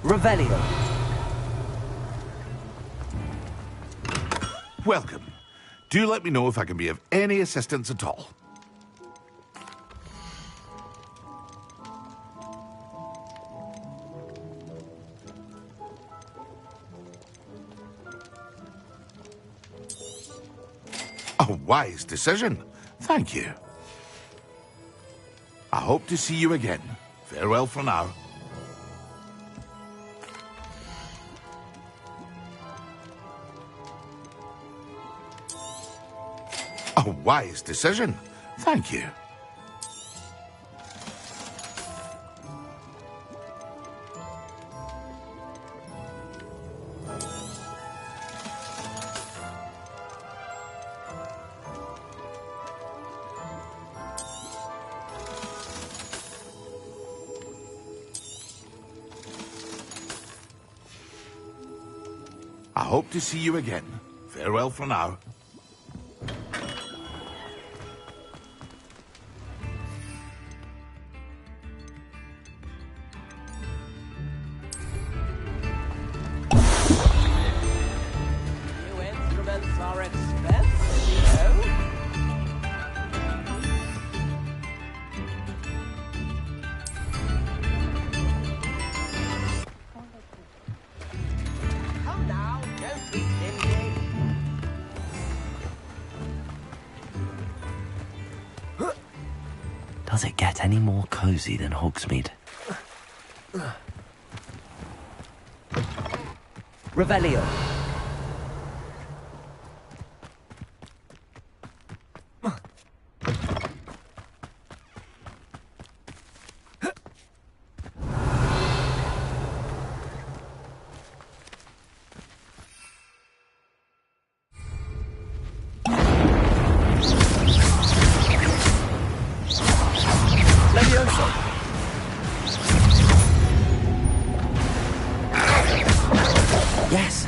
Revelio. Welcome. Do let me know if I can be of any assistance at all. A wise decision. Thank you. I hope to see you again. Farewell for now. A wise decision. Thank you. I hope to see you again. Farewell for now. New instruments are expensive, Come now, don't be stingy. Does it get any more cozy than Hogsmeade? Revelio. Levioso. Yes.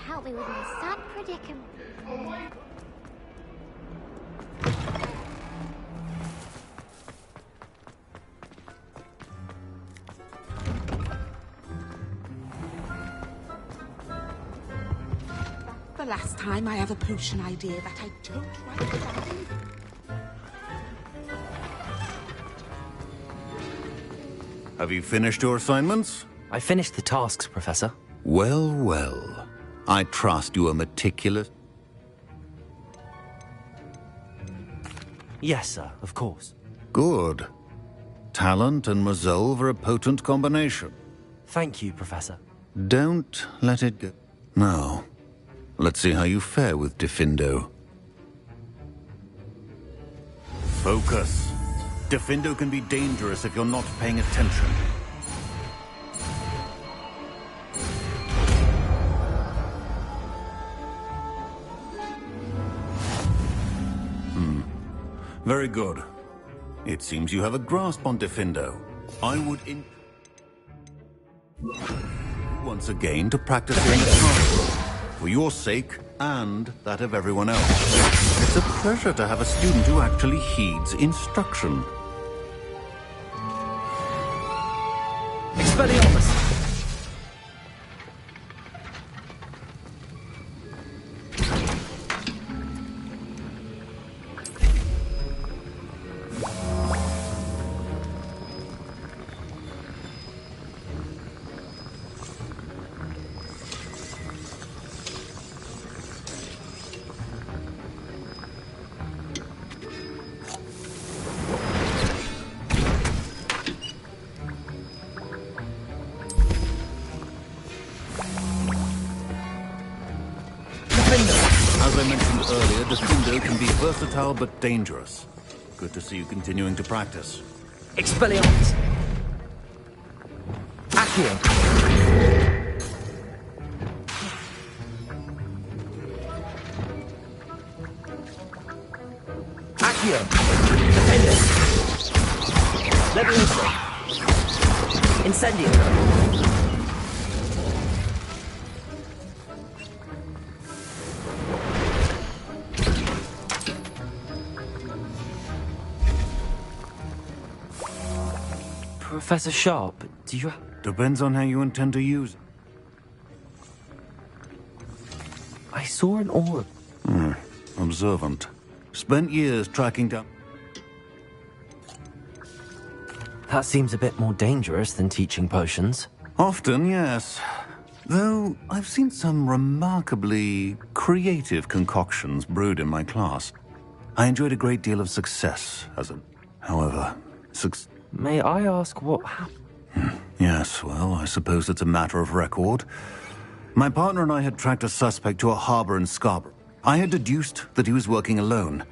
Help me with my sad predicament. The last time I have a potion idea that I don't write down. Have you finished your assignments? I finished the tasks, Professor. Well, well. I trust you are meticulous. Yes, sir, of course. Good. Talent and resolve are a potent combination. Thank you, Professor. Don't let it go. Now, let's see how you fare with Diffindo. Focus. Diffindo can be dangerous if you're not paying attention. Very good. It seems you have a grasp on Diffindo. I would once again to practice in the classroom, for your sake and that of everyone else. It's a pleasure to have a student who actually heeds instruction. Expelliarmus. I mentioned earlier, Defendo can be versatile but dangerous. Good to see you continuing to practice. Expelliarmus. Accio. Accio. Defender. Levioso. Incendio. Professor Sharp, do you... Depends on how you intend to use it. I saw an aura. Observant. Spent years tracking down... That seems a bit more dangerous than teaching potions. Often, yes. Though I've seen some remarkably creative concoctions brewed in my class. I enjoyed a great deal of success as a... However, May I ask what happened? Yes, well, I suppose it's a matter of record. My partner and I had tracked a suspect to a harbor in Scarborough. I had deduced that he was working alone.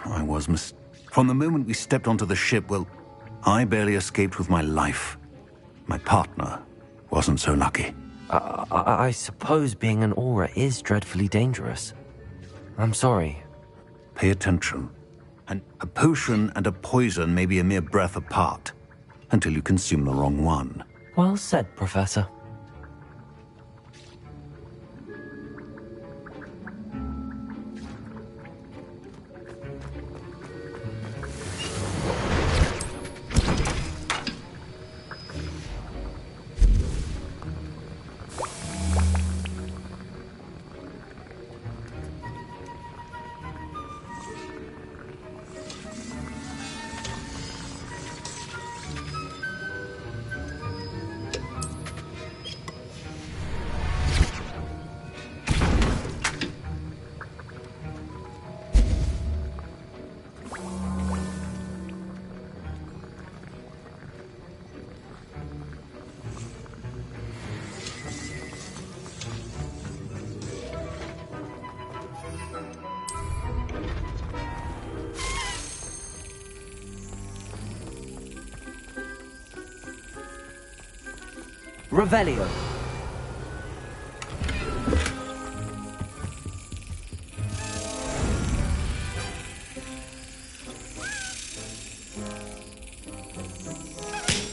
I was From the moment we stepped onto the ship, well, I barely escaped with my life. My partner wasn't so lucky. I suppose being an aura is dreadfully dangerous. I'm sorry. Pay attention. And a potion and a poison may be a mere breath apart, until you consume the wrong one. Well said, Professor. Revelio.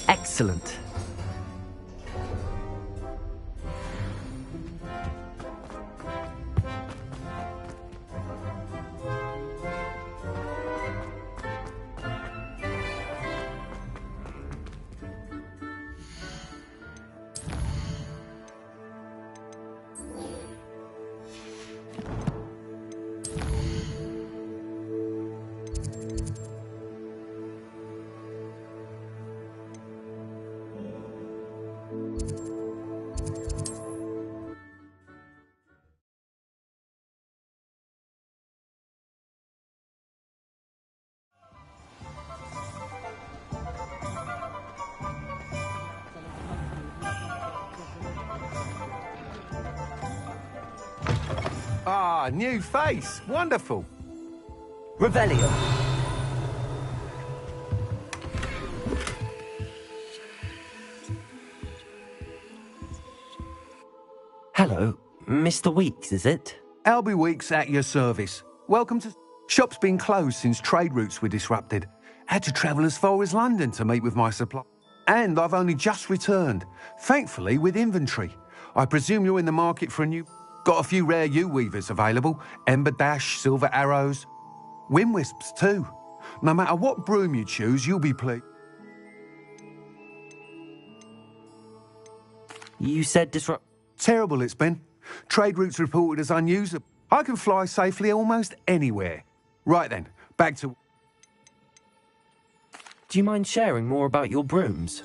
Excellent. Ah, new face. Wonderful. Revelio. Hello, Mr. Weeks, is it? Albie Weeks at your service. Welcome to... Shop's been closed since trade routes were disrupted. Had to travel as far as London to meet with my supply. And I've only just returned, thankfully with inventory. I presume you're in the market for a new... Got a few rare U-weavers available. Ember Dash, Silver Arrows. Wind Wisps too. No matter what broom you choose, you'll be pleased. You said disrupt... Terrible it's been. Trade routes reported as unusable. I can fly safely almost anywhere. Right then, back to... Do you mind sharing more about your brooms?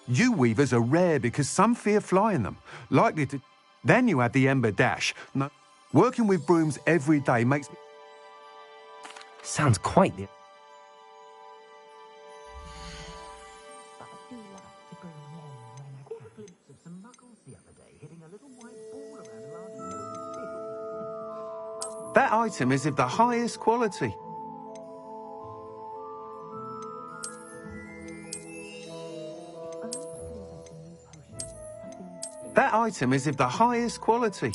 U-weavers are rare because some fear flying them. Likely to... Then you have the Ember Dash. No, working with brooms every day makes me... Sounds quite the... That item is of the highest quality. That item is of the highest quality.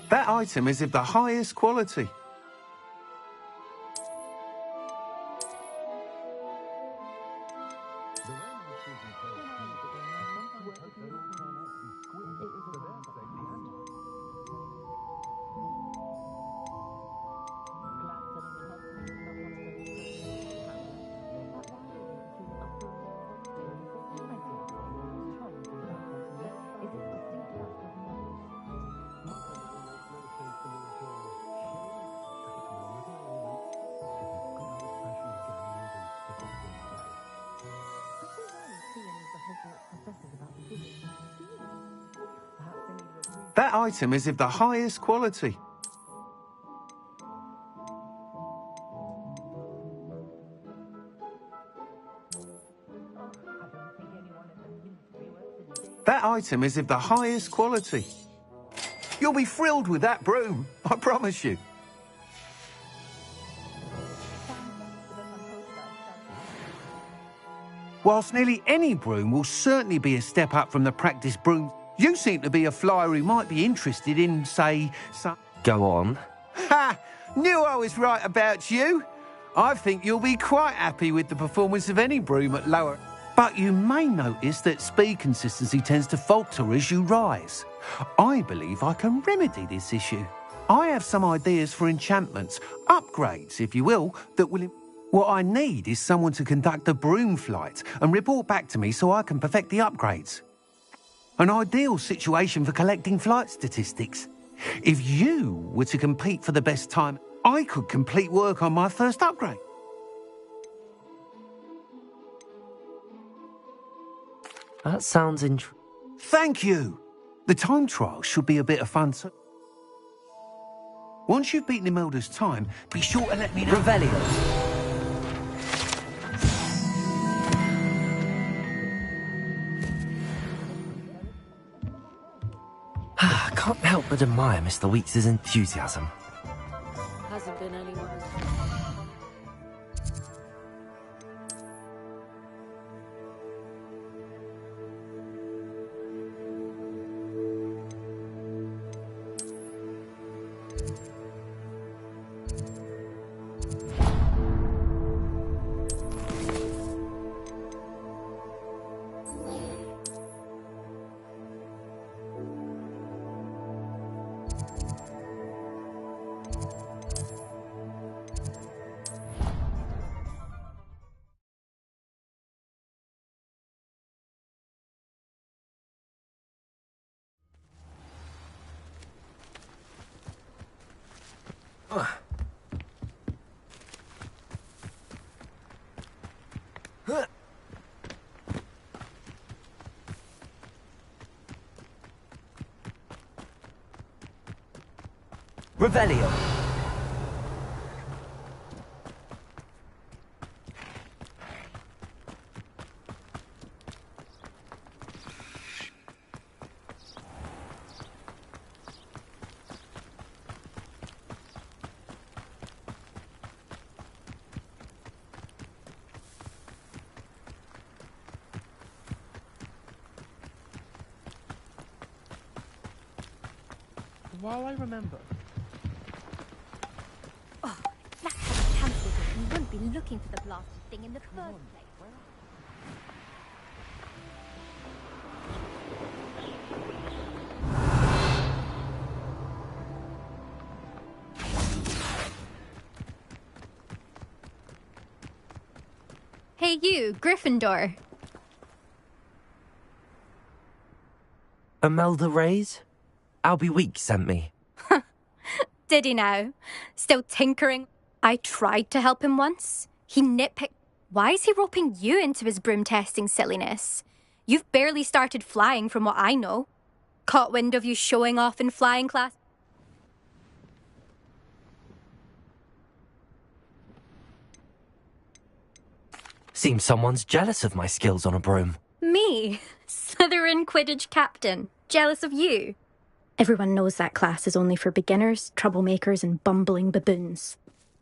That item is of the highest quality. That item is of the highest quality. That item is of the highest quality. You'll be thrilled with that broom, I promise you. Whilst nearly any broom will certainly be a step up from the practice broom, you seem to be a flyer who might be interested in, say, some... Go on. Ha! Knew I was right about you. I think you'll be quite happy with the performance of any broom at lower... But you may notice that speed consistency tends to falter as you rise. I believe I can remedy this issue. I have some ideas for enchantments, upgrades, if you will, that will... What I need is someone to conduct a broom flight and report back to me so I can perfect the upgrades. An ideal situation for collecting flight statistics. If you were to compete for the best time, I could complete work on my first upgrade. That sounds Thank you. The time trial should be a bit of fun too. Once you've beaten Imelda's time, be sure to let me know. Revelio. I can't help but admire Mr. Weeks' enthusiasm. Hasn't been anyone. Revelio. While I remember... Oh, that's how I cancelled it. You wouldn't be looking for the blasted thing in the first place. Hey you, Gryffindor. Imelda Reyes? Albie Weeks sent me. Did he now? Still tinkering? I tried to help him once. He nitpicked. Why is he roping you into his broom testing silliness? You've barely started flying from what I know. Caught wind of you showing off in flying class. Seems someone's jealous of my skills on a broom. Me? Slytherin Quidditch captain. Jealous of you? Everyone knows that class is only for beginners, troublemakers, and bumbling baboons.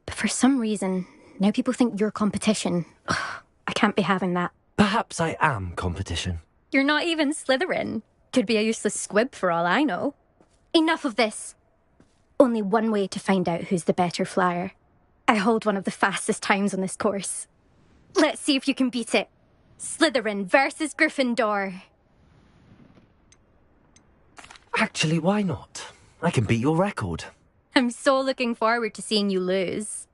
But for some reason, now people think you're competition. Ugh, I can't be having that. Perhaps I am competition. You're not even Slytherin. Could be a useless squib for all I know. Enough of this. Only one way to find out who's the better flyer. I hold one of the fastest times on this course. Let's see if you can beat it. Slytherin versus Gryffindor. Actually, why not? I can beat your record. I'm so looking forward to seeing you lose.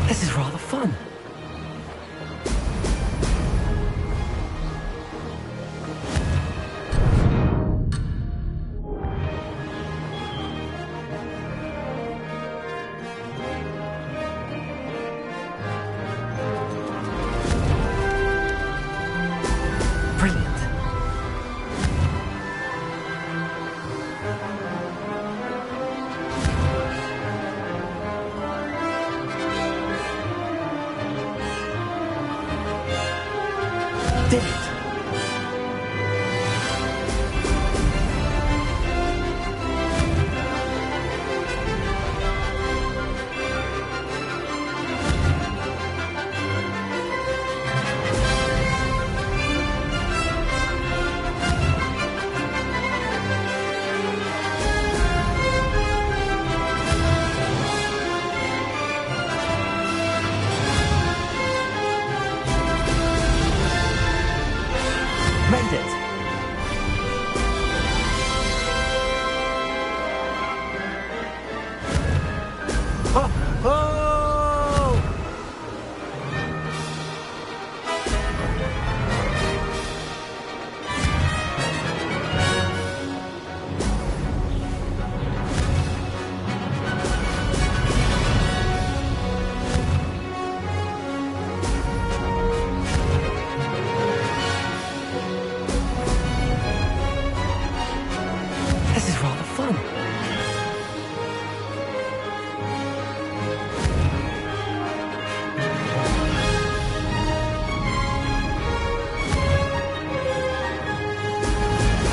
This is rather fun. Brilliant. Did it. Made it. Oh! Oh! This is rather fun.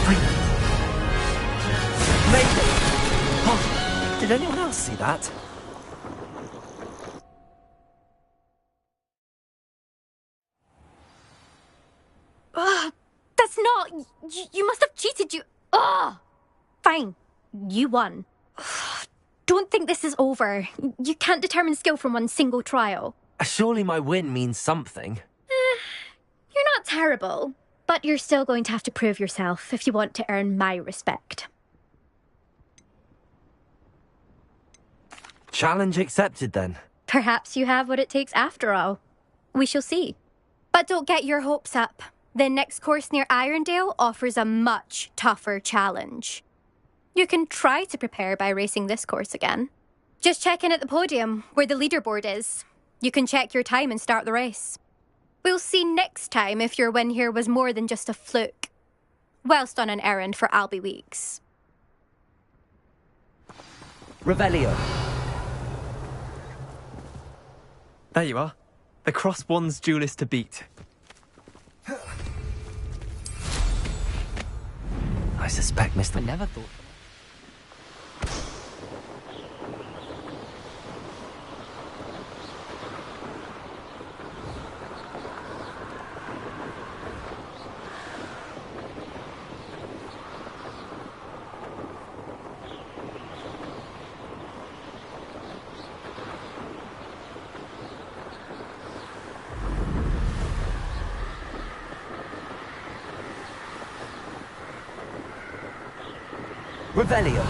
Brilliant. Made it. Oh, did anyone else see that? That's not... You must have cheated, you... Ugh! Fine. You won. Don't think this is over. You can't determine skill from one single trial. Surely my win means something. You're not terrible, but you're still going to have to prove yourself if you want to earn my respect. Challenge accepted then. Perhaps you have what it takes after all. We shall see. But don't get your hopes up. The next course near Irondale offers a much tougher challenge. You can try to prepare by racing this course again. Just check in at the podium, where the leaderboard is. You can check your time and start the race. We'll see next time if your win here was more than just a fluke. Whilst on an errand for Albie Weeks. Revelio. There you are. The cross-wands duelist to beat. I suspect Mr. I never thought... Revelio.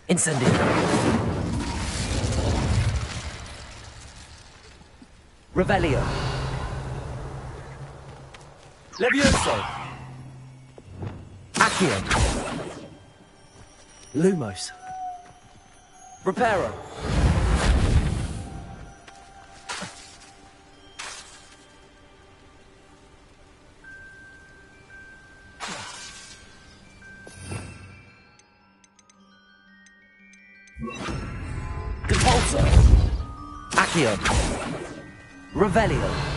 Incendio. Revelio. Levioso. Accio. Accio. Lumos. Reparo. Compulsor. Accio. Revelio.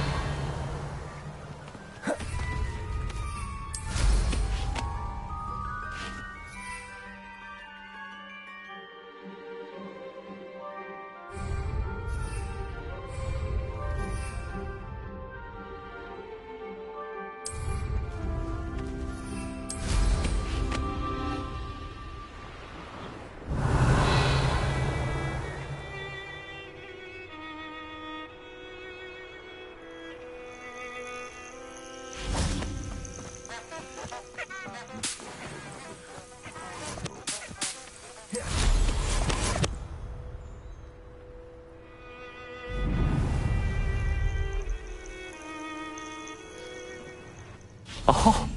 Oh,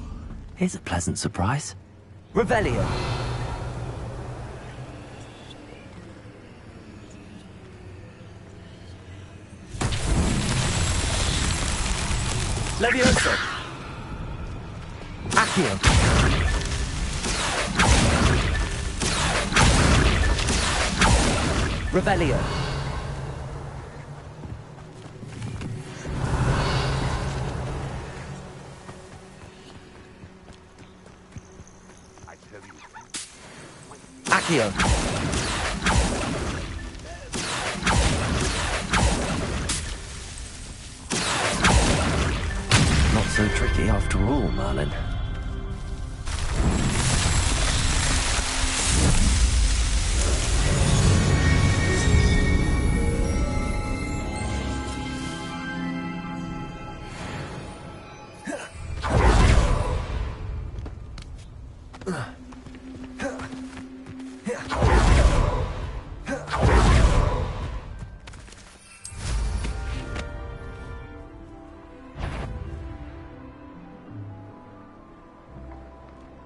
here's a pleasant surprise. Revelio. Levioso. Accio. Revelio. Accio. Not so tricky after all, Merlin.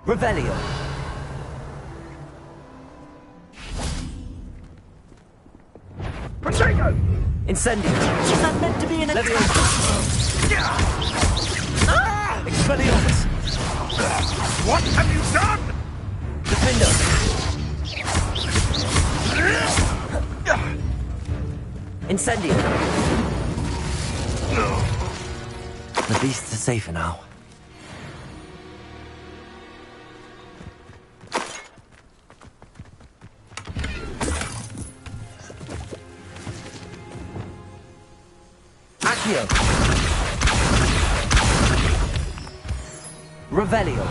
Revelio. Protego! Incendio. Was that meant to be an attack? Expelliarmus. What have you done? Defendo. Incendio. The beasts are safer now. Accio. Revelio.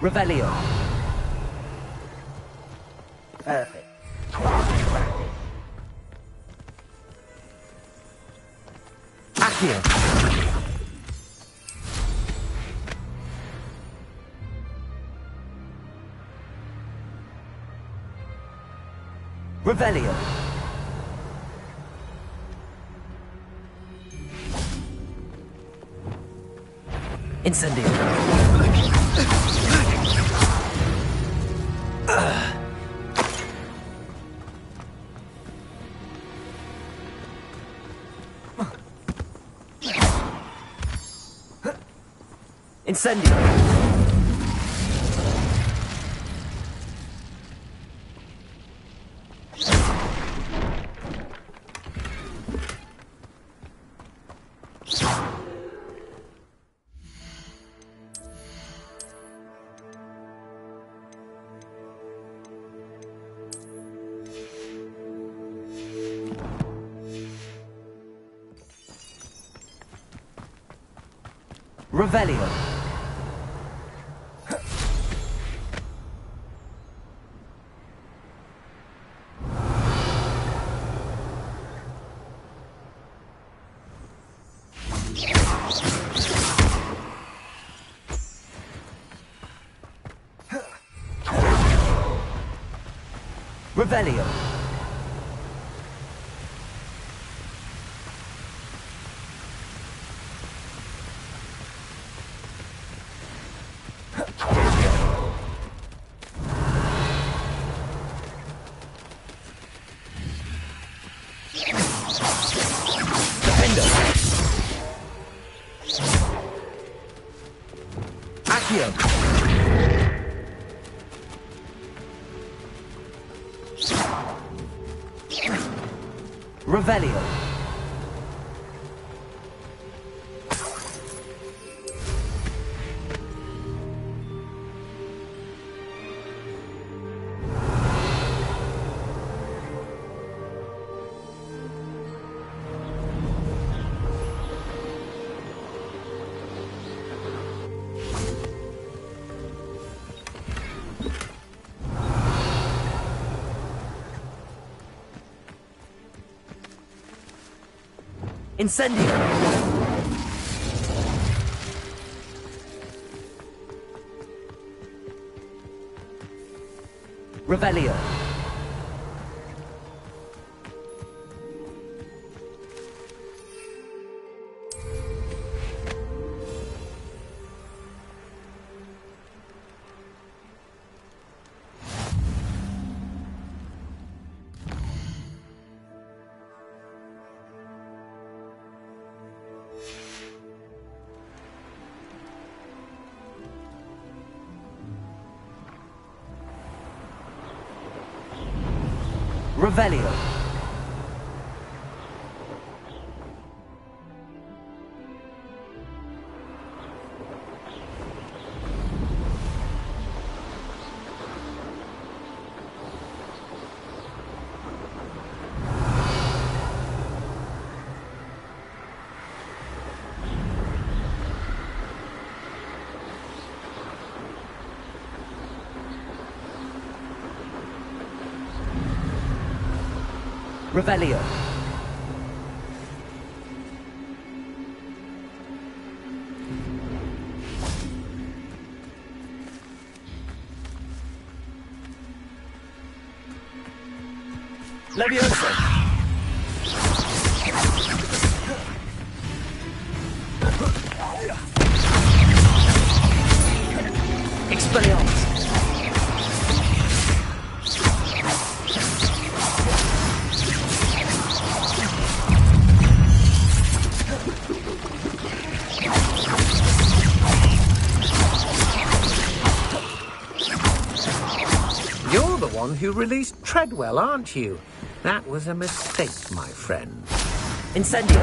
Revelio. Perfect. Accio. Revelio. Incendio. Incendio. Revelio. Revelio. Defendo. Accio. Revelio. Incendio. Revelio. Revelio. Revelio. Levioso. Expelliarmus. You're the one who released Treadwell, aren't you? That was a mistake, my friend. Incendio.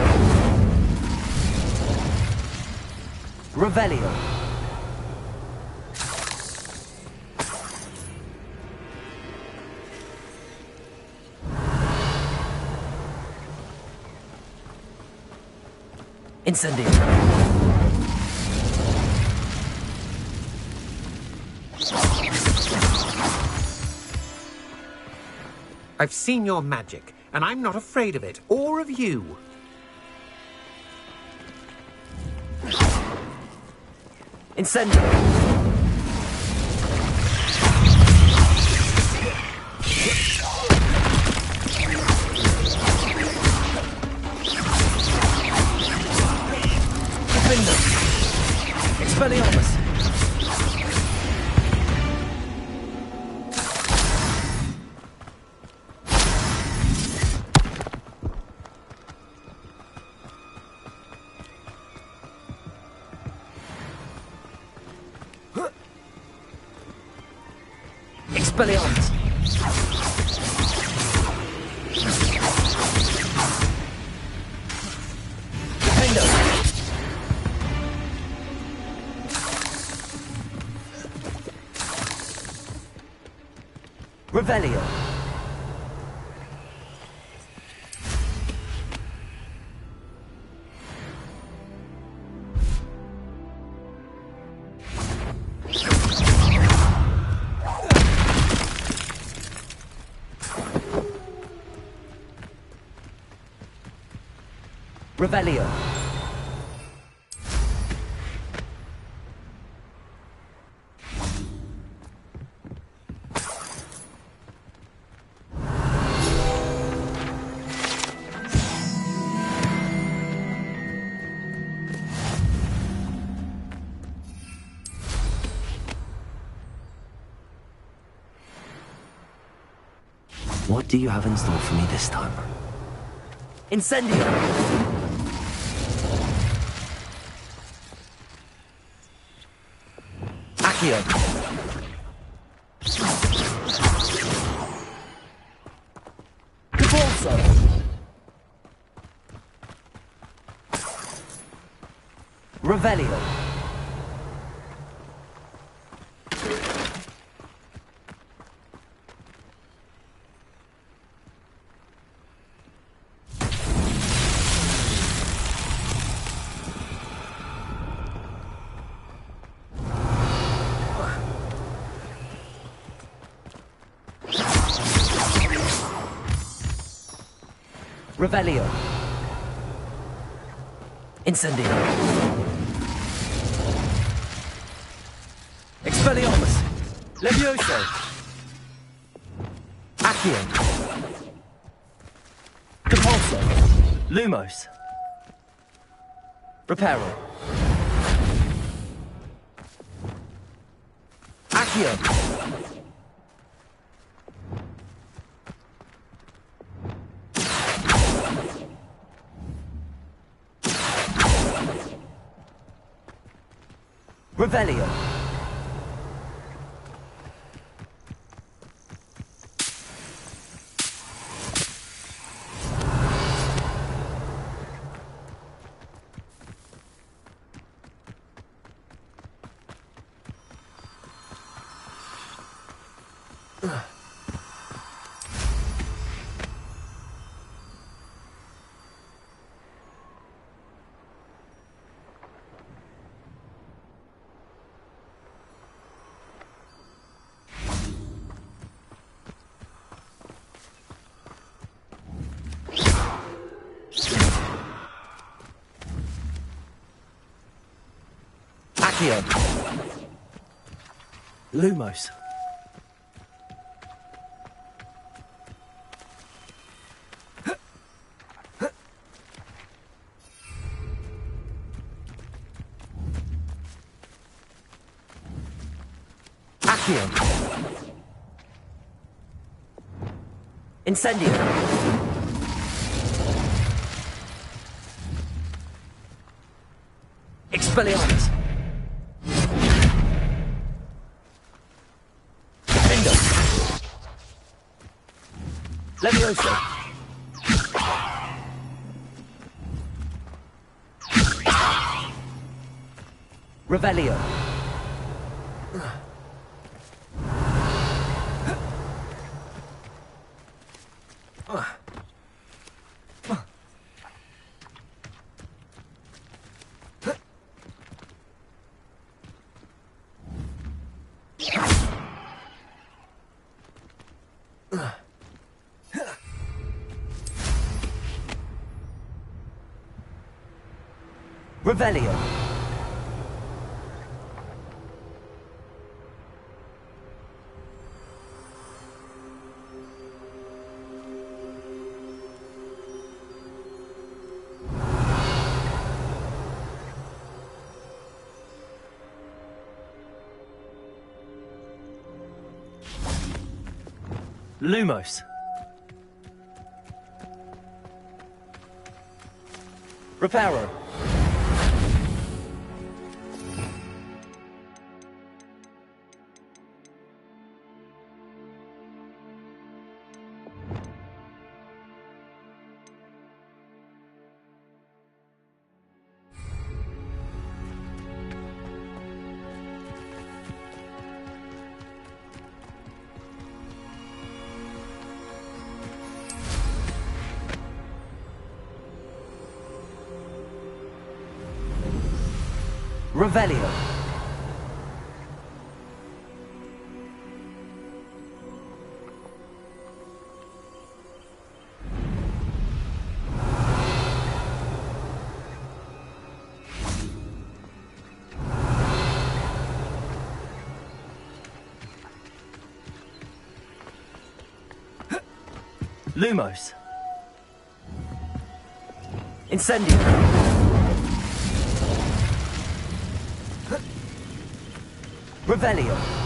Revelio. Incendio. I've seen your magic, and I'm not afraid of it, or of you. Incendio. Defendo. Expelliarmus. Expelliarmus. Defendo. Revelio. Revelio. What do you have in store for me this time? Incendio. Accio. Cabalso. Revelio. Revelio. Incendio. Expelliarmus. Levioso. Accio. Compulso. Lumos. Reparo. Accio. Revelio. Accio. Lumos. Accio. Incendio. Expelliarmus. Defendo. Levioso. Revelio. Revelio. Lumos. Reparo. Revelio. Lumos. Incendio. Revelio.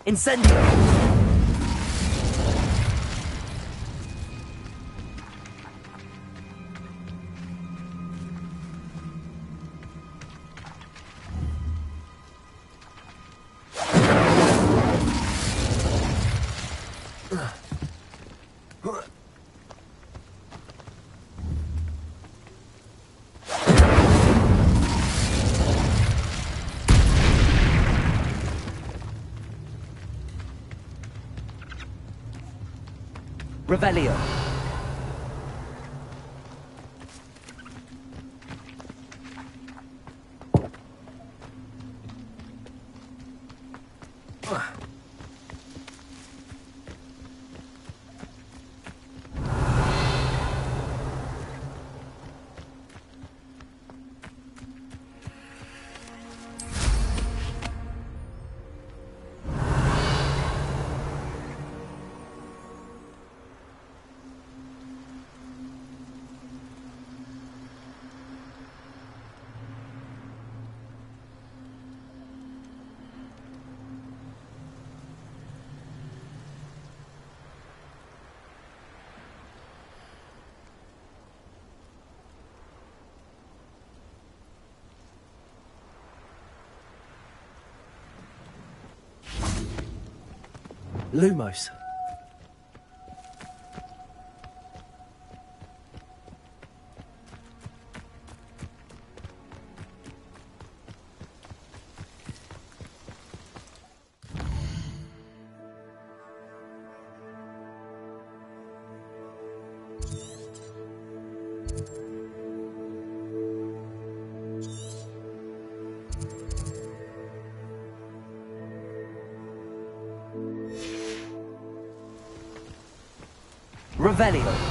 Incendio. Revelio. Lumos. Revelio.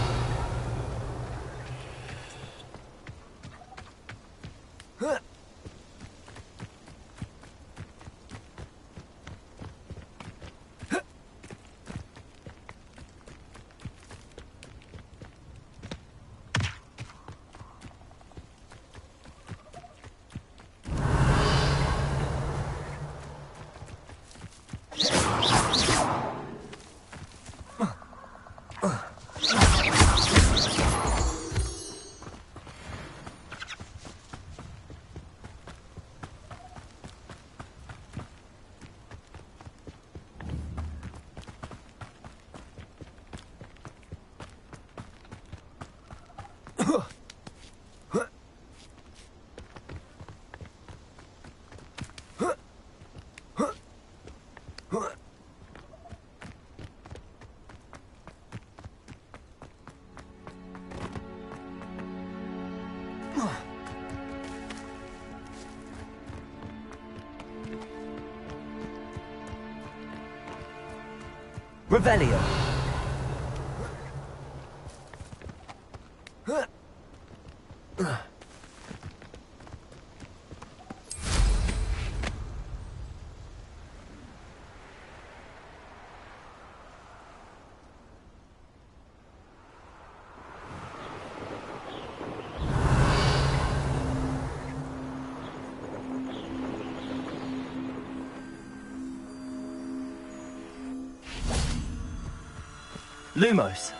Revelio. Lumos.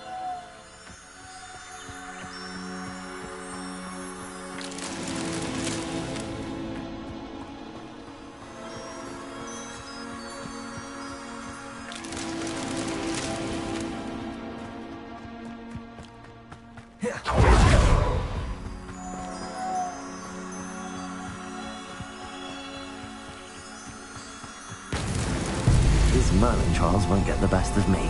These Merlin trials won't get the best of me.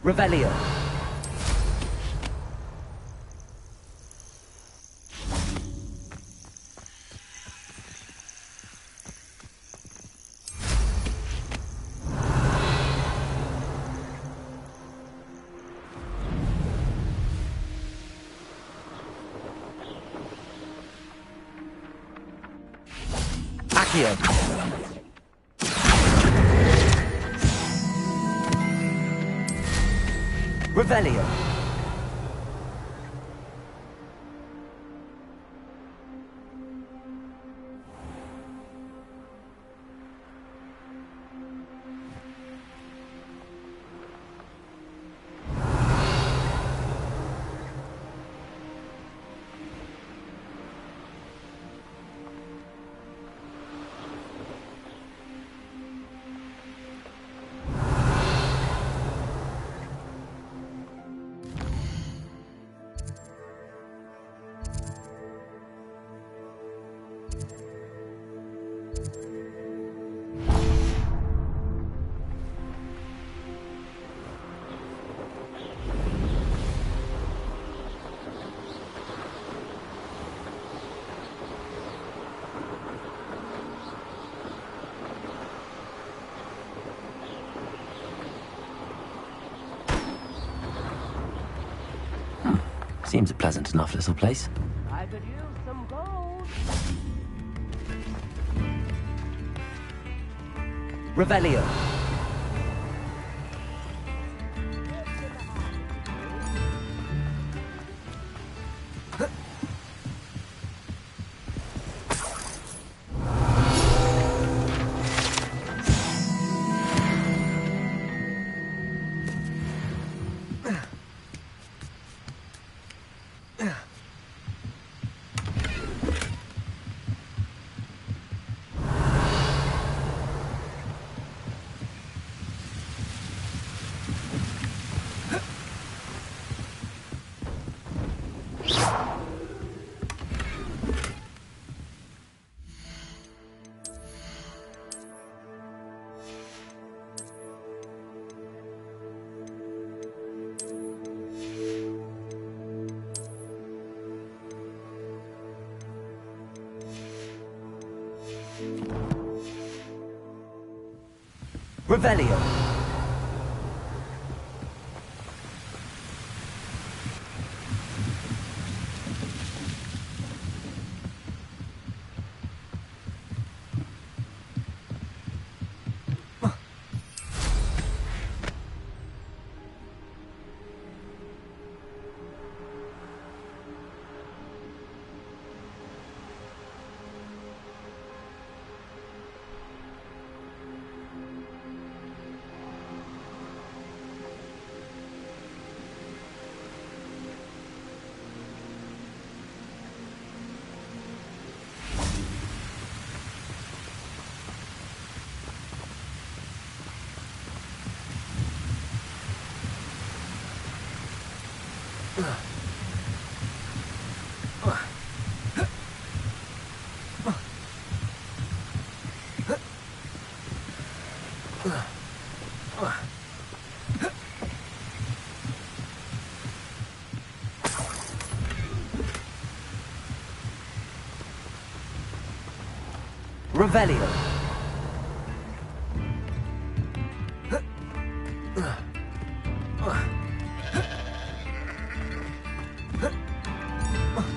Revelio. Accio. Revelio. Seems a pleasant enough little place. I could use some gold. Revelio. Revelio. Revelio.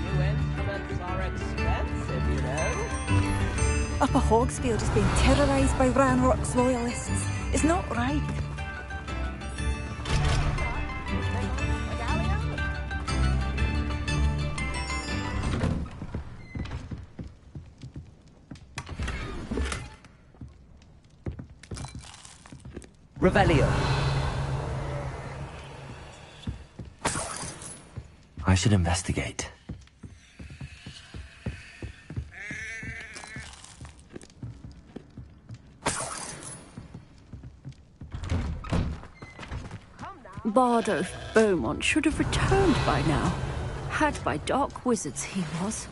New instruments are expensive, you know. Upper Hogsfield is being terrorised by Ranrock's loyalists. It's not right. Revelio. I should investigate. Bardolph Beaumont should have returned by now. Had by dark wizards he was.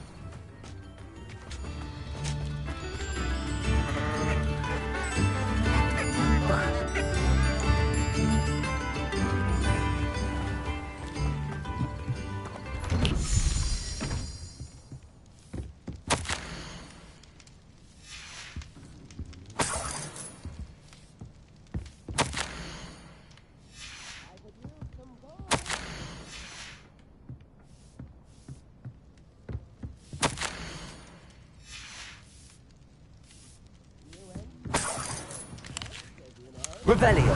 Revelio.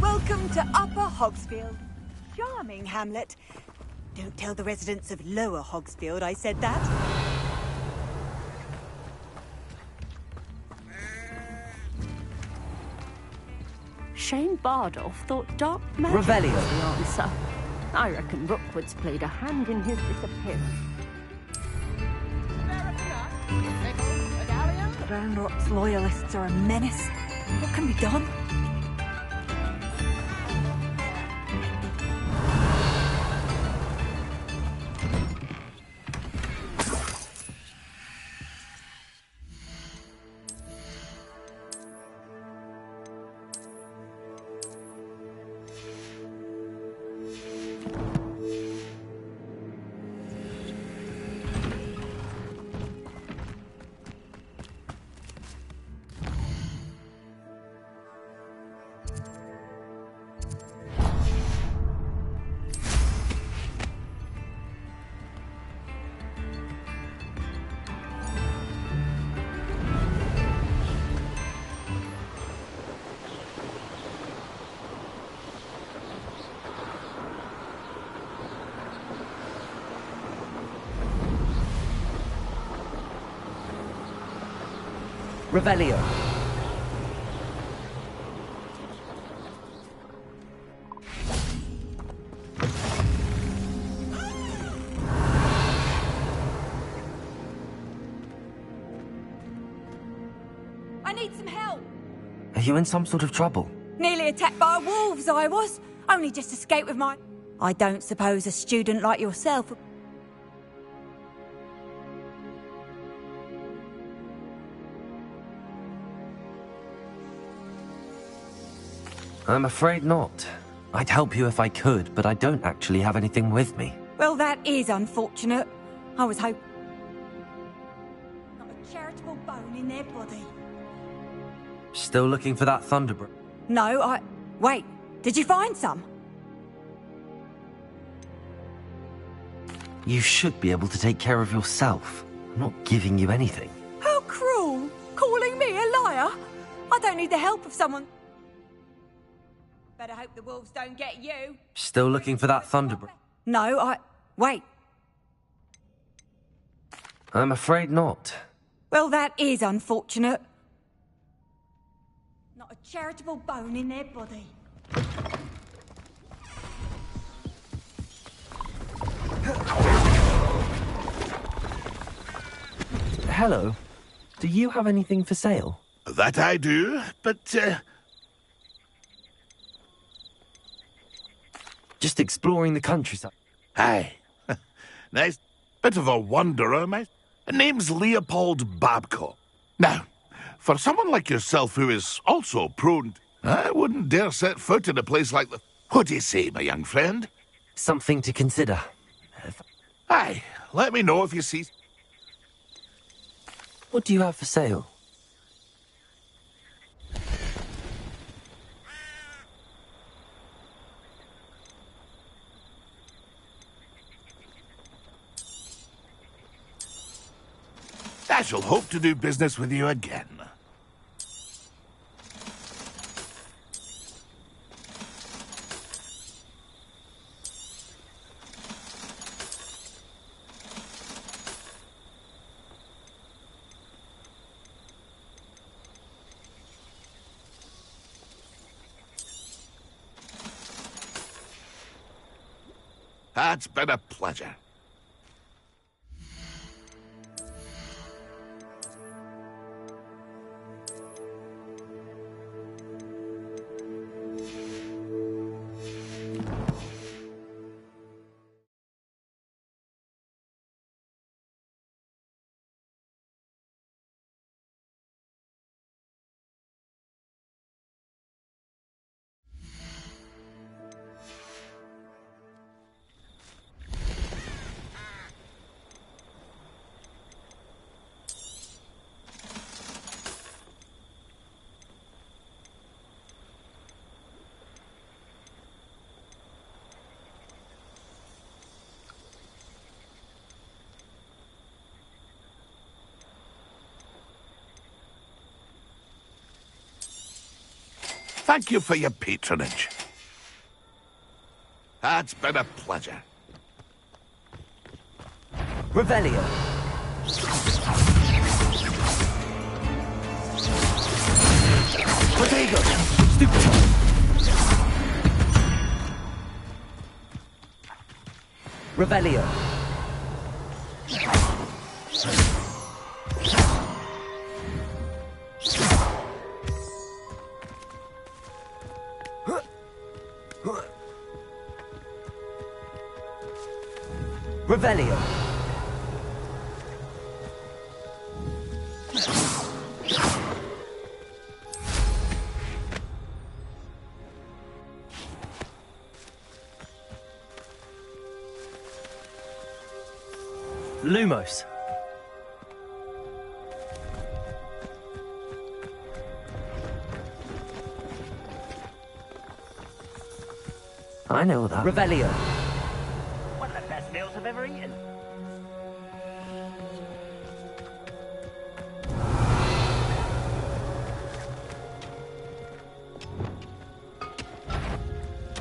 Welcome to Upper Hogsfield. Charming hamlet. Don't tell the residents of Lower Hogsfield I said that. Shane Bardolph thought dark magic Revelio. was the answer. I reckon Rookwood's played a hand in his disappearance. Ranrock's loyalists are a menace. What can be done? Revelio. I need some help. Are you in some sort of trouble? Nearly attacked by wolves, I was. Only just escaped with my... I don't suppose a student like yourself... I'm afraid not. I'd help you if I could, but I don't actually have anything with me. Well, that is unfortunate. I was hoping... Not a charitable bone in their body. Still looking for that Thunderbird? No, Wait, did you find some? You should be able to take care of yourself. I'm not giving you anything. How cruel! Calling me a liar? I don't need the help of someone... Better hope the wolves don't get you. Still looking for that Thunderbird? No, Wait. I'm afraid not. Well, that is unfortunate. Not a charitable bone in their body. Hello. Do you have anything for sale? That I do, but, Just exploring the countryside. Aye. Nice bit of a wanderer, mate. Name's Leopold Babcock. Now, for someone like yourself who is also prone... I wouldn't dare set foot in a place like the... What do you say, my young friend? Something to consider. Aye, let me know if you see... What do you have for sale? I shall hope to do business with you again. It's been a pleasure. thank you for your patronage. It's been a pleasure. Revelio. Protego. Stupid. Revelio. Revelio. Lumos. I know that. Revelio. One of the best meals I've ever eaten.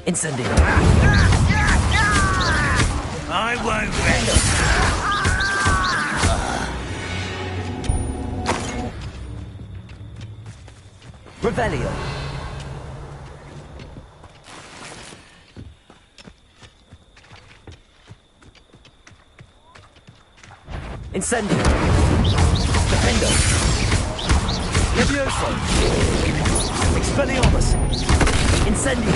Incendio. I won't rest. Revelio. Incendio. Defendo. Levioso. Expelliarmus. Incendio.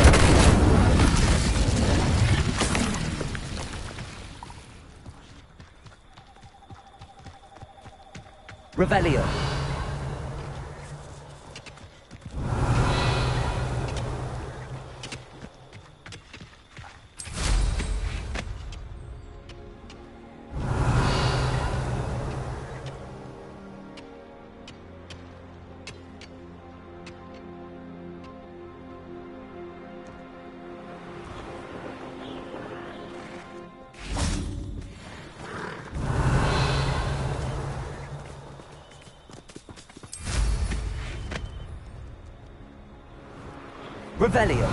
Revelio. Revelio.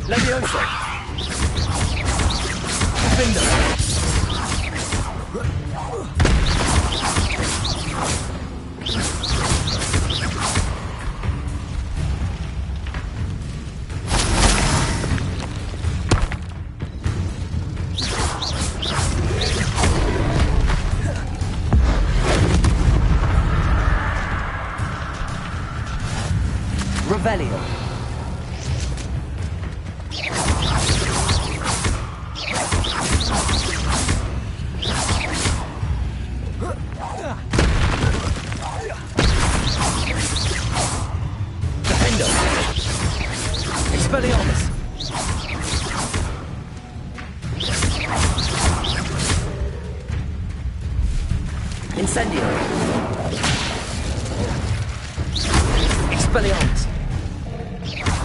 Levioso. Defender. Revelio. Defendo. Expelliarmus. Incendio. Expelliarmus.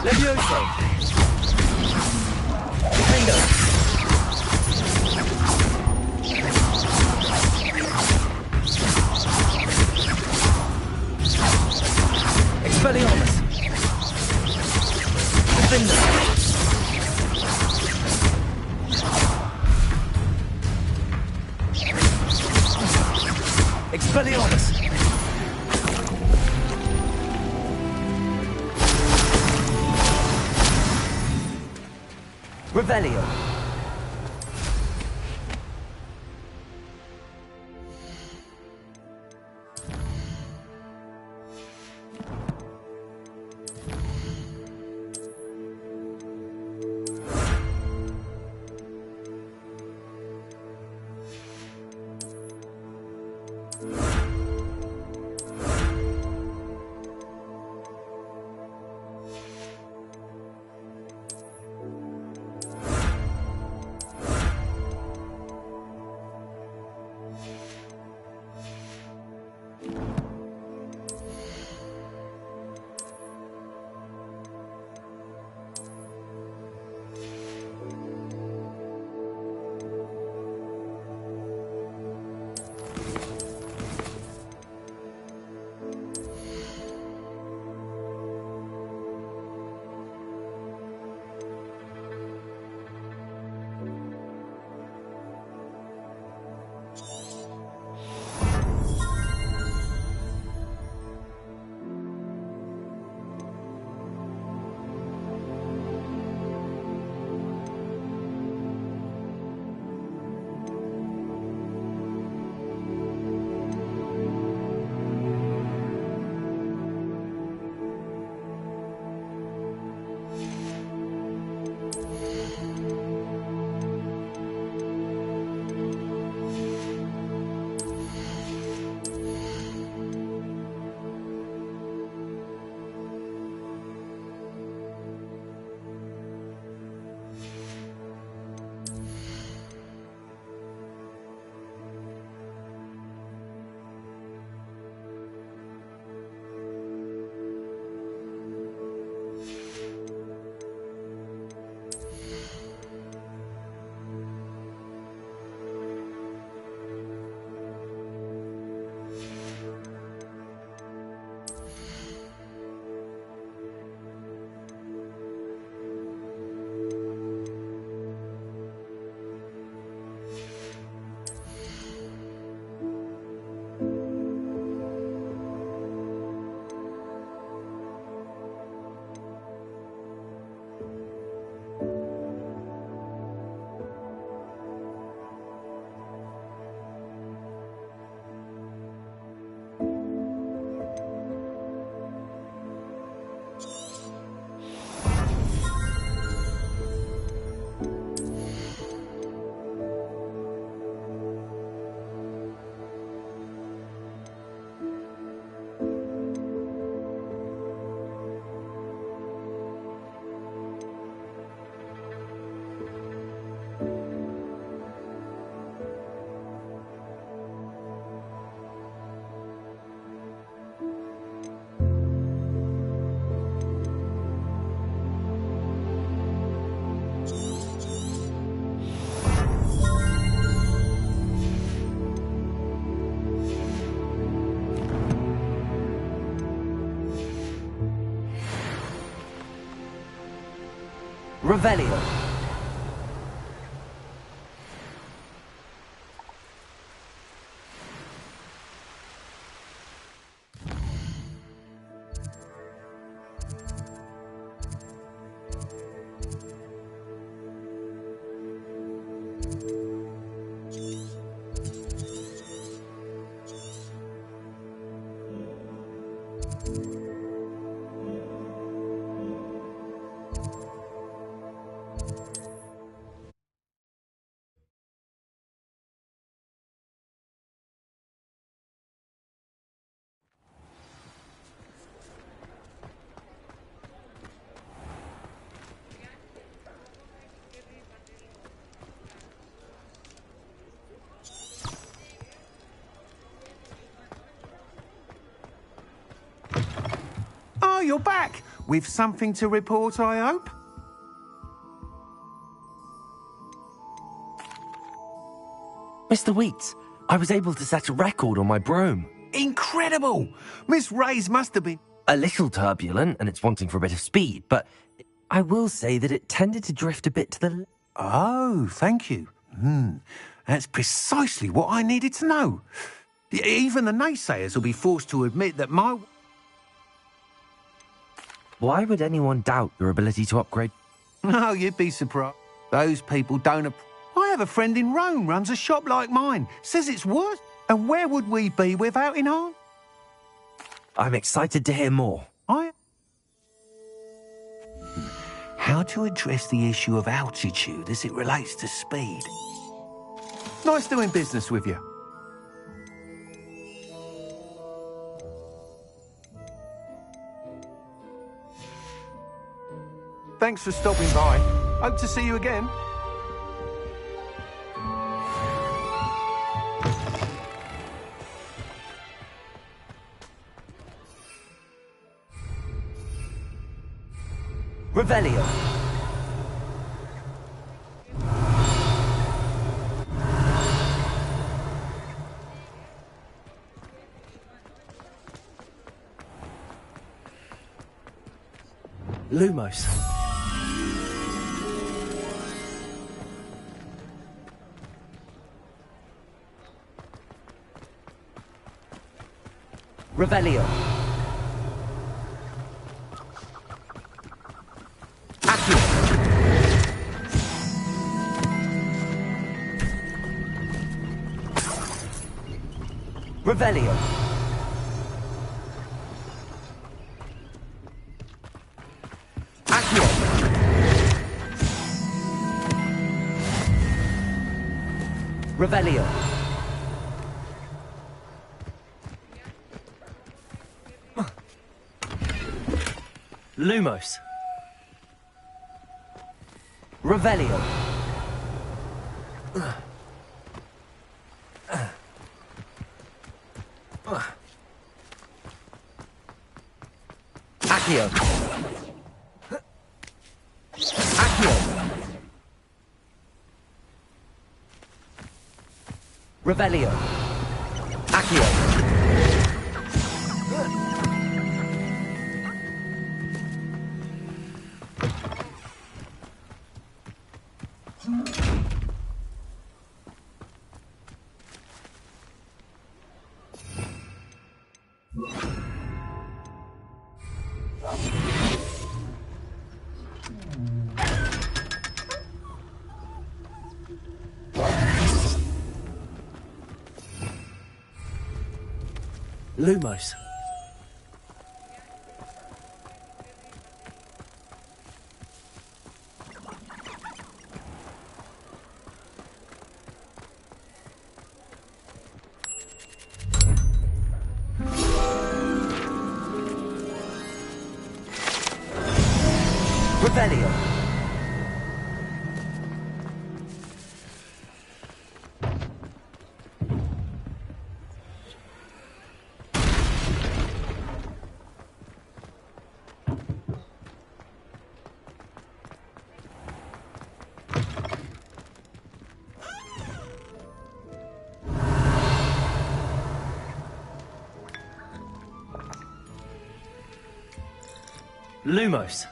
Levioso. Defendo. Expelliarmus. Defender. Expelliarmus. Revelio. Revelio. Oh, you're back. With something to report, I hope? Mr. Weeks, I was able to set a record on my broom. Incredible! Miss Ray's must have been... A little turbulent, and it's wanting for a bit of speed, but I will say that it tended to drift a bit to the... Oh, thank you. That's precisely what I needed to know. Even the naysayers will be forced to admit that my... Why would anyone doubt your ability to upgrade? No, you'd be surprised. Those people don't... I have a friend in Rome runs a shop like mine. Says it's worse. And where would we be without enhanced? I'm excited to hear more. How to address the issue of altitude as it relates to speed. Nice doing business with you. Thanks for stopping by. Hope to see you again. Revelio. Lumos. Revelio. Accio. Revelio. Accio. Revelio. Lumos. Revelio. Accio. Accio. Revelio. Accio. Lumos. Revelio. Lumos.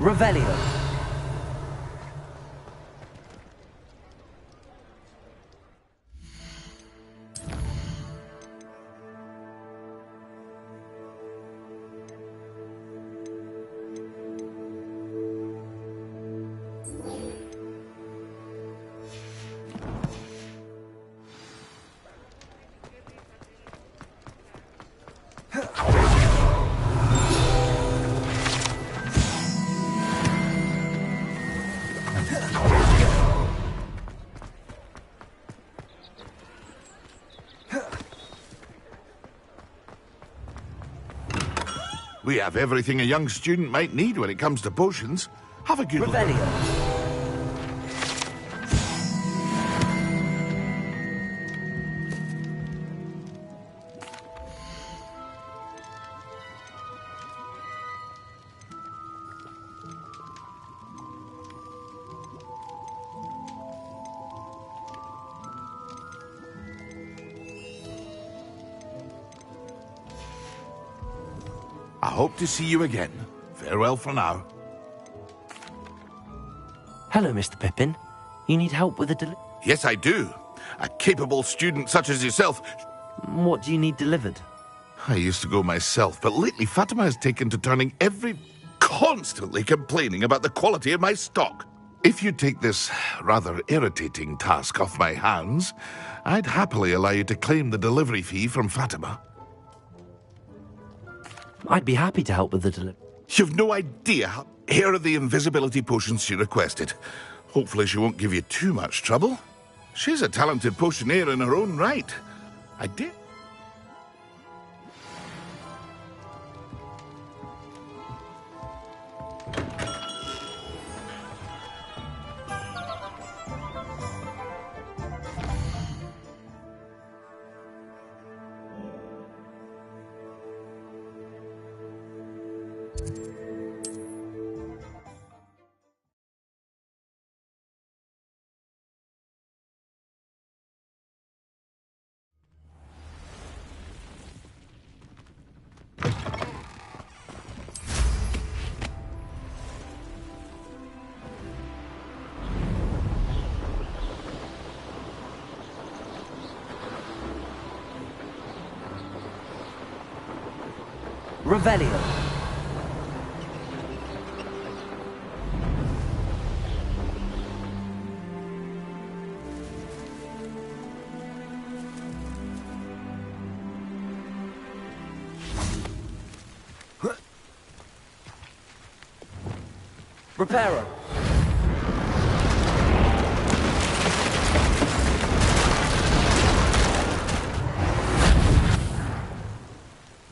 Revelio. We have everything a young student might need when it comes to potions. Have a good look. Revelio. I hope to see you again. Farewell for now. Hello, Mr. Pippin. You need help with a Yes, I do. A capable student such as yourself. What do you need delivered? I used to go myself, but lately Fatima has taken to turning constantly complaining about the quality of my stock. If you take this rather irritating task off my hands, I'd happily allow you to claim the delivery fee from Fatima. I'd be happy to help with the delivery. You've no idea. Here are the invisibility potions she requested. Hopefully she won't give you too much trouble. She's a talented potioneer in her own right. I did. Revelio. Reparo.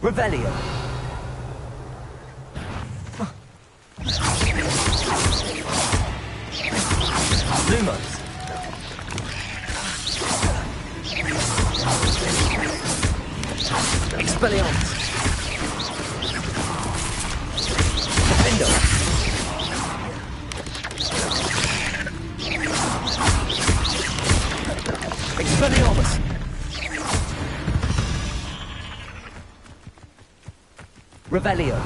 Revelio. Lumos. Expelliarmus. Defendo. Expelliarmus. Revelio.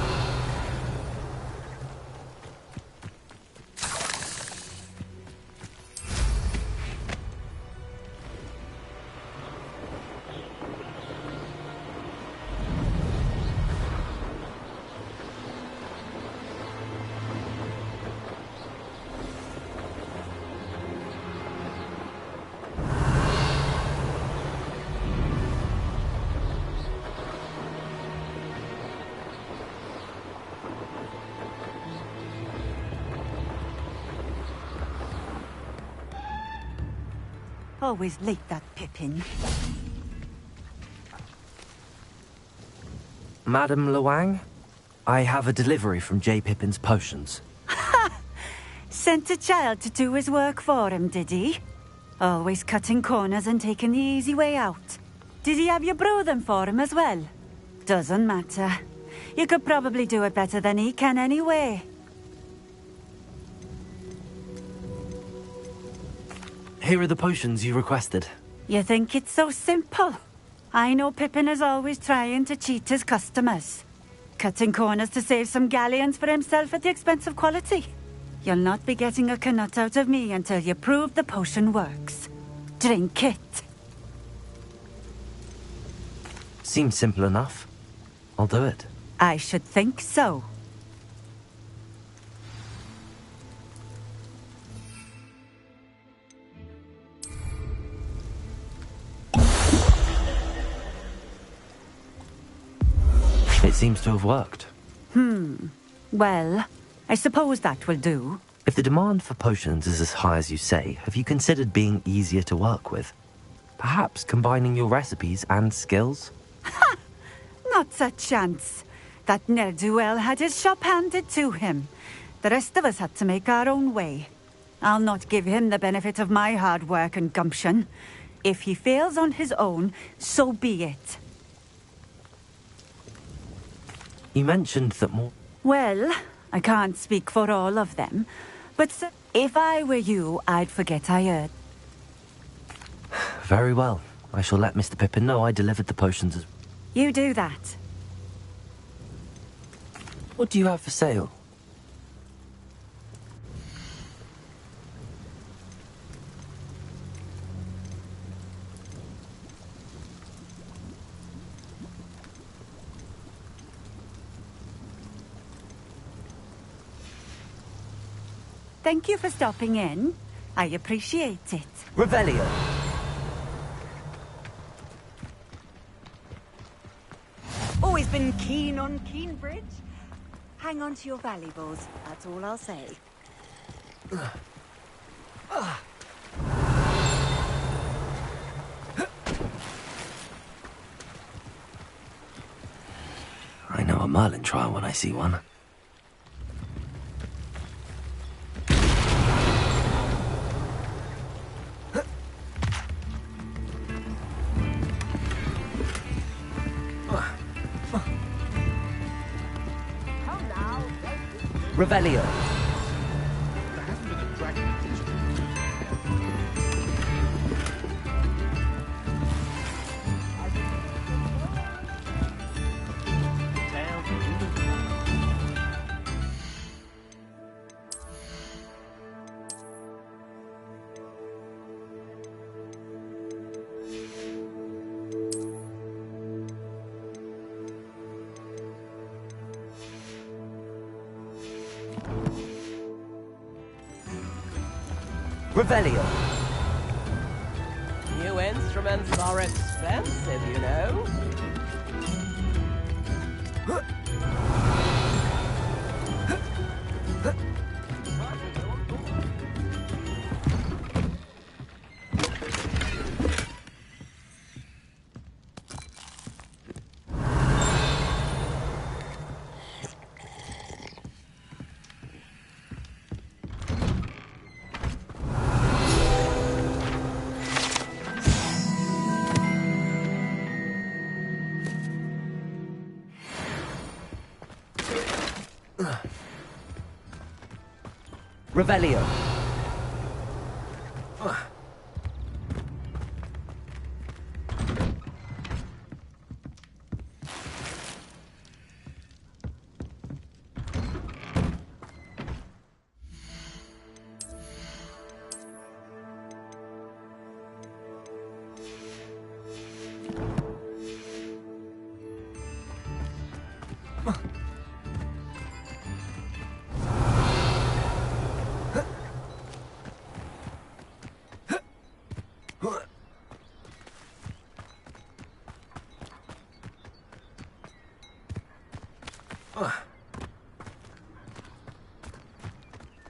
Always late, that Pippin. Madam Luang, I have a delivery from J. Pippin's potions. Sent a child to do his work for him, did he? Always cutting corners and taking the easy way out. Did he have you brew them for him as well? Doesn't matter. You could probably do it better than he can anyway. Here are the potions you requested. You think it's so simple? I know Pippin is always trying to cheat his customers. Cutting corners to save some galleons for himself at the expense of quality. You'll not be getting a canut out of me until you prove the potion works. Drink it. Seems simple enough. I'll do it. I should think so. It seems to have worked. Well, I suppose that will do. If the demand for potions is as high as you say, have you considered being easier to work with? Perhaps combining your recipes and skills? Not a chance. That ne'er-do-well had his shop handed to him. The rest of us had to make our own way. I'll not give him the benefit of my hard work and gumption. If he fails on his own, so be it. You mentioned that more... Well, I can't speak for all of them, but if I were you, I'd forget I heard. Very well. I shall let Mr. Pippin know I delivered the potions as... You do that. What do you have for sale? Thank you for stopping in. I appreciate it. Revelio. Always been keen on Keenbridge. Hang on to your valuables, that's all I'll say. I know a Merlin trial when I see one. Revelio. Revelio. New instruments are expensive, you know. Revelio.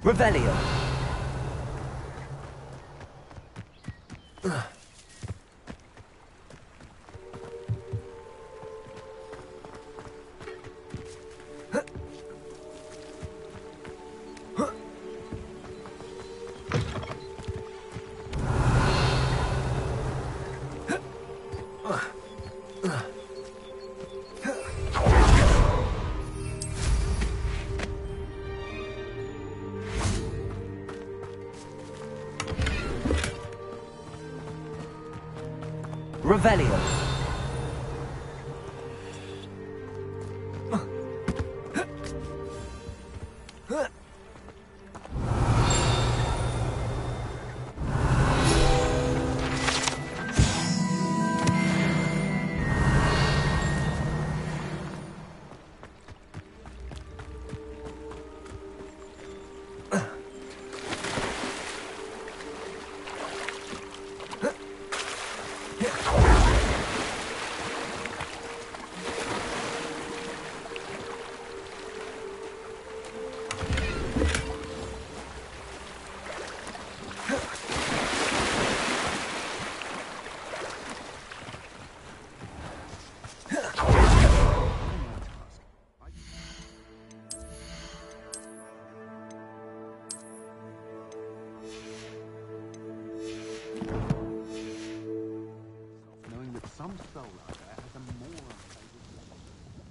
Revelio. Revelio.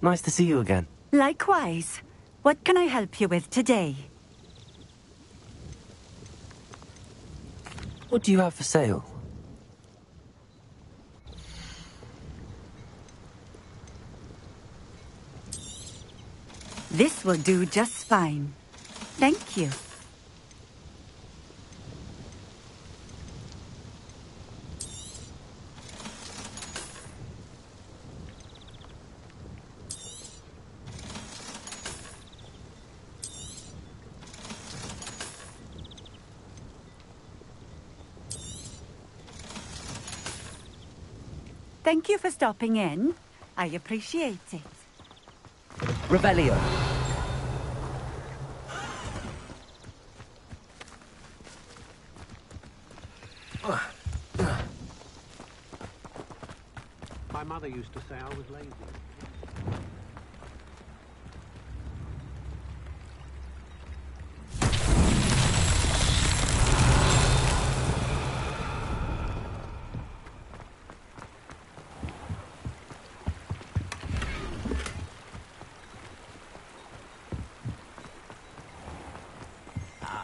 Nice to see you again. Likewise. What can I help you with today? What do you have for sale? This will do just fine. Thank you. Thank you for stopping in. I appreciate it. Revelio. My mother used to say I was lazy.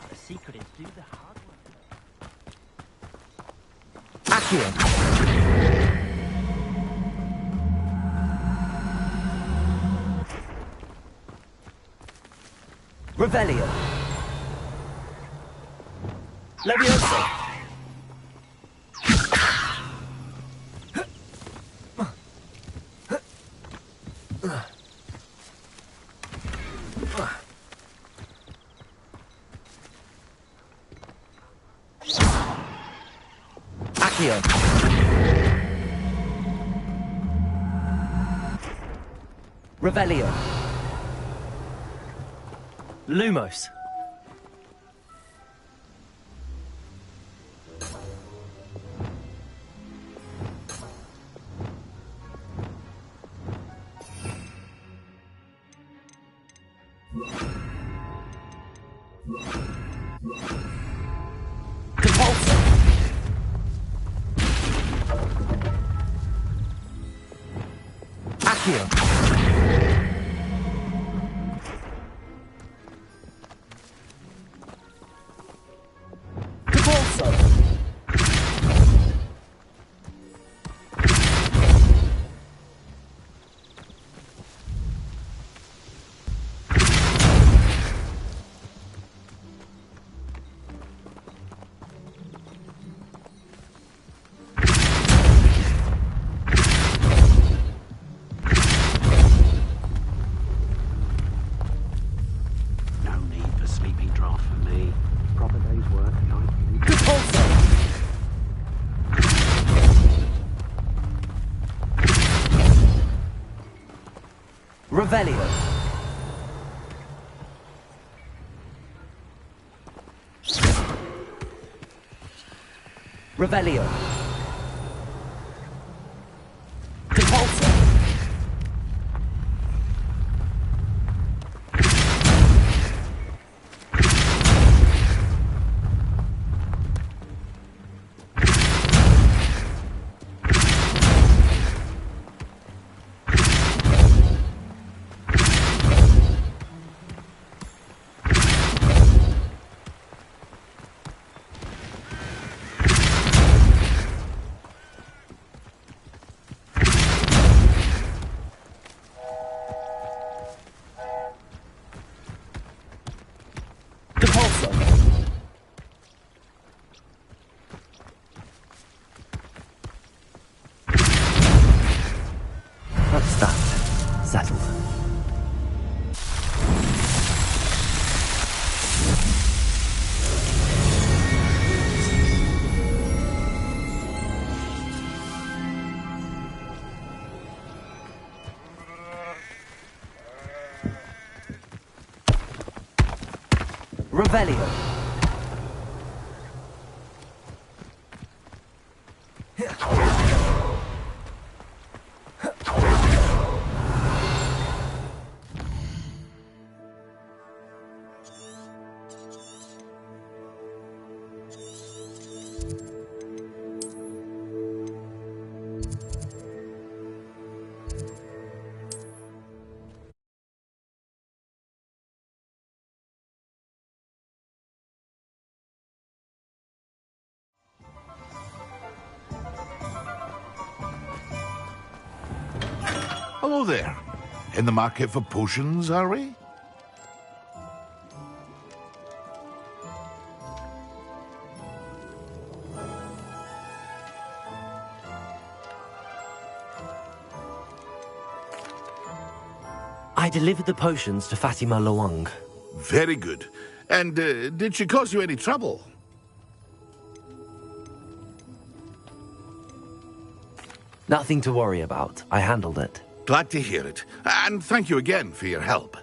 The secret is do the hard work. Accio. Revelio. Levioso. Accio. Revelio. Lumos. Depulso. Accio. Depulso. No need for sleeping draft for me. Proper day's work, night sleep. Depulso. Revelio. Revelio. Depulso. Depulso. That's that. Settled. Revelio. Hello there. In the market for potions, are we? I delivered the potions to Fatima Lawang. Very good. And did she cause you any trouble? Nothing to worry about. I handled it. Glad to hear it. And thank you again for your help.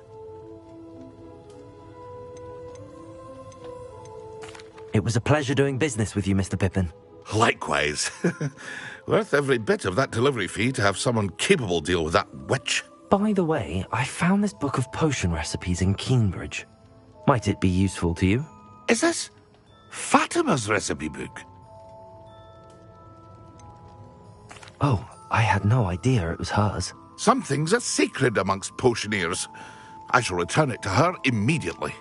It was a pleasure doing business with you, Mr. Pippin. Likewise. Worth every bit of that delivery fee to have someone capable deal with that witch. By the way, I found this book of potion recipes in Keenbridge. Might it be useful to you? Is this Fatima's recipe book? Oh, I had no idea it was hers. Some things are sacred amongst potioneers. I shall return it to her immediately.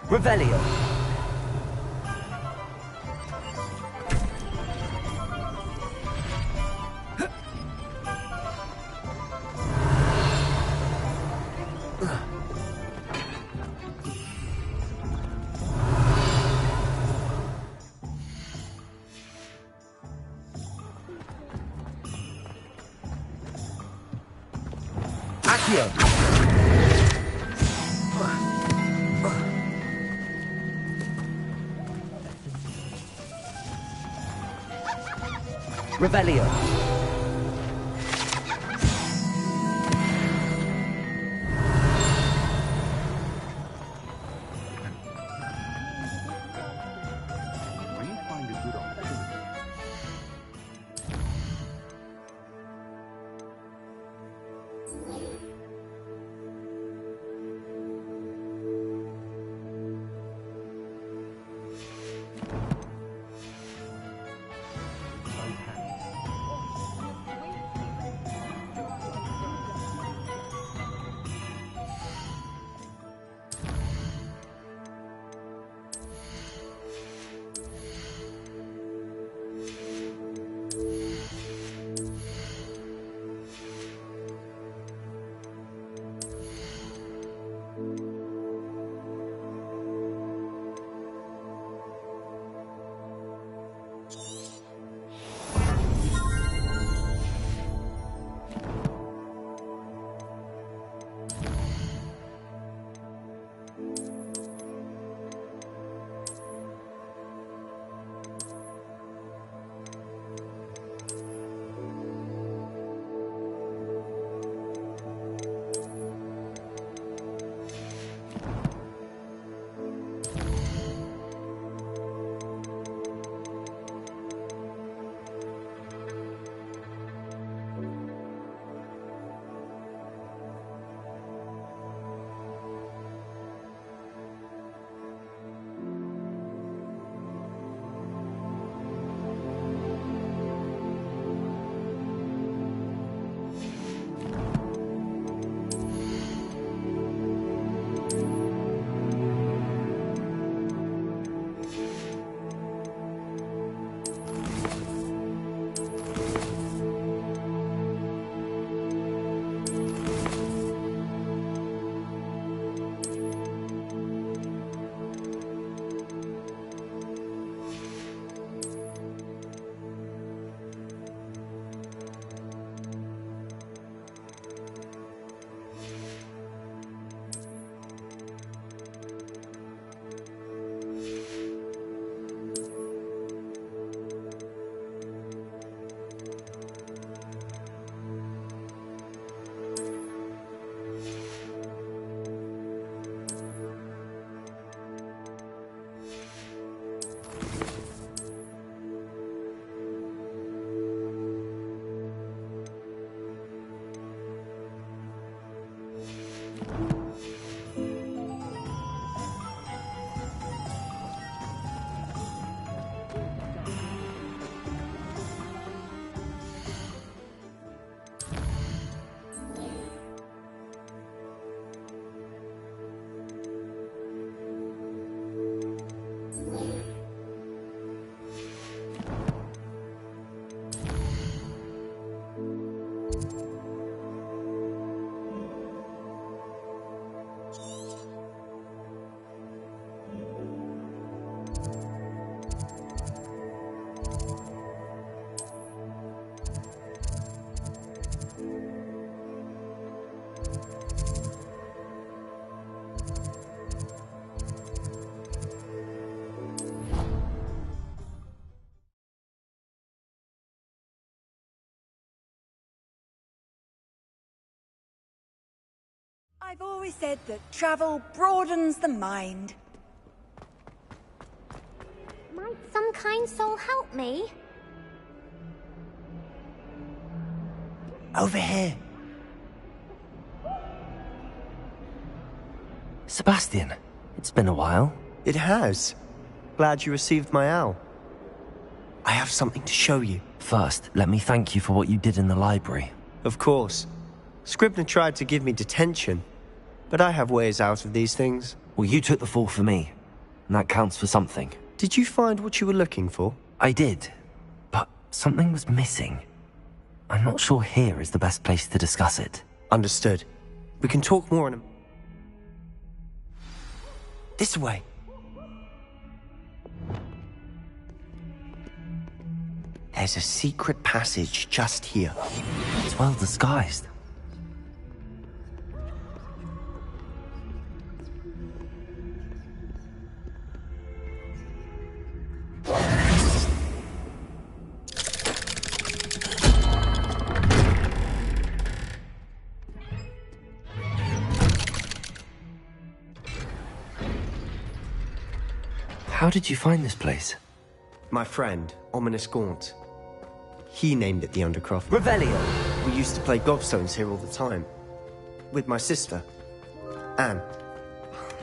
Revelio. Accio. Revelio. I've always said that travel broadens the mind. Might some kind soul help me? Over here. Sebastian, it's been a while. It has. Glad you received my owl. I have something to show you. First, let me thank you for what you did in the library. Of course. Scribner tried to give me detention, but I have ways out of these things. Well, you took the fall for me, and that counts for something. Did you find what you were looking for? I did, but something was missing. I'm not sure here is the best place to discuss it. Understood. We can talk more in a... This way. There's a secret passage just here. It's well disguised. How did you find this place? My friend, Ominous Gaunt. He named it the Undercroft. Revelio. We used to play gobstones here all the time. With my sister, Anne.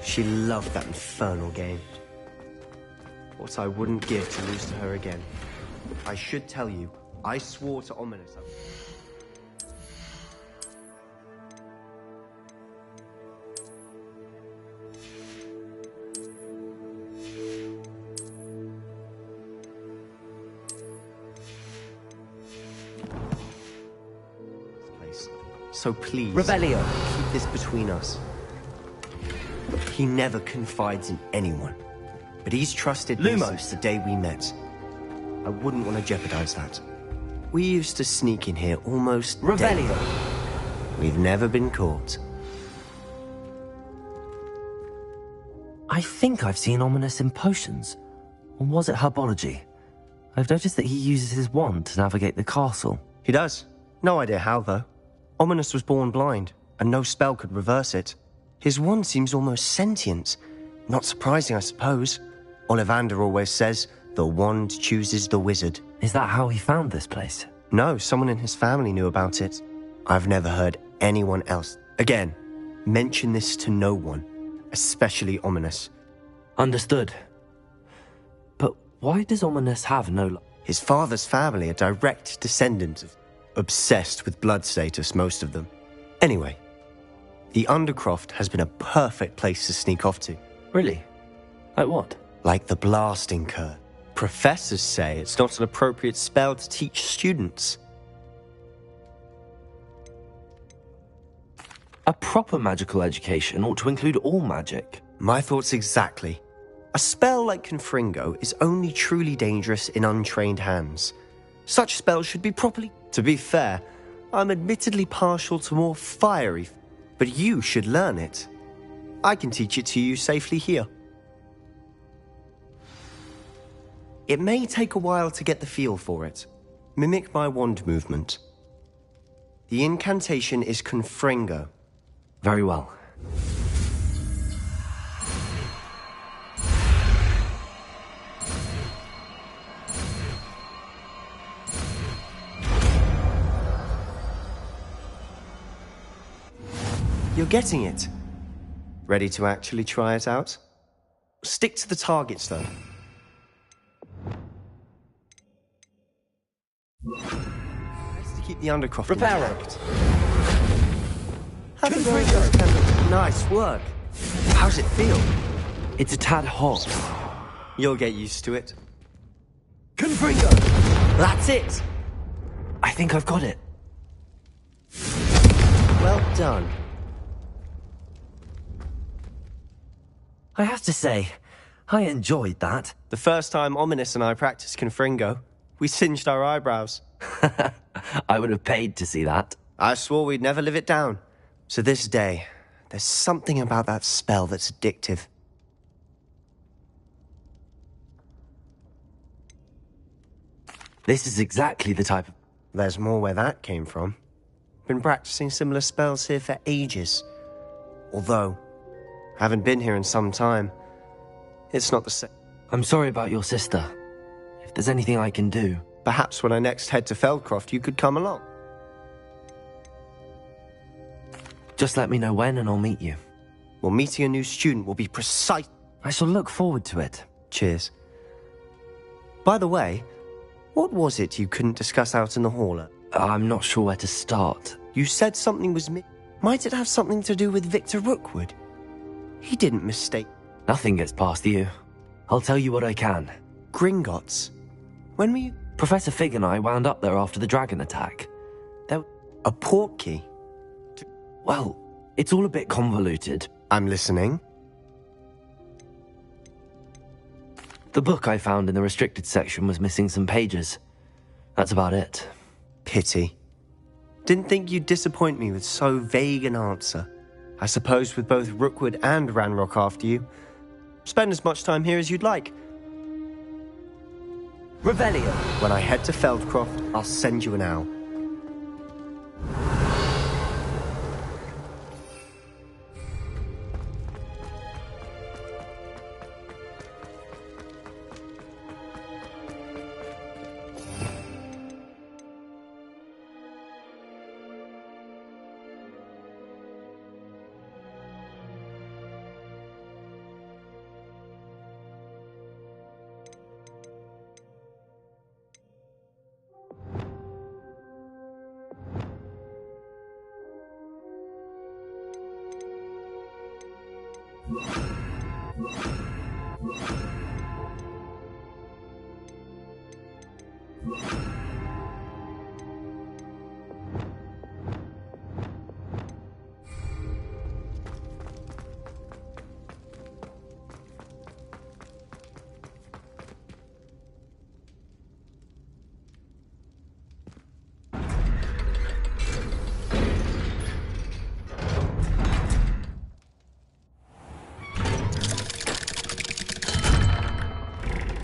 She loved that infernal game. What I wouldn't give to lose to her again. I should tell you, I swore to Ominous. So please, Revelio. Keep this between us. He never confides in anyone, but he's trusted me since the day we met. I wouldn't want to jeopardize that. We used to sneak in here almost daily. Revelio. We've never been caught. I think I've seen Ominous in potions. Or was it herbology? I've noticed that he uses his wand to navigate the castle. He does. No idea how, though. Ominous was born blind, and no spell could reverse it. His wand seems almost sentient. Not surprising, I suppose. Ollivander always says, the wand chooses the wizard. Is that how he found this place? No, someone in his family knew about it. I've never heard anyone else. Again, mention this to no one, especially Ominous. Understood. But why does Ominous have no... His father's family are direct descendants of... obsessed with blood status, most of them. Anyway, the Undercroft has been a perfect place to sneak off to. Really? Like what? Like the blasting curve. Professors say it's not an appropriate spell to teach students. A proper magical education ought to include all magic. My thoughts exactly. A spell like Confringo is only truly dangerous in untrained hands. Such spells should be properly... To be fair, I'm admittedly partial to more fiery, but you should learn it. I can teach it to you safely here. It may take a while to get the feel for it. Mimic my wand movement. The incantation is Confringo. Very well. You're getting it. Ready to actually try it out? Stick to the targets, though. Best to keep the Undercroft intact. Nice work. How's it feel? It's a tad hot. You'll get used to it. Confringo! That's it! I think I've got it. Well done. I have to say, I enjoyed that. The first time Ominous and I practiced Confringo, we singed our eyebrows. I would have paid to see that. I swore we'd never live it down. To this day, there's something about that spell that's addictive. This is exactly the type of... There's more where that came from. Been practicing similar spells here for ages. Although, haven't been here in some time. It's not the same. I'm sorry about your sister. If there's anything I can do... Perhaps when I next head to Feldcroft, you could come along. Just let me know when and I'll meet you. Well, meeting a new student will be precise. I shall look forward to it. Cheers. By the way, what was it you couldn't discuss out in the hall? I'm not sure where to start. You said something was Might it have something to do with Victor Rookwood? He didn't mistake. Nothing gets past you. I'll tell you what I can. Gringotts? When were you... Professor Fig and I wound up there after the dragon attack. A portkey? Well, it's all a bit convoluted. I'm listening. The book I found in the restricted section was missing some pages. That's about it. Pity. Didn't think you'd disappoint me with so vague an answer. I suppose with both Rookwood and Ranrock after you, spend as much time here as you'd like. Revelio. When I head to Feldcroft, I'll send you an owl.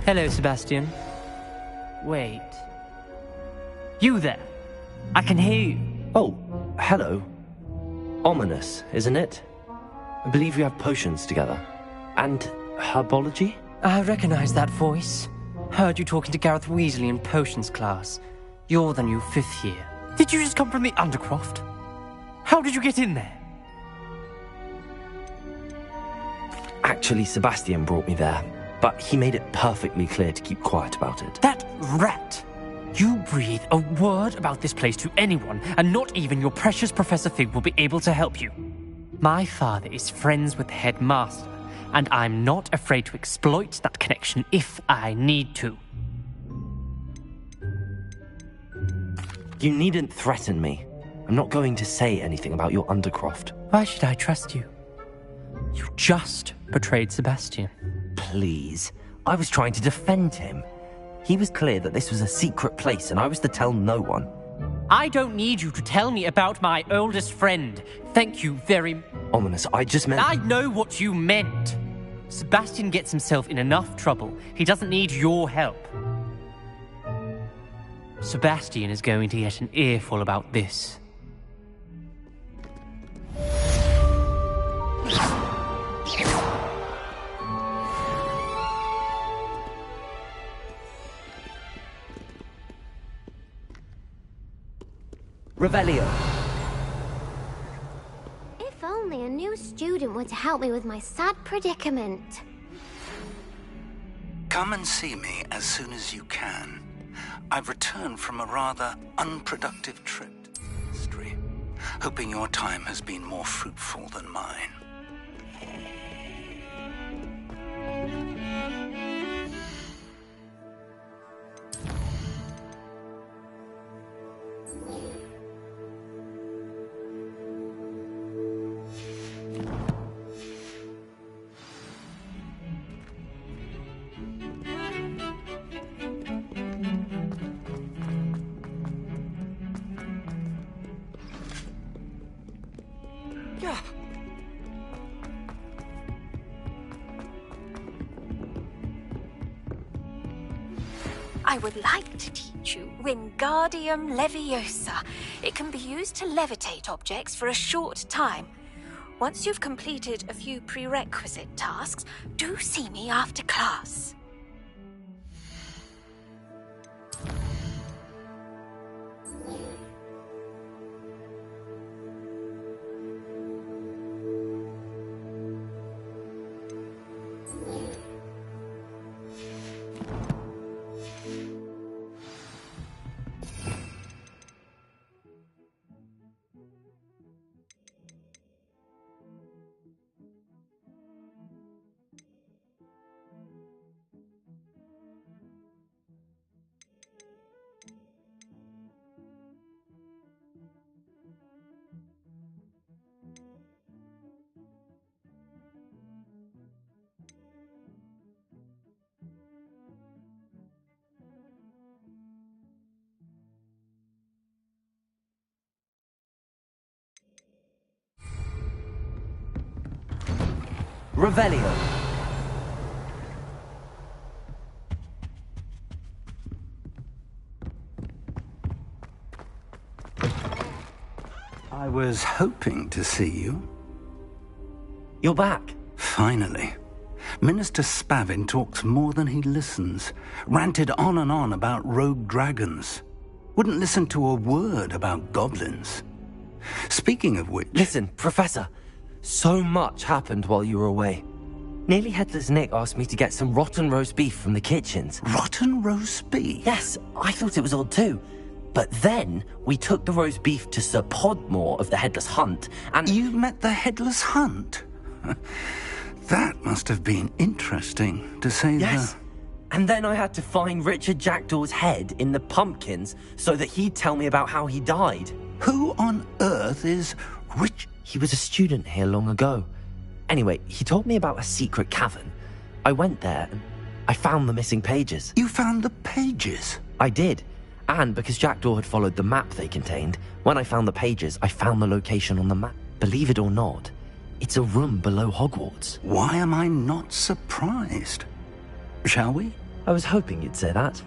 Hello, Sebastian. Wait. You there? I can hear you. Oh, hello. Ominous, isn't it? I believe we have potions together. And herbology? I recognize that voice. Heard you talking to Gareth Weasley in potions class. You're the new 5th year. Did you just come from the Undercroft? How did you get in there? Actually, Sebastian brought me there. But he made it perfectly clear to keep quiet about it. That rat! You breathe a word about this place to anyone, and not even your precious Professor Fig will be able to help you. My father is friends with the headmaster, and I'm not afraid to exploit that connection if I need to. You needn't threaten me. I'm not going to say anything about your Undercroft. Why should I trust you? You just betrayed Sebastian. Please. I was trying to defend him. He was clear that this was a secret place and I was to tell no one. I don't need you to tell me about my oldest friend. Thank you very... Ominous, I just meant... I know what you meant. Sebastian gets himself in enough trouble. He doesn't need your help. Sebastian is going to get an earful about this. Revelio. If only a new student were to help me with my sad predicament. Come and see me as soon as you can. I've returned from a rather unproductive trip to history, hoping your time has been more fruitful than mine. I would like to teach you Wingardium Leviosa. It can be used to levitate objects for a short time. Once you've completed a few prerequisite tasks, do see me after class. Revelio. I was hoping to see you. You're back. Finally. Minister Spavin talks more than he listens. Ranted on and on about rogue dragons. Wouldn't listen to a word about goblins. Speaking of which... Listen, Professor. So much happened while you were away. Nearly Headless Nick asked me to get some rotten roast beef from the kitchens. Rotten roast beef? Yes, I thought it was odd too. But then we took the roast beef to Sir Podmore of the Headless Hunt, and... You met the Headless Hunt? That must have been interesting, to say Yes. And then I had to find Richard Jackdaw's head in the pumpkins so that he'd tell me about how he died. Who on earth is Rich? He was a student here long ago. Anyway, he told me about a secret cavern. I went there and I found the missing pages. You found the pages? I did. And because Jackdaw had followed the map they contained, when I found the pages, I found the location on the map. Believe it or not, it's a room below Hogwarts. Why am I not surprised? Shall we? I was hoping you'd say that.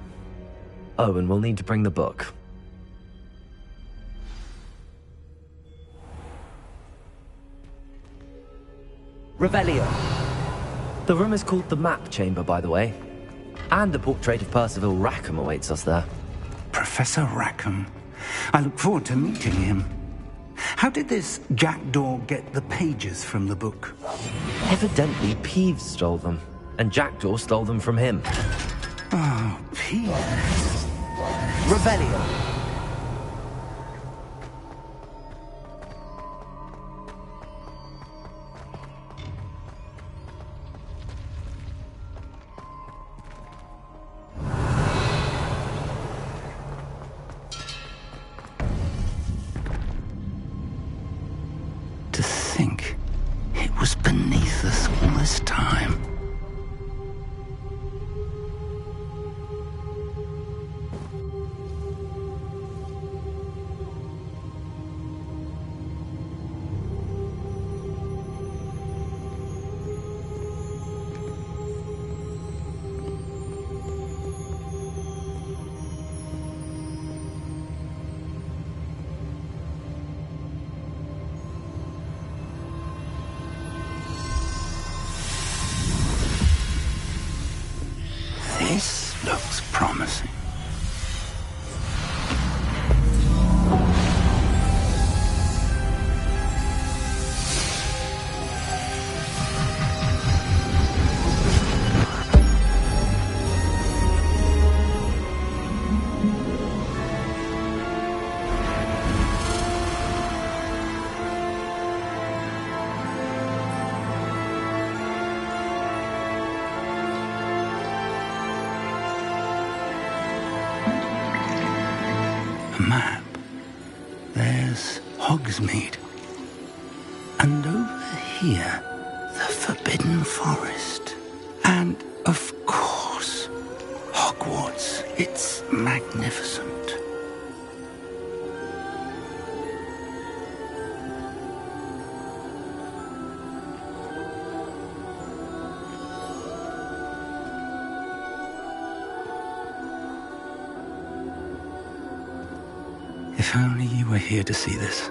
Oh, and we'll need to bring the book. Revelio. The room is called the Map Chamber, by the way. And a portrait of Percival Rackham awaits us there. Professor Rackham. I look forward to meeting him. How did this Jackdaw get the pages from the book? Evidently, Peeves stole them, and Jackdaw stole them from him. Oh, Peeves. Revelio. Was beneath us all this time. This looks promising. Map. There's Hogsmeade. And over here, the Forbidden Forest. And, of course, Hogwarts. It's magnificent. If only you were here to see this.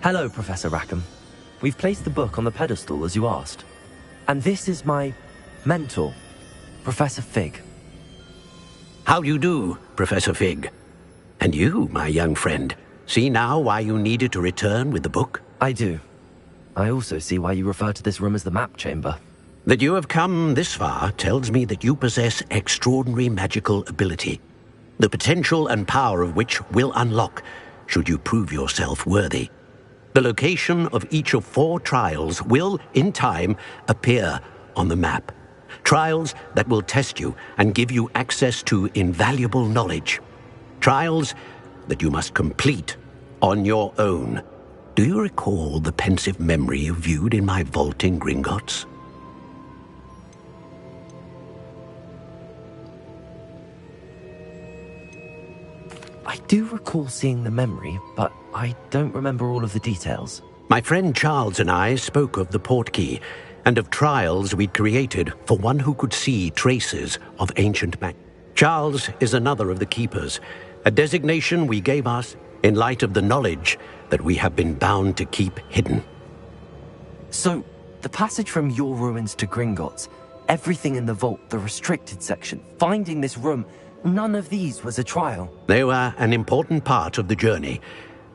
Hello, Professor Rackham. We've placed the book on the pedestal as you asked. And this is my mentor, Professor Fig. How do you do, Professor Fig? And you, my young friend, see now why you needed to return with the book? I do. I also see why you refer to this room as the map chamber. That you have come this far tells me that you possess extraordinary magical ability, the potential and power of which will unlock should you prove yourself worthy. The location of each of 4 trials will, in time, appear on the map. Trials that will test you and give you access to invaluable knowledge. Trials that you must complete on your own. Do you recall the pensive memory you viewed in my vault in Gringotts? I do recall seeing the memory, but I don't remember all of the details. My friend Charles and I spoke of the portkey and of trials we'd created for one who could see traces of ancient magic. Charles is another of the keepers, a designation we gave us in light of the knowledge that we have been bound to keep hidden. So, the passage from your ruins to Gringotts, everything in the vault, the restricted section, finding this room, none of these was a trial. They were an important part of the journey,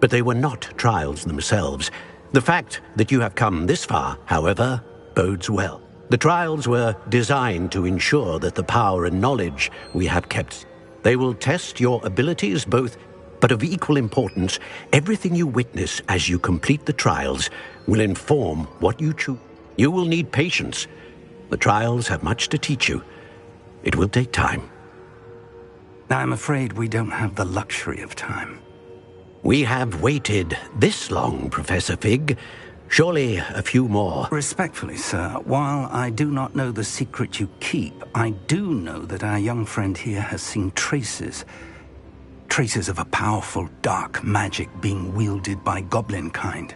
but they were not trials themselves. The fact that you have come this far, however, bodes well. The trials were designed to ensure that the power and knowledge we have kept. They will test your abilities both, but of equal importance, everything you witness as you complete the trials will inform what you choose. You will need patience. The trials have much to teach you. It will take time. I'm afraid we don't have the luxury of time. We have waited this long, Professor Fig. Surely a few more. Respectfully, sir, while I do not know the secret you keep, I do know that our young friend here has seen traces of a powerful dark magic being wielded by goblin kind.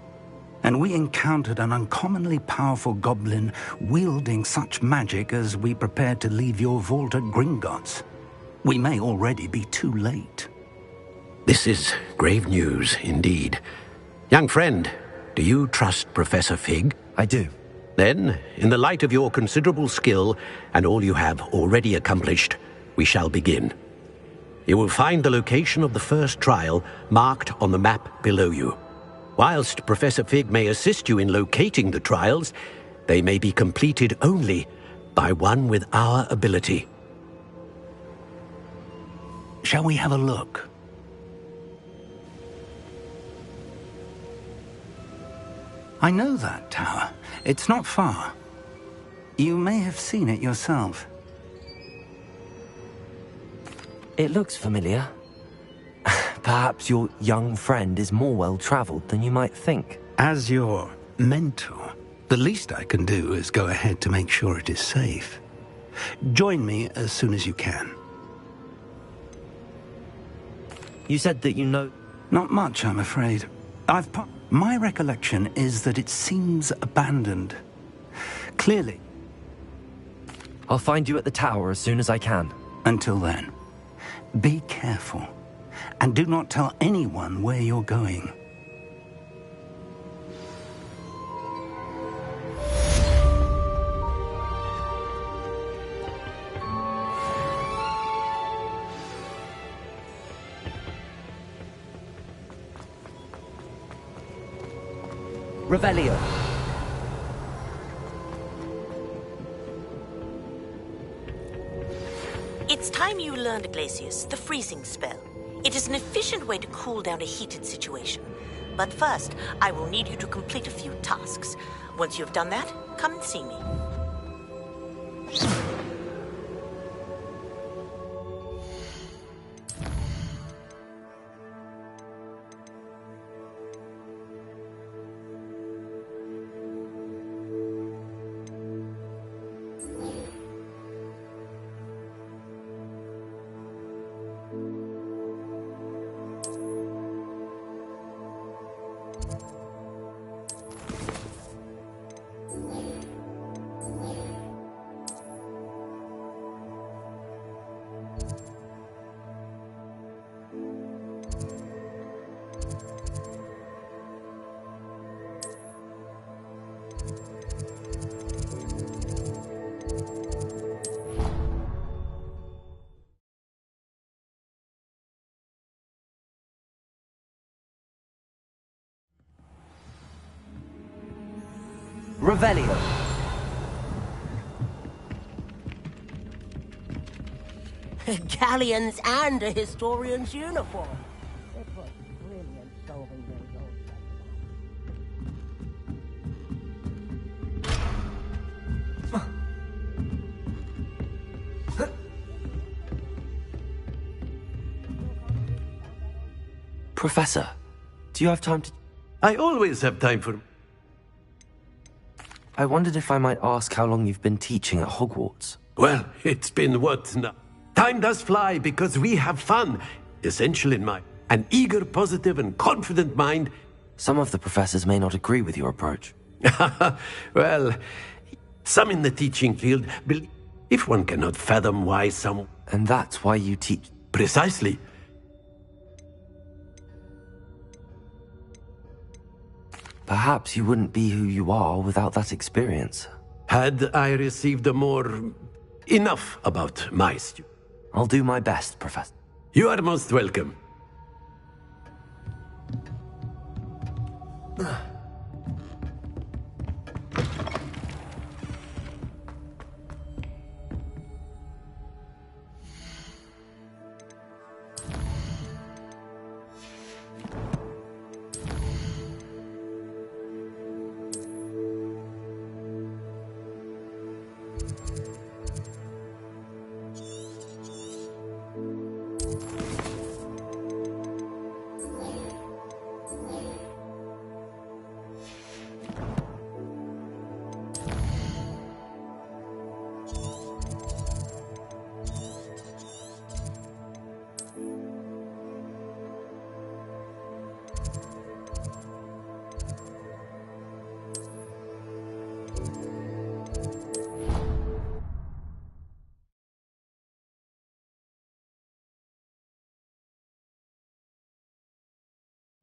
And we encountered an uncommonly powerful goblin wielding such magic as we prepared to leave your vault at Gringotts. We may already be too late. This is grave news indeed. Young friend, do you trust Professor Fig? I do. Then, in the light of your considerable skill and all you have already accomplished, we shall begin. You will find the location of the first trial marked on the map below you. Whilst Professor Fig may assist you in locating the trials, they may be completed only by one with our ability. Shall we have a look? I know that tower. It's not far. You may have seen it yourself. It looks familiar. Perhaps your young friend is more well-traveled than you might think. As your mentor, the least I can do is go ahead to make sure it is safe. Join me as soon as you can. You said that you know... Not much, I'm afraid. My recollection is that it seems abandoned. Clearly. I'll find you at the tower as soon as I can. Until then, be careful. And do not tell anyone where you're going. Revelio. It's time you learned, Glacius, the freezing spell. It is an efficient way to cool down a heated situation. But first, I will need you to complete a few tasks. Once you have done that, come and see me. Revelio. Galleons and a historian's uniform. It was brilliant solving those old Professor, do you have time to... I always have time for... I wondered if I might ask how long you've been teaching at Hogwarts. Well, it's been what now? Time does fly because we have fun. Essential in my... An eager, positive, and confident mind. Some of the professors may not agree with your approach. Well, some in the teaching field believe if one cannot fathom why some... And that's why you teach... Precisely. Perhaps you wouldn't be who you are without that experience. Had I received a more... enough about my student. I'll do my best, Professor. You are most welcome.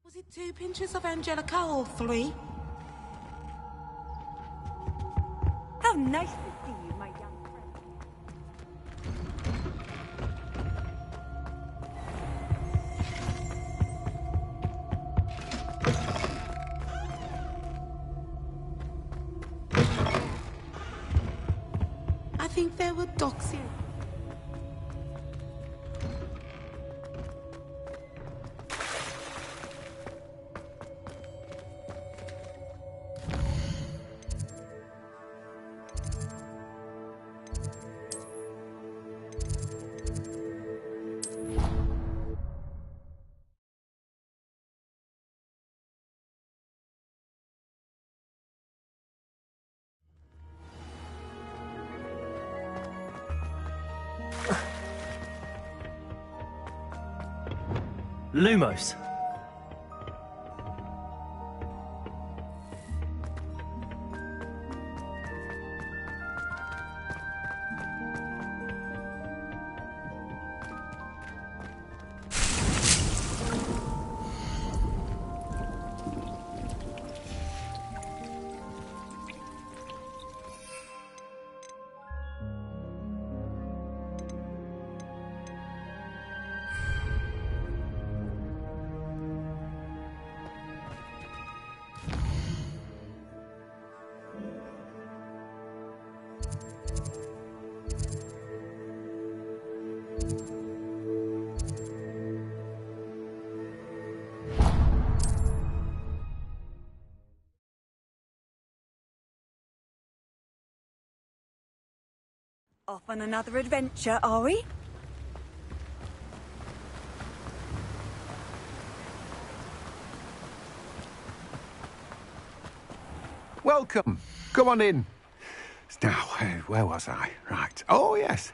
Was it 2 pinches of Angelica or 3? How nice to see you, my young friend. I think there were dogs here. Lumos. Off on another adventure, are we? Welcome. Come on in. Now, where was I? Right. Oh, yes.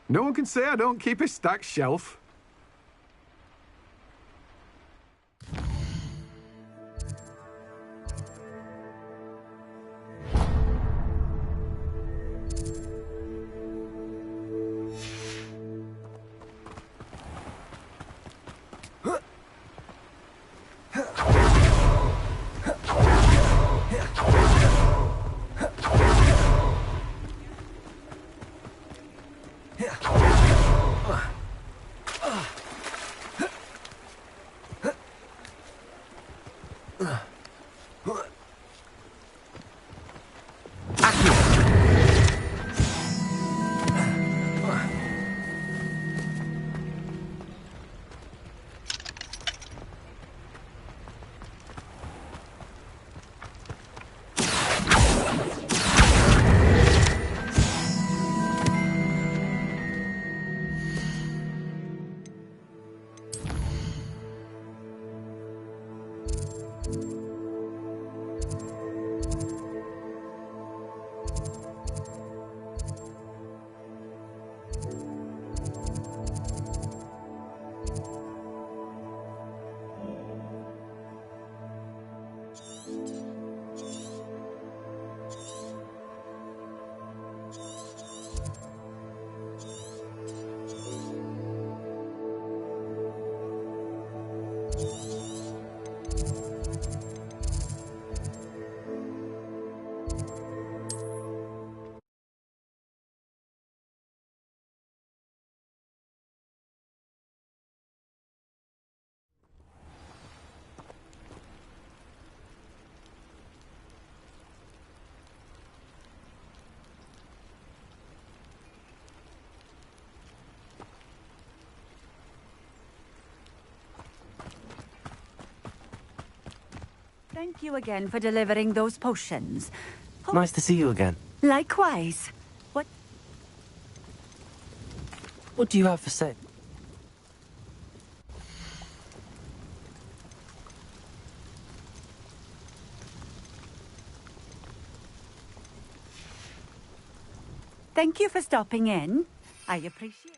No one can say I don't keep a stacked shelf. Thank you again for delivering those potions. Nice to see you again. Likewise. What do you have for sale? Thank you for stopping in. I appreciate it.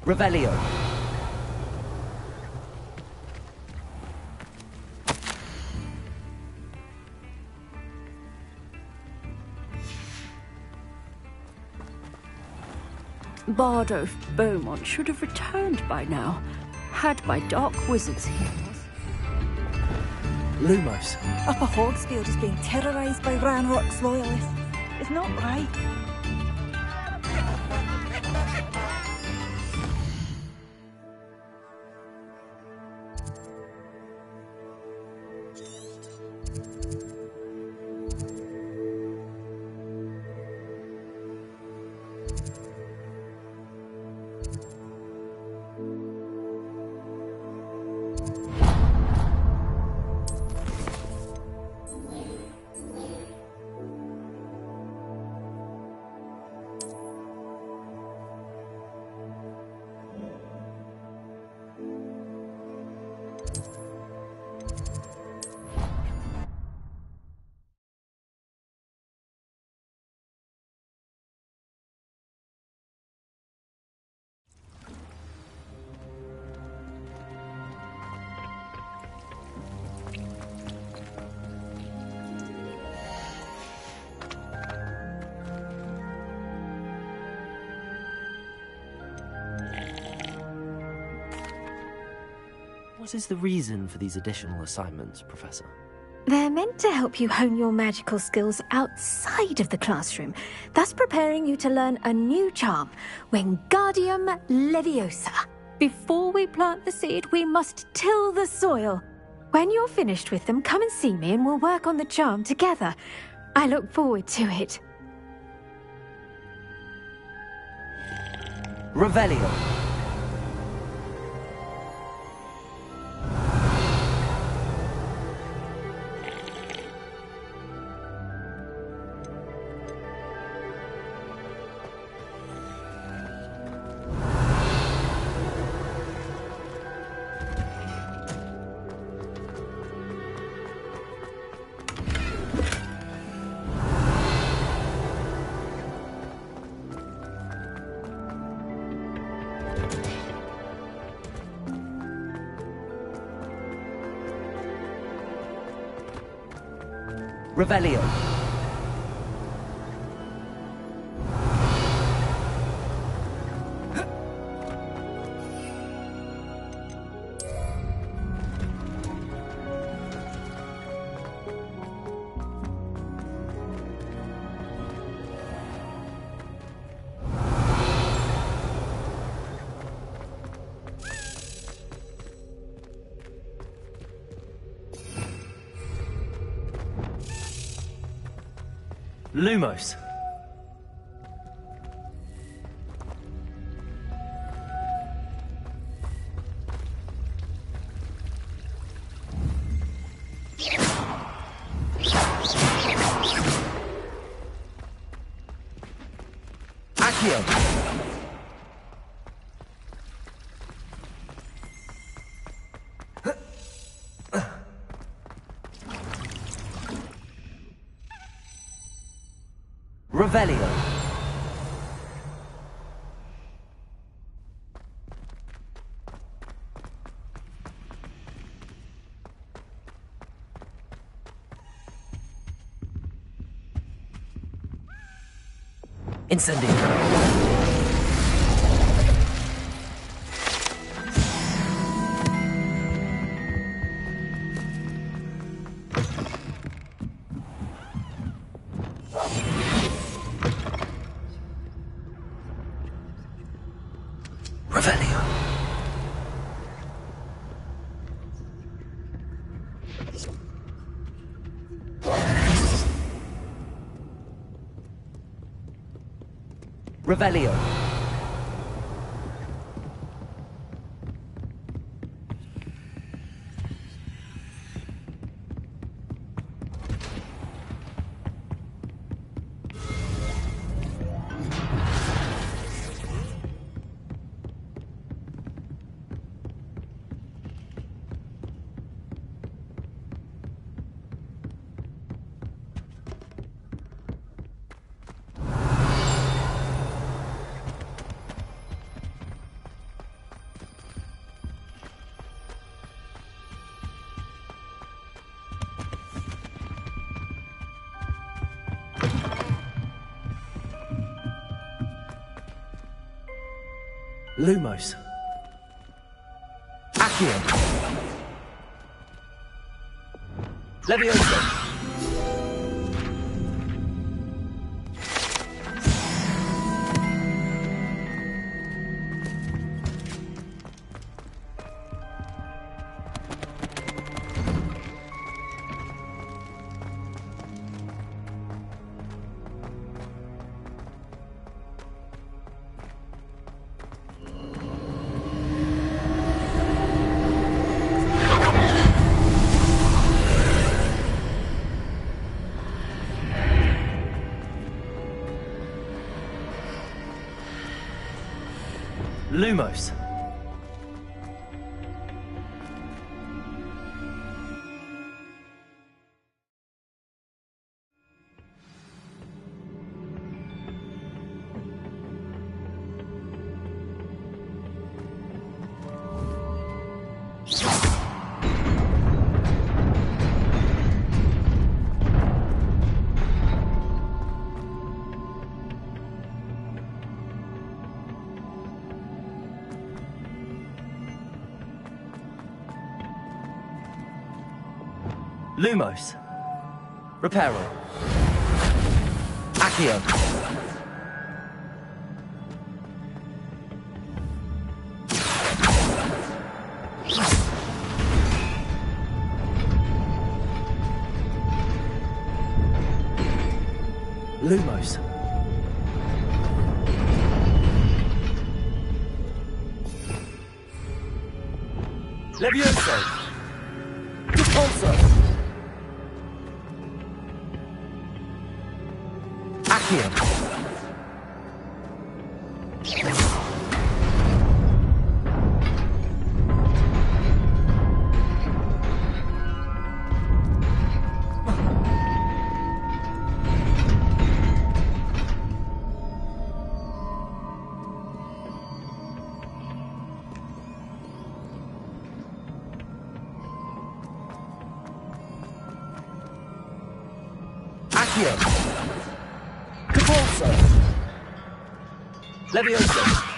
Revelio. Bardo Beaumont should have returned by now, had by dark wizards he was. Lumos. Upper Hogsfield is being terrorised by Ranrock's loyalists. It's not right. What is the reason for these additional assignments, Professor? They're meant to help you hone your magical skills outside of the classroom, thus preparing you to learn a new charm, Wingardium Leviosa. Before we plant the seed, we must till the soil. When you're finished with them, come and see me and we'll work on the charm together. I look forward to it. Revelio. Revelio. Lumos. Accio. Revelio. Incendio. Revelio. Lumos. Accio. Leviosa. Lumos. Lumos. Reparo. Accio. Lumos. Levioso. Repulsor. Accio. Accio. Repulsor. Levioso.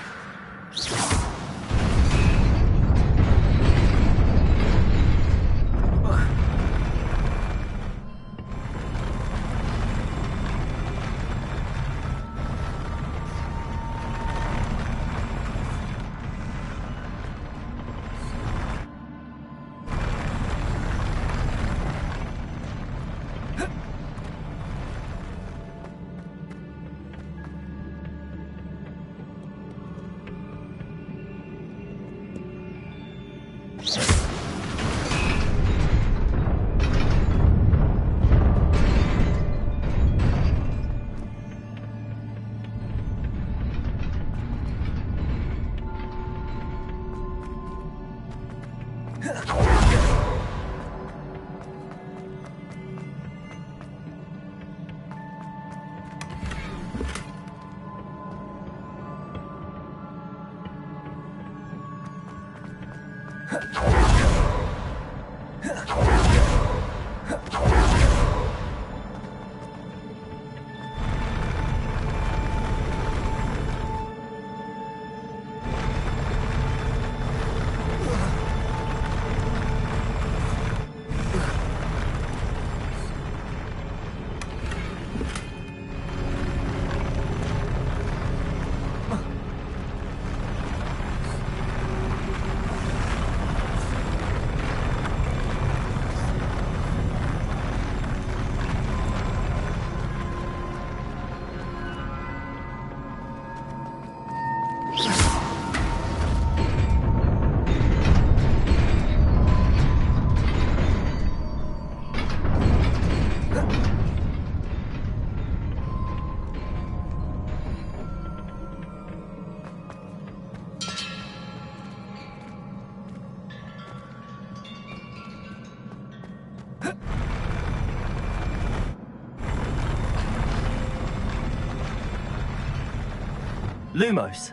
Lumos.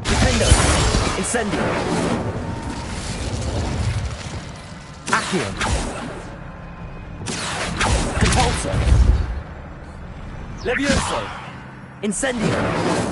Nintendo. Incendio. Accio. Compulsor. Levioso. Incendio.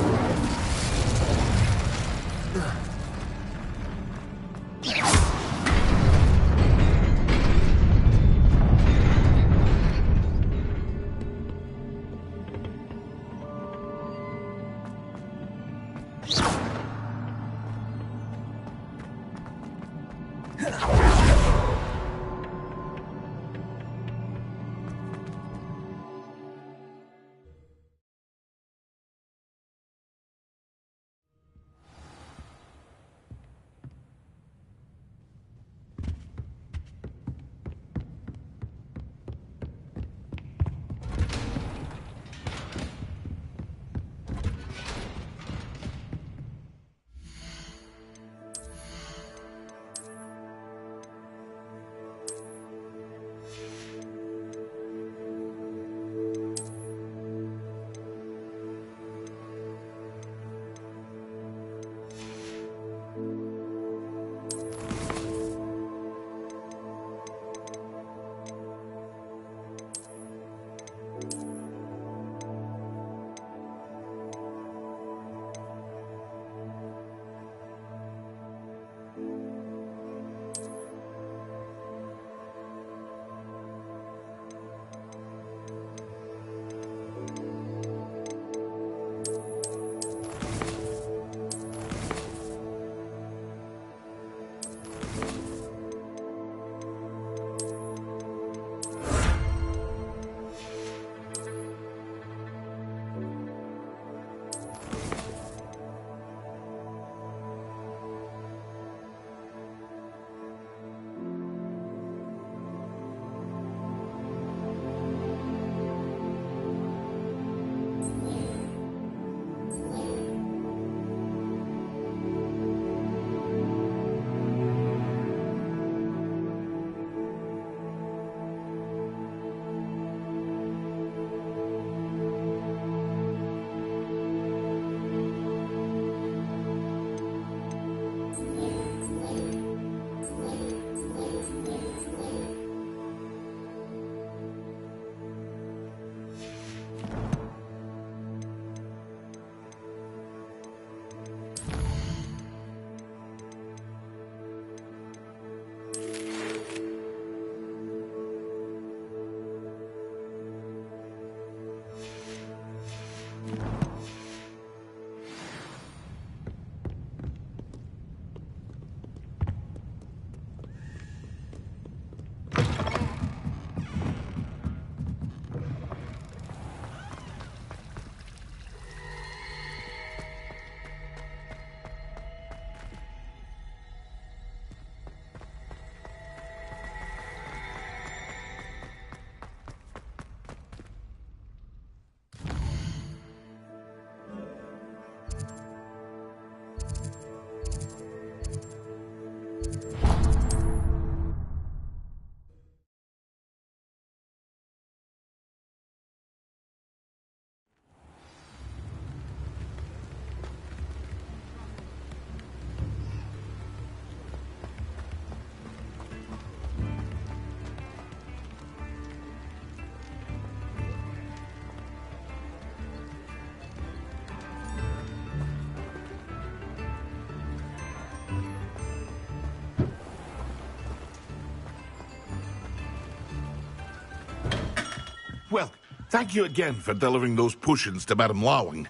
Well, thank you again for delivering those potions to Madame Lawing.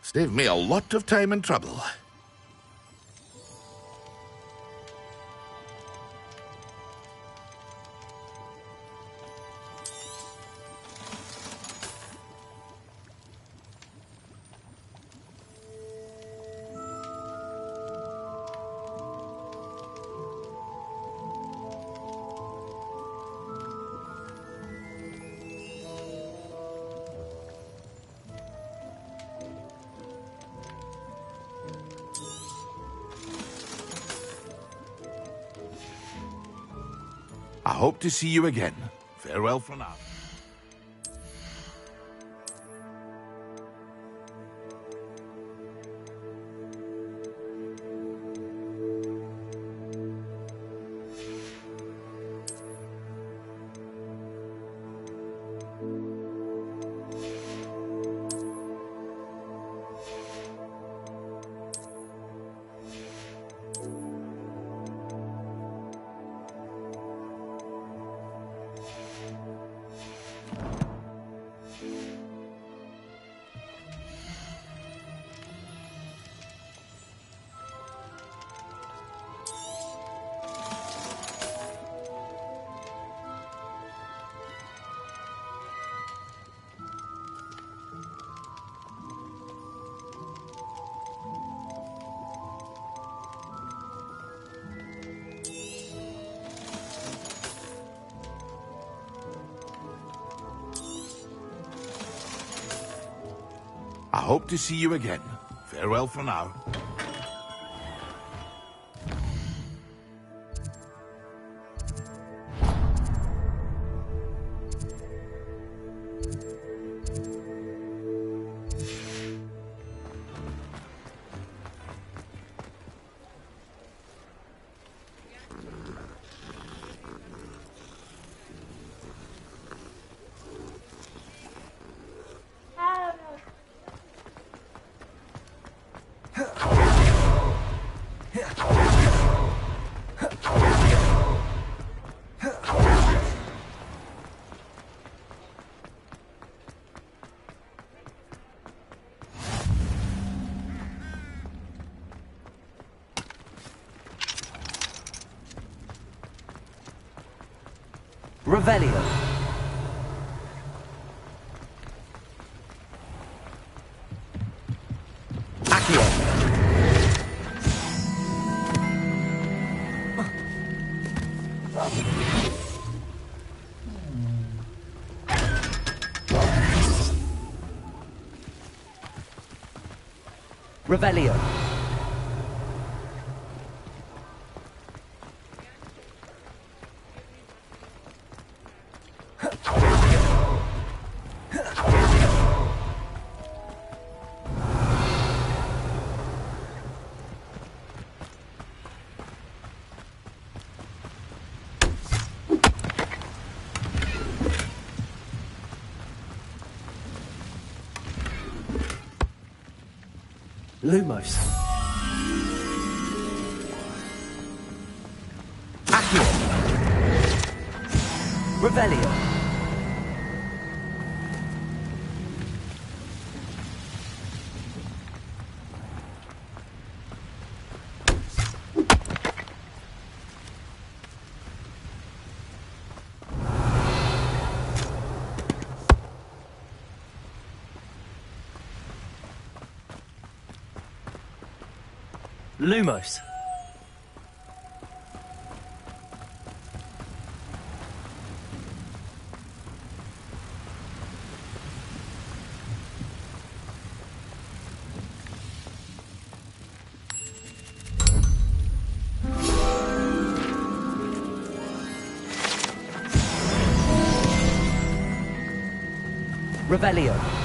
Saved me a lot of time and trouble. I hope to see you again. Farewell for now. I hope to see you again. Farewell for now. Revelio. Accio. Revelio. Lumos. Accio. Revelio. Lumos. Revelio.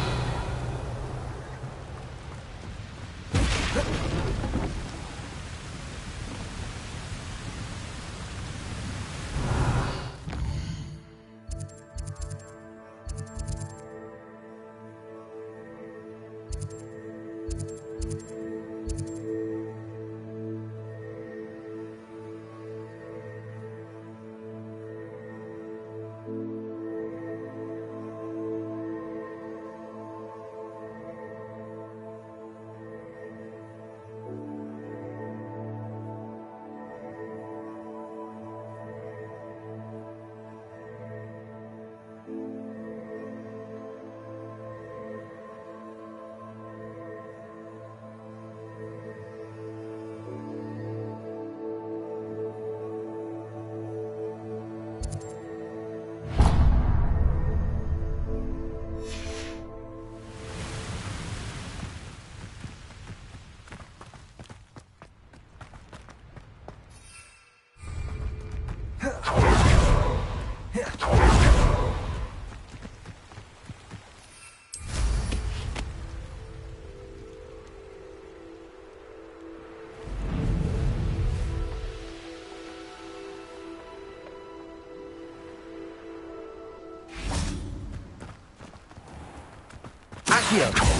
Accio.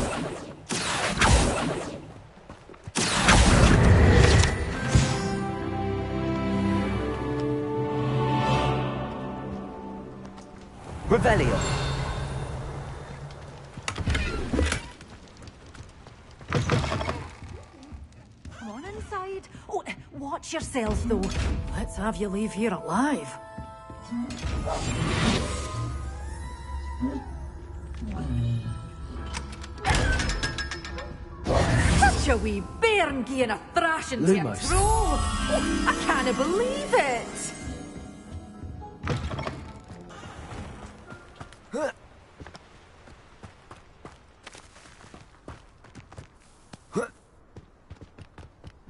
Revelio. Come on inside. Oh, watch yourself, though. Let's have you leave here alive. Such a wee bairn giving a thrashing to your Lumos. throw. Oh, I can't believe it.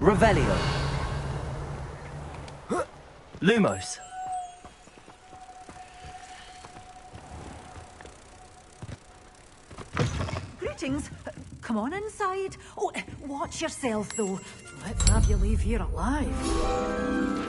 Revelio. Lumos. Greetings. Come on inside. Oh, watch yourself, though. Let's have you leave here alive.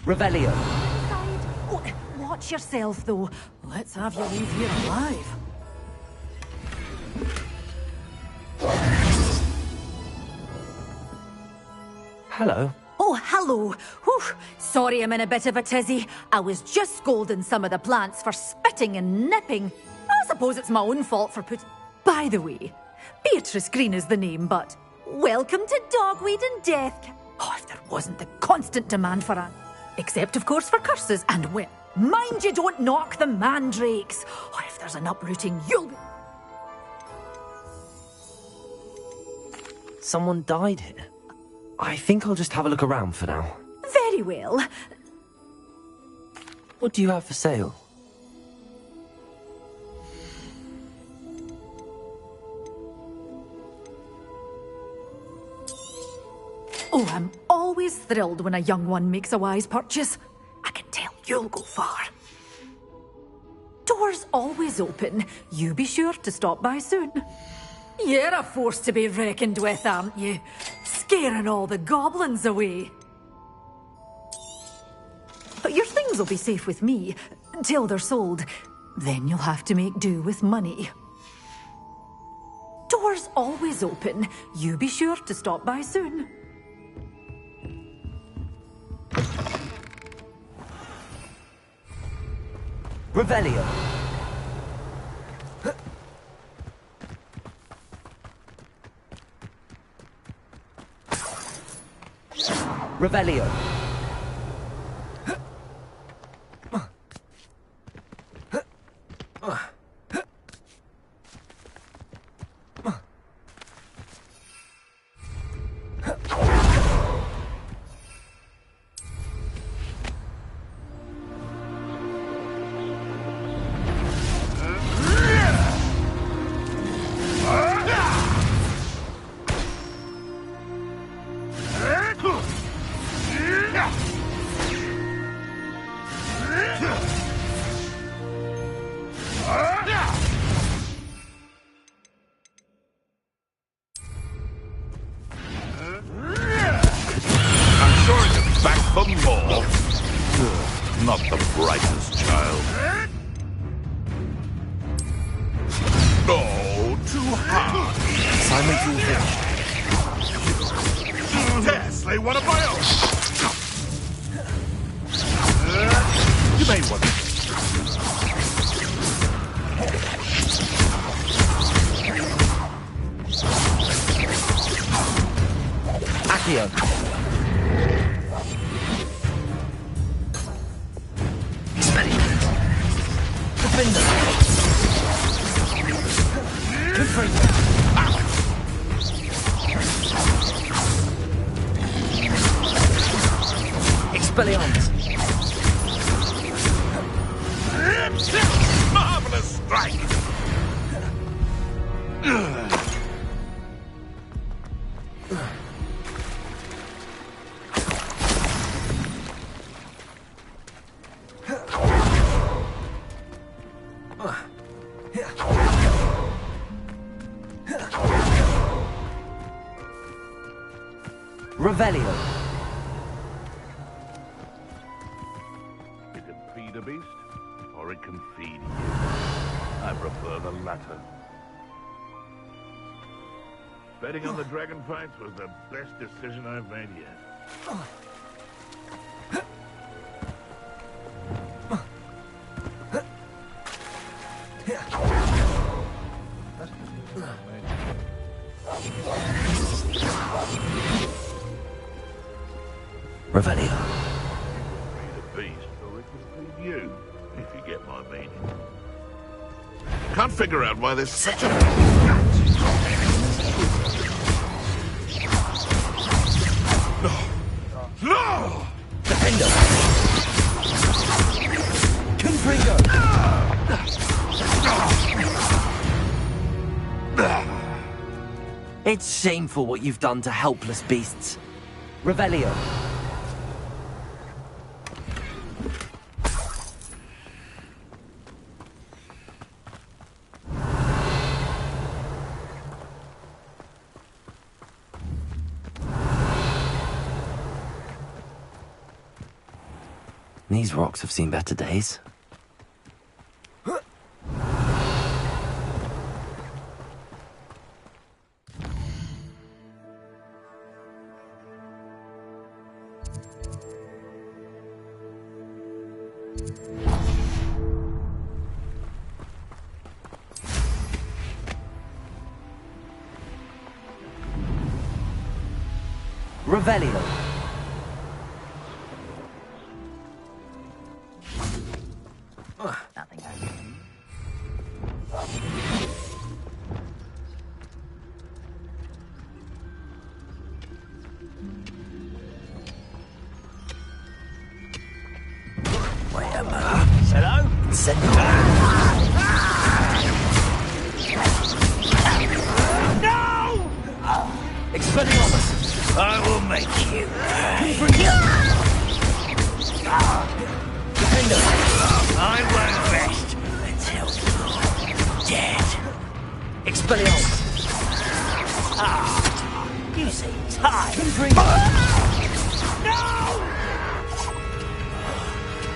Revelio. Oh, watch yourself, though. Let's have you leave here alive. Hello. Oh, hello. Whew. Sorry I'm in a bit of a tizzy. I was just scolding some of the plants for spitting and nipping. I suppose it's my own fault for putting... By the way, Beatrice Green is the name, but... Welcome to Dogweed and Death. Oh, if there wasn't the constant demand for a... Except, of course, for curses and well. Mind you don't knock the mandrakes. Oh, if there's an uprooting, you'll be... Someone died here. I think I'll just have a look around for now. Very well. What do you have for sale? Oh, I'm always thrilled when a young one makes a wise purchase. I can tell you'll go far. Doors always open. You be sure to stop by soon. You're a force to be reckoned with, aren't you? Scaring all the goblins away. But your things will be safe with me, till they're sold. Then you'll have to make do with money. Doors always open. You be sure to stop by soon. Revelio. Revelio. Not the brightest child. Oh, too hard. Simon Tool Yes, they want a bio. You may want Accio. Expelliarmus. Marvelous strike. Revelio. It can feed a beast, or it can feed you. I prefer the latter. Betting on the dragon fights was the best decision I've made yet. Revelio. Feed a beast, or it can feed you, if you get my meaning. Can't figure out why there's such a... No! Defendo! Confringo! It's shameful what you've done to helpless beasts. Revelio. These rocks have seen better days. Revelio. Nothing. Wait a minute. Hello? Send it No! Expelliarmus! I will make you. Defendo! I won't rest until you're dead. Expelliarmus! You seem tired. No!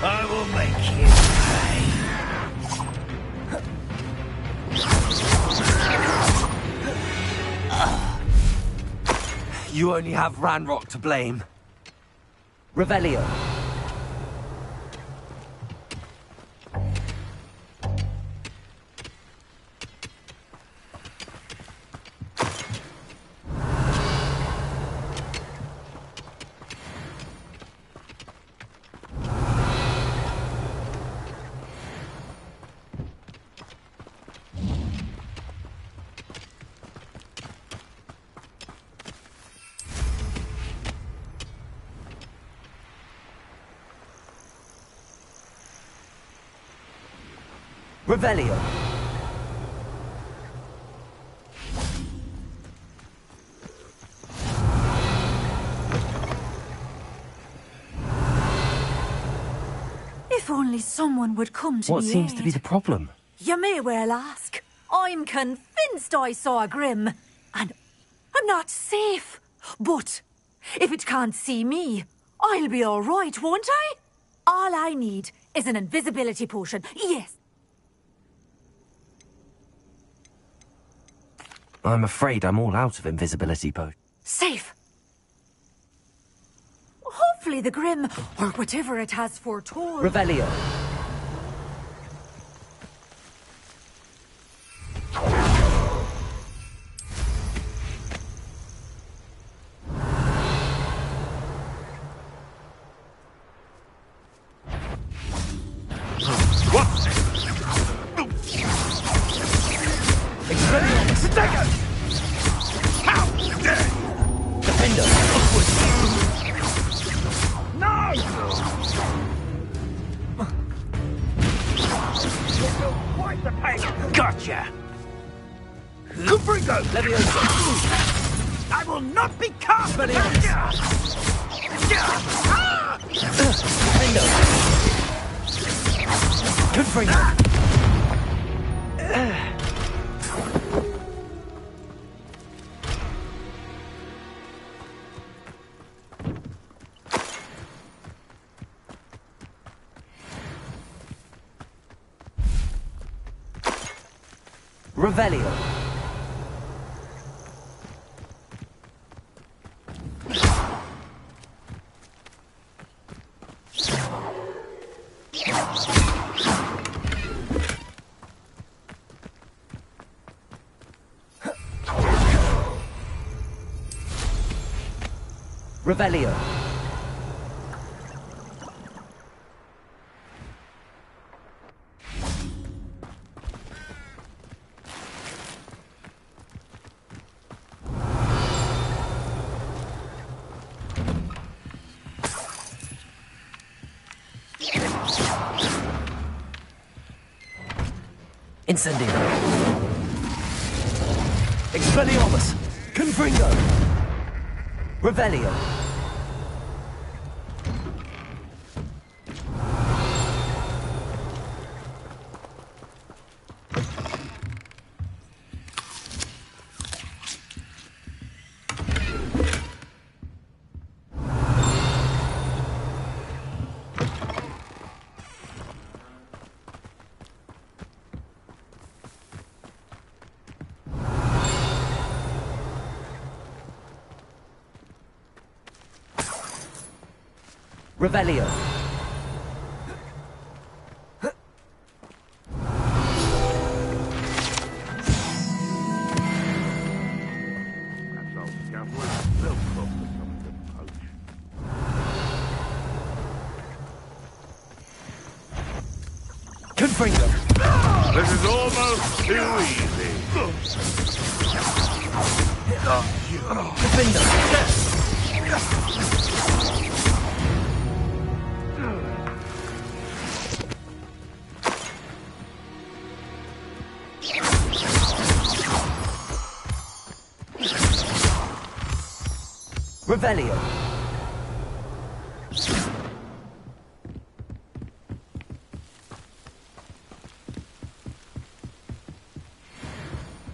I will make you pay. You only have Ranrock to blame. Revelio. Revelio. If only someone would come to What me seems to be aid. the problem? You may well ask. I'm convinced I saw a Grim, and I'm not safe. But if it can't see me, I'll be all right, won't I? All I need is an invisibility potion. Yes. I'm afraid I'm all out of invisibility potions. Safe. Hopefully the Grim, or whatever it has foretold. Revelio. Confringo! Leviosa! I will not be cast! Confringo! Revelio. Revelio. Incendio. Expelliarmus. Confringo. Revelio. Revelio. Confringo. This is almost too easy. Revelio.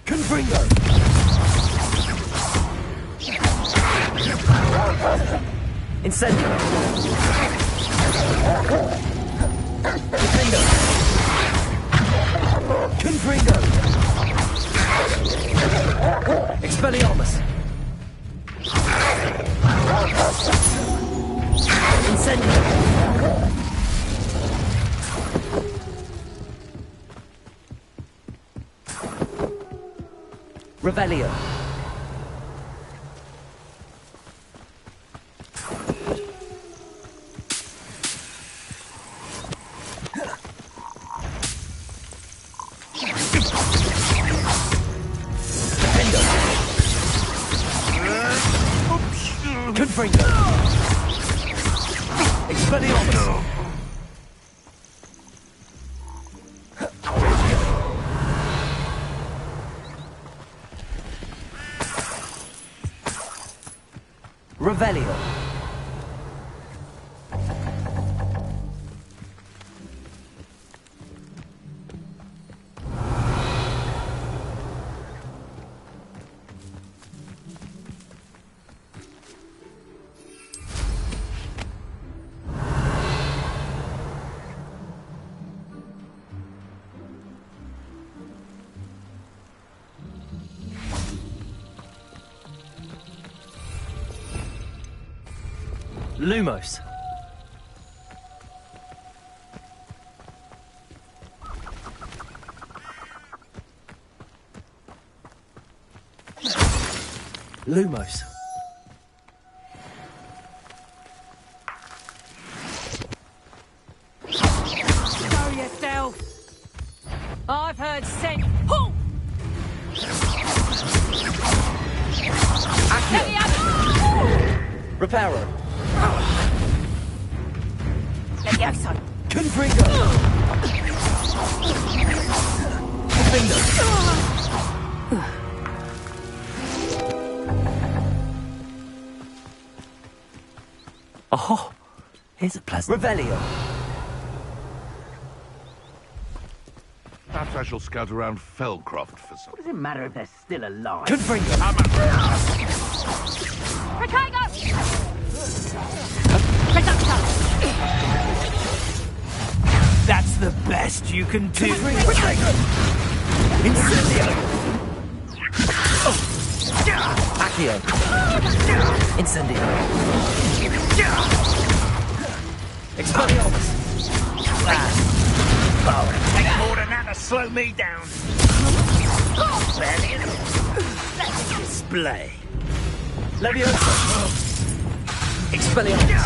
Confringo. Incendio. Confringo. Expelliarmus. Incendio. Revelio. Confringo. Expelliarmus. Revelio. Lumos. Lumos. Show yourself! I've heard sing. Ho! Reparo. Leviosa! Confringo. Confringo. Oh, here's a pleasant... Revelio. Perhaps I shall scout around Fellcroft for some. What does it matter if they're still alive? Confringo! That's the best you can do. Incendio. Accio. Incendio. Expelliarmus. Oh, it'll take more than that to slow me down. Let's display. Leviosa. Expelliarmus.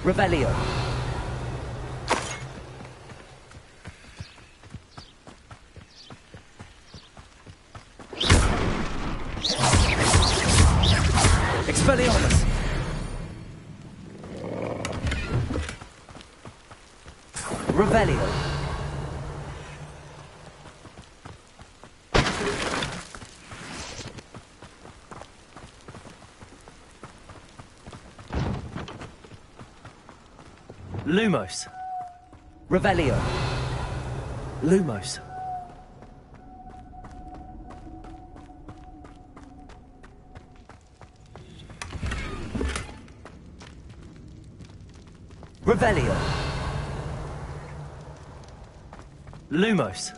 Revelio. Expelliarmus. Revelio. Lumos. Revelio. Lumos. Revelio. Lumos.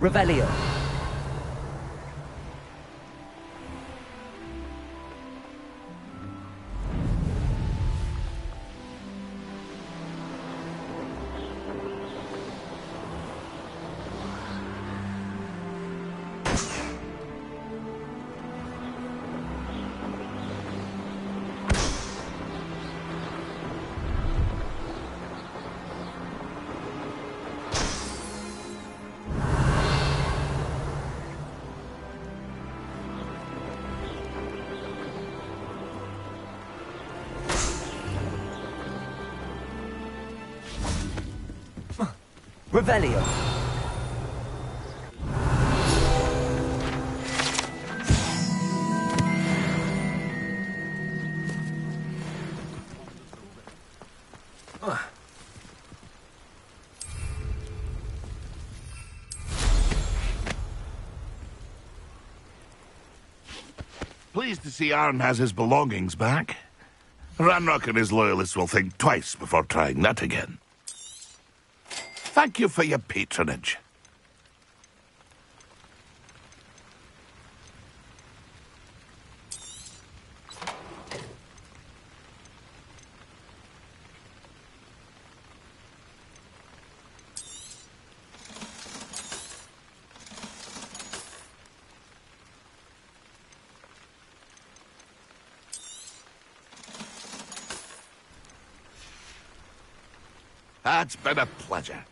Revelio. Revelio. Pleased to see Arn has his belongings back. Ranrock and his loyalists will think twice before trying that again. Thank you for your patronage. It's been a pleasure.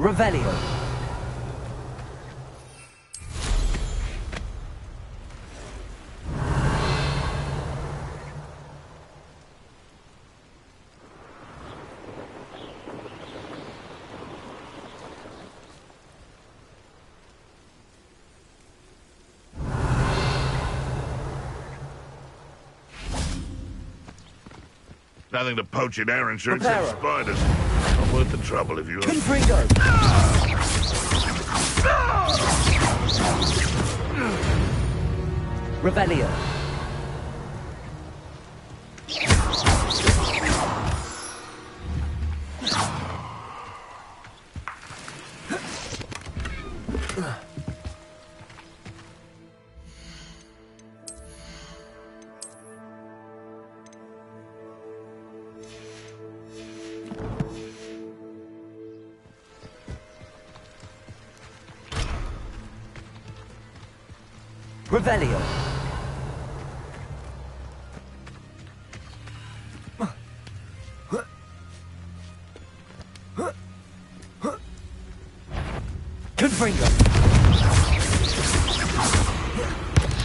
Revelio. Nothing to poach in air insurance Preparo. and spiders. Not worth the trouble if you... Confringo. Revelio. Revelio. Confringo.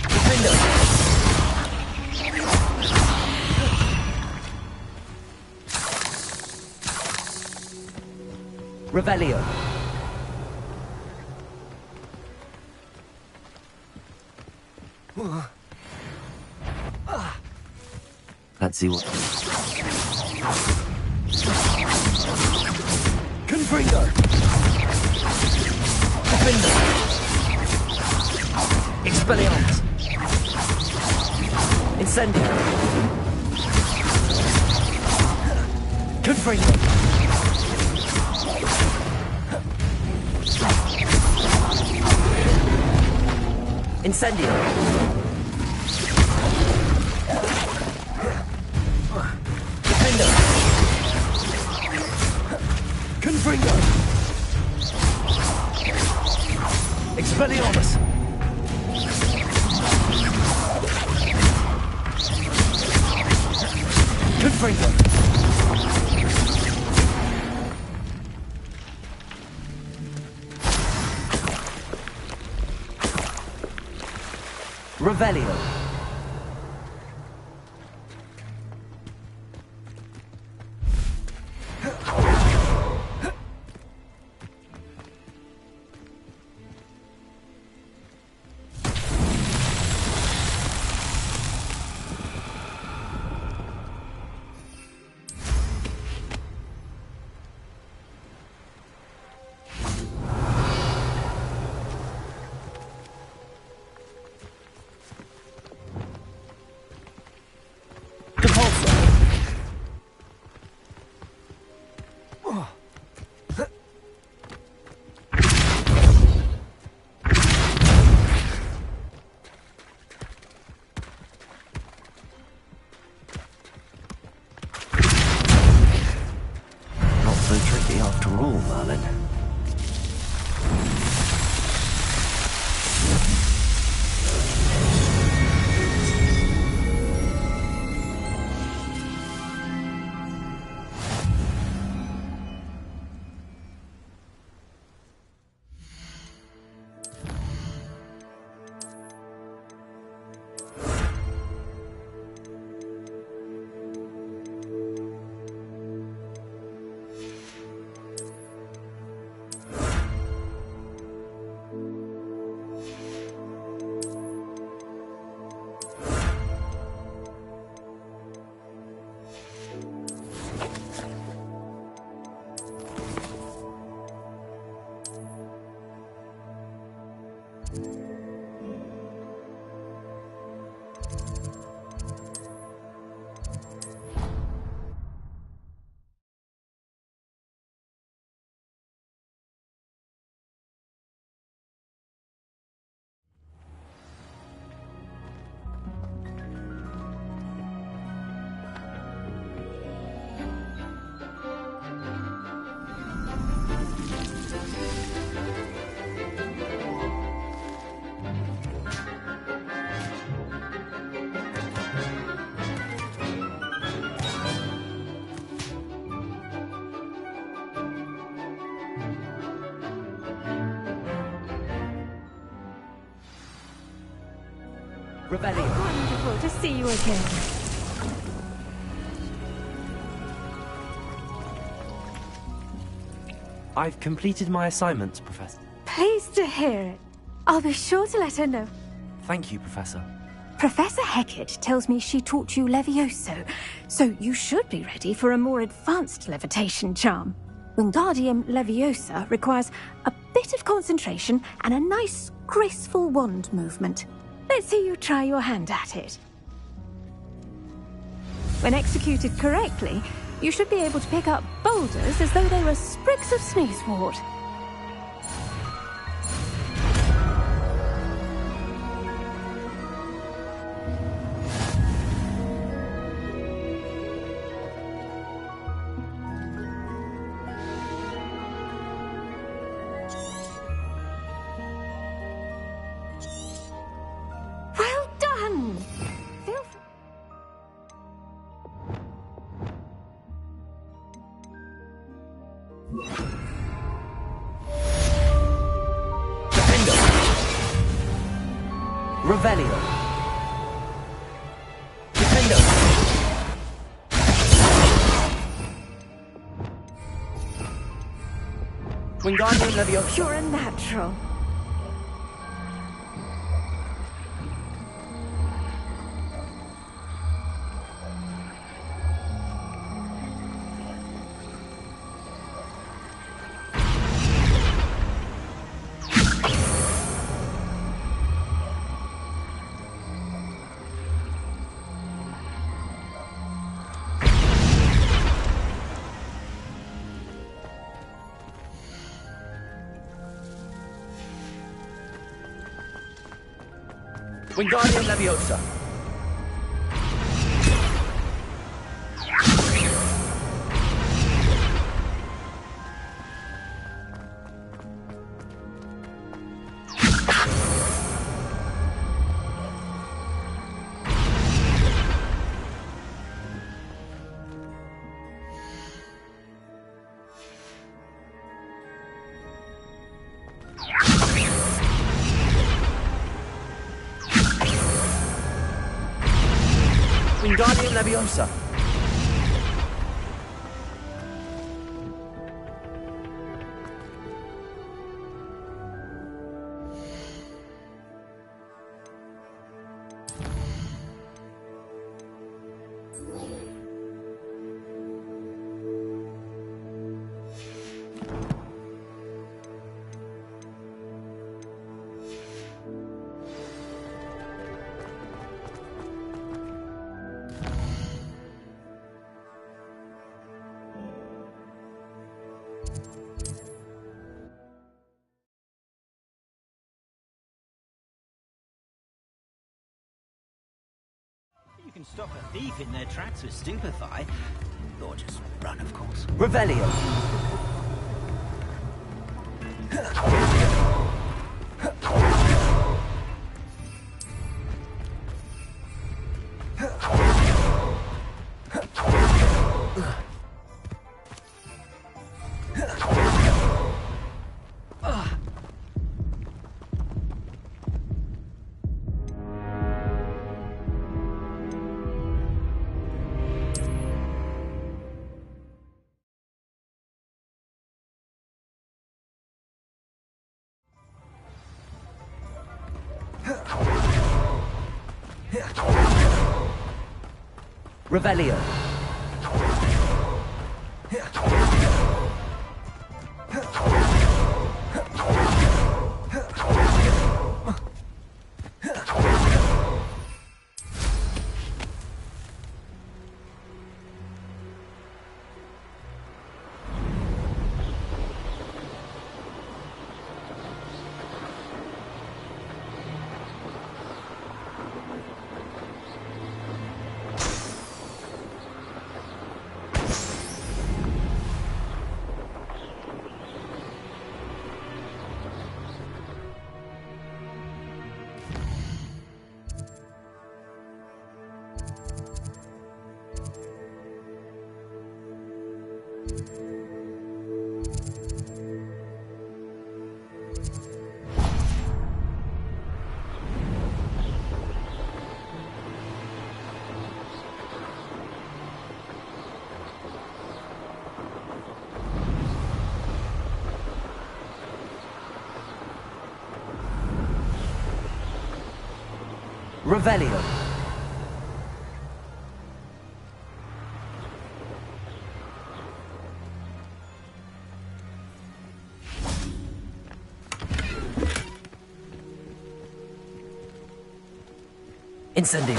Confringo. Revelio. Let's see what... Confringo. Defender. Expelliarmus. Incendio. Confringo. Incendio. Defender. Confringo. Expelliarmus. Confringo. Revelio. Not so tricky after all, Merlin. Revelio. Wonderful to see you again. I've completed my assignments, Professor. Pleased to hear it. I'll be sure to let her know. Thank you, Professor. Professor Hecat tells me she taught you Levioso, so you should be ready for a more advanced levitation charm. Wingardium Leviosa requires a bit of concentration and a nice, graceful wand movement. Let's see you try your hand at it. When executed correctly, you should be able to pick up boulders as though they were sprigs of sneezewort. Well done! Feel free. Defendo. Revelio. Defendo. Wingardium Leviosa. You're a natural. Wingardium Leviosa. Wingardium Leviosa. You can stop a thief in their tracks with Stupefy. Or just run, of course. Revelio. Revelio. Revelio. Incendio.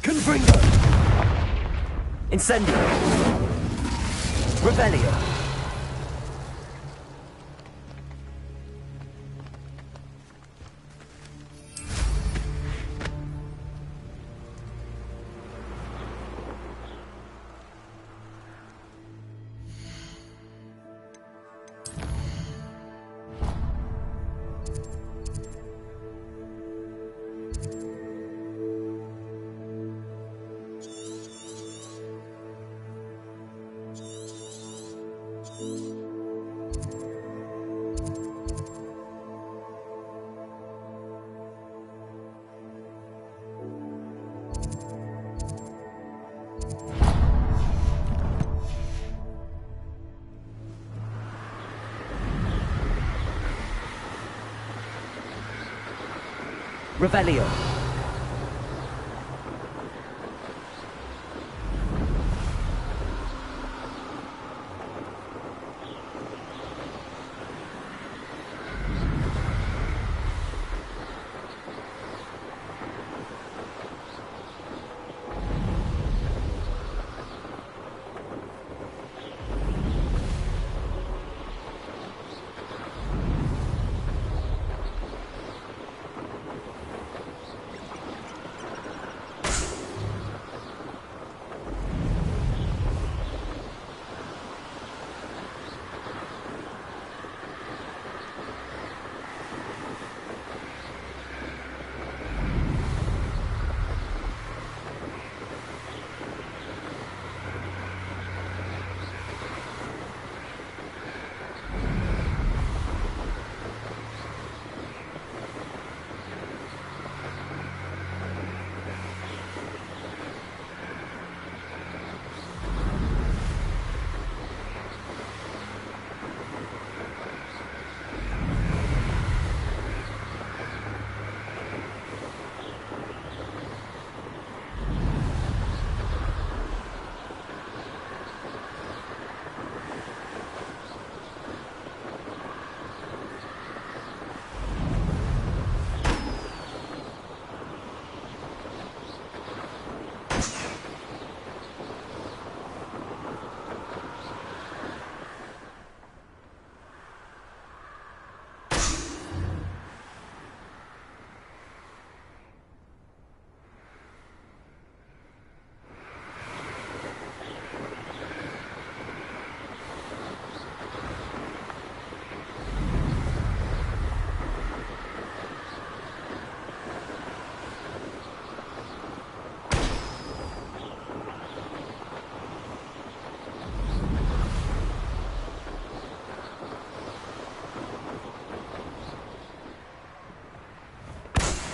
Confringo. Incendio. Revelio. Revelio.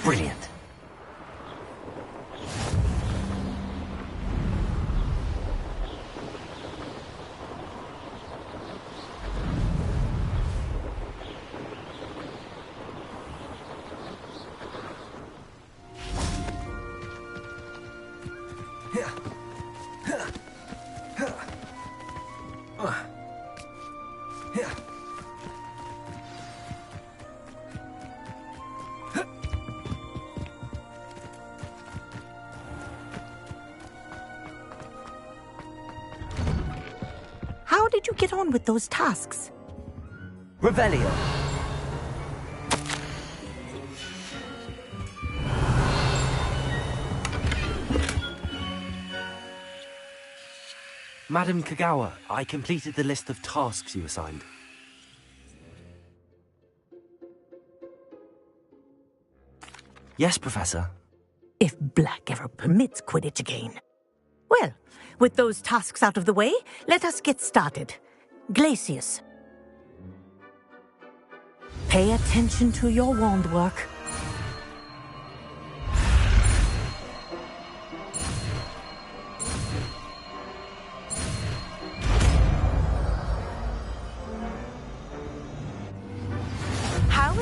Brilliant. How did you get on with those tasks? Revelio. Madam Kagawa, I completed the list of tasks you assigned. Yes, Professor. If Black ever permits Quidditch again. Well, with those tasks out of the way, let us get started. Glacius. Pay attention to your wand work.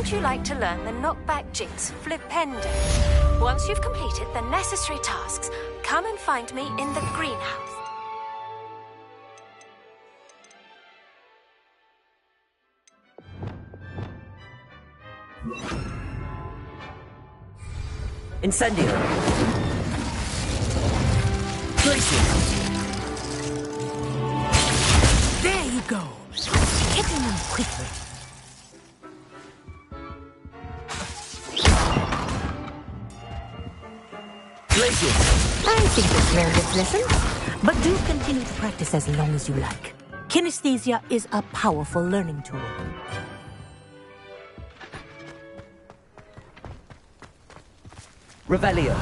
Would you like to learn the knockback jinx flipendo? Once you've completed the necessary tasks, come and find me in the greenhouse. Incendio. Glacius. There you go. Hitting them quickly. Glacius. I think you've learned its lesson, but do continue to practice as long as you like. Kinesthesia is a powerful learning tool. Revelio.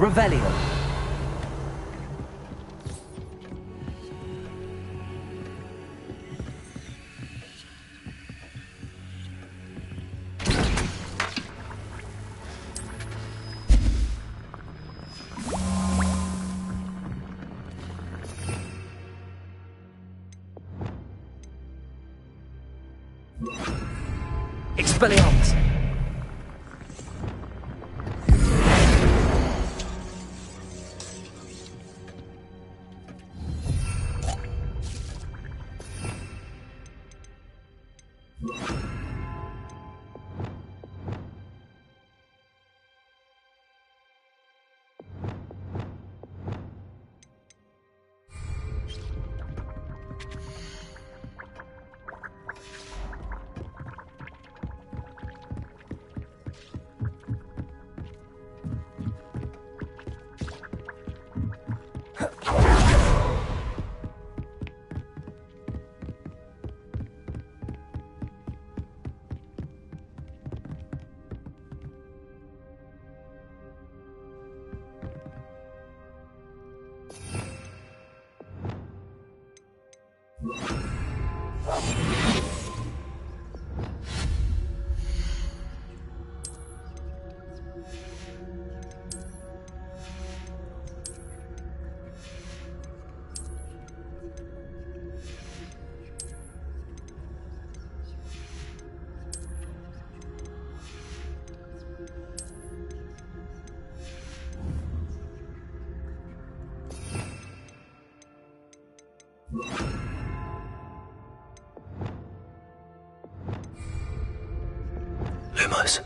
Revelio. Expelliarmus. Lumos.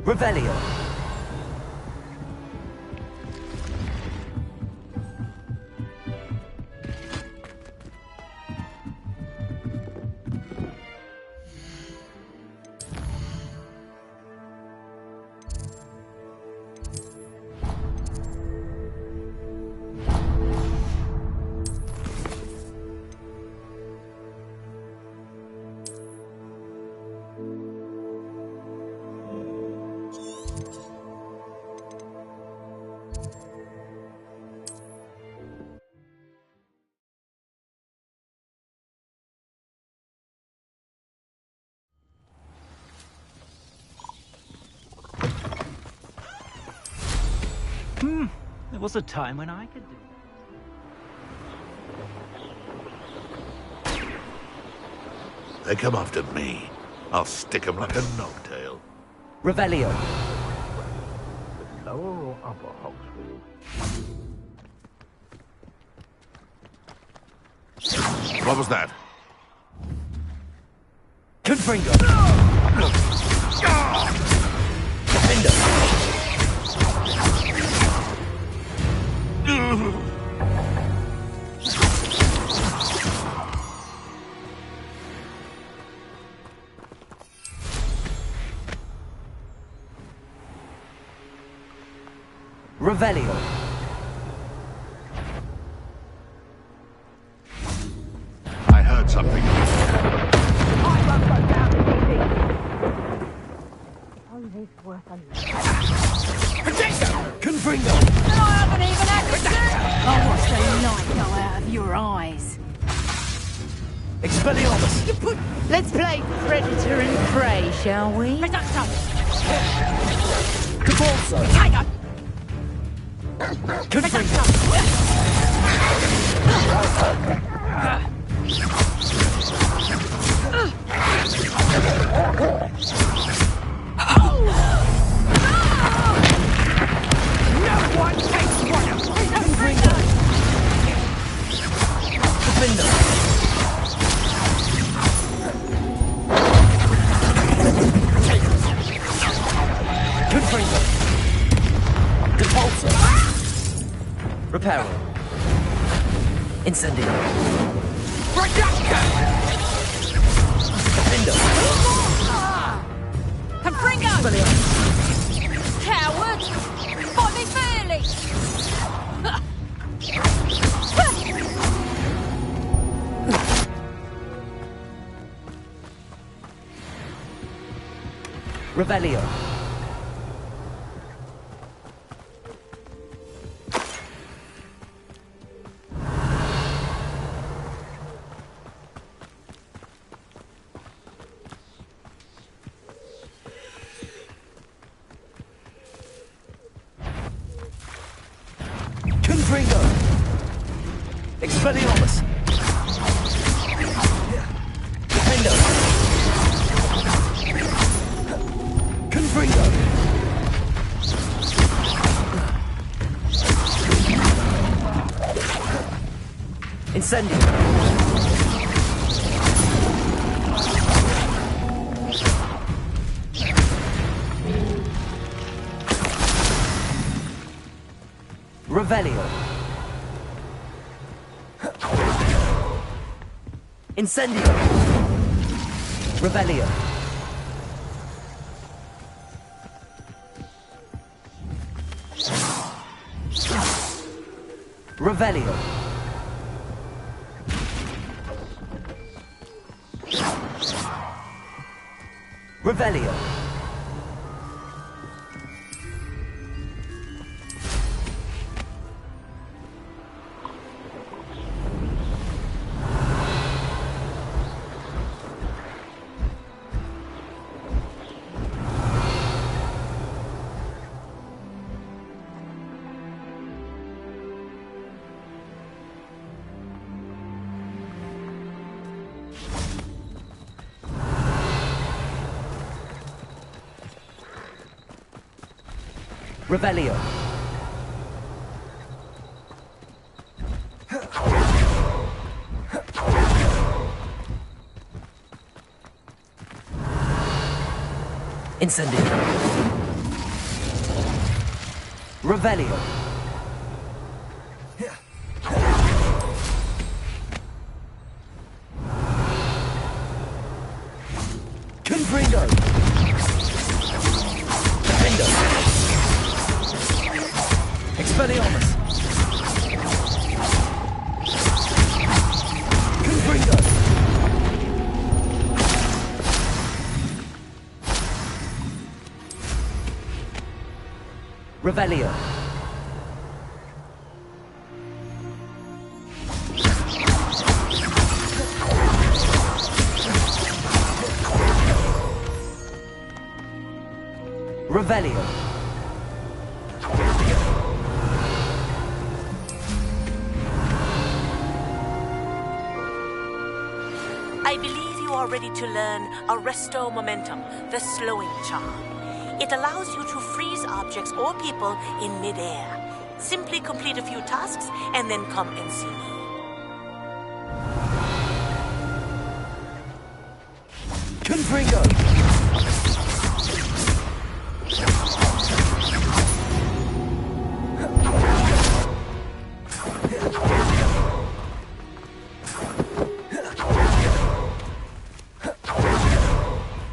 Revelio. There was a time when I could do that. They come after me. I'll stick 'em like a knocktail. Revelio. Lower or upper Hogsfield? What was that? Confringo. Defender. Revelio. I heard something. Confringo. I haven't even had to see. I watched the light go out of your eyes. Expelliarmus. Let's play Predator and Prey, shall we? Cabalso. Tiger. Confringo. No one takes one of them. Confringo. Defender. Confringo. Depulso. Reparo. Incendio. Reduction. Defender. Fringo! Coward! Fight me fairly! Revelio. Confringo. Expelliarmus. Defendo. Confringo. Incendio. Revelio. Incendio. Revelio. Revelio. Revelio. Revelio. Incendio. Revelio. Confringo. Defendo. Expelliarmus. Confringo. Revelio. Revelio. I believe you are ready to learn Arresto Momentum, the slowing charm. It allows you to freeze objects or people in midair. Simply complete a few tasks and then come and see me. Confringo.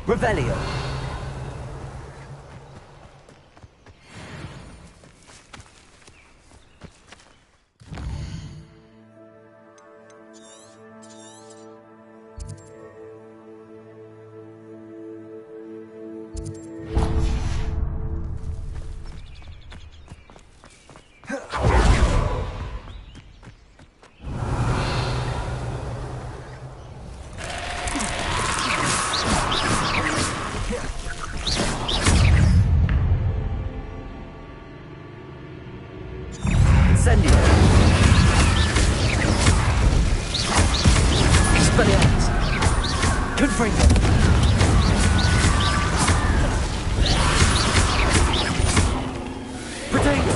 Revelio. Incendio. Expelliarmus. Confringo. Protego.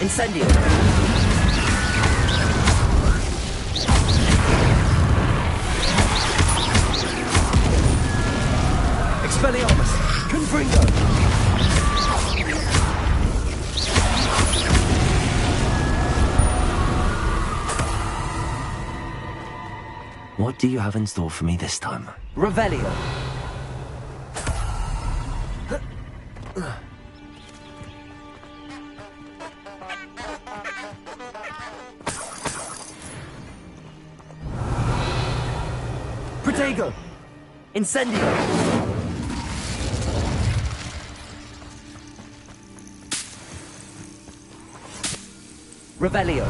Incendio. Expelliarmus. Confringo. What do you have in store for me this time? Revelio. Protego. Incendio. Revelio.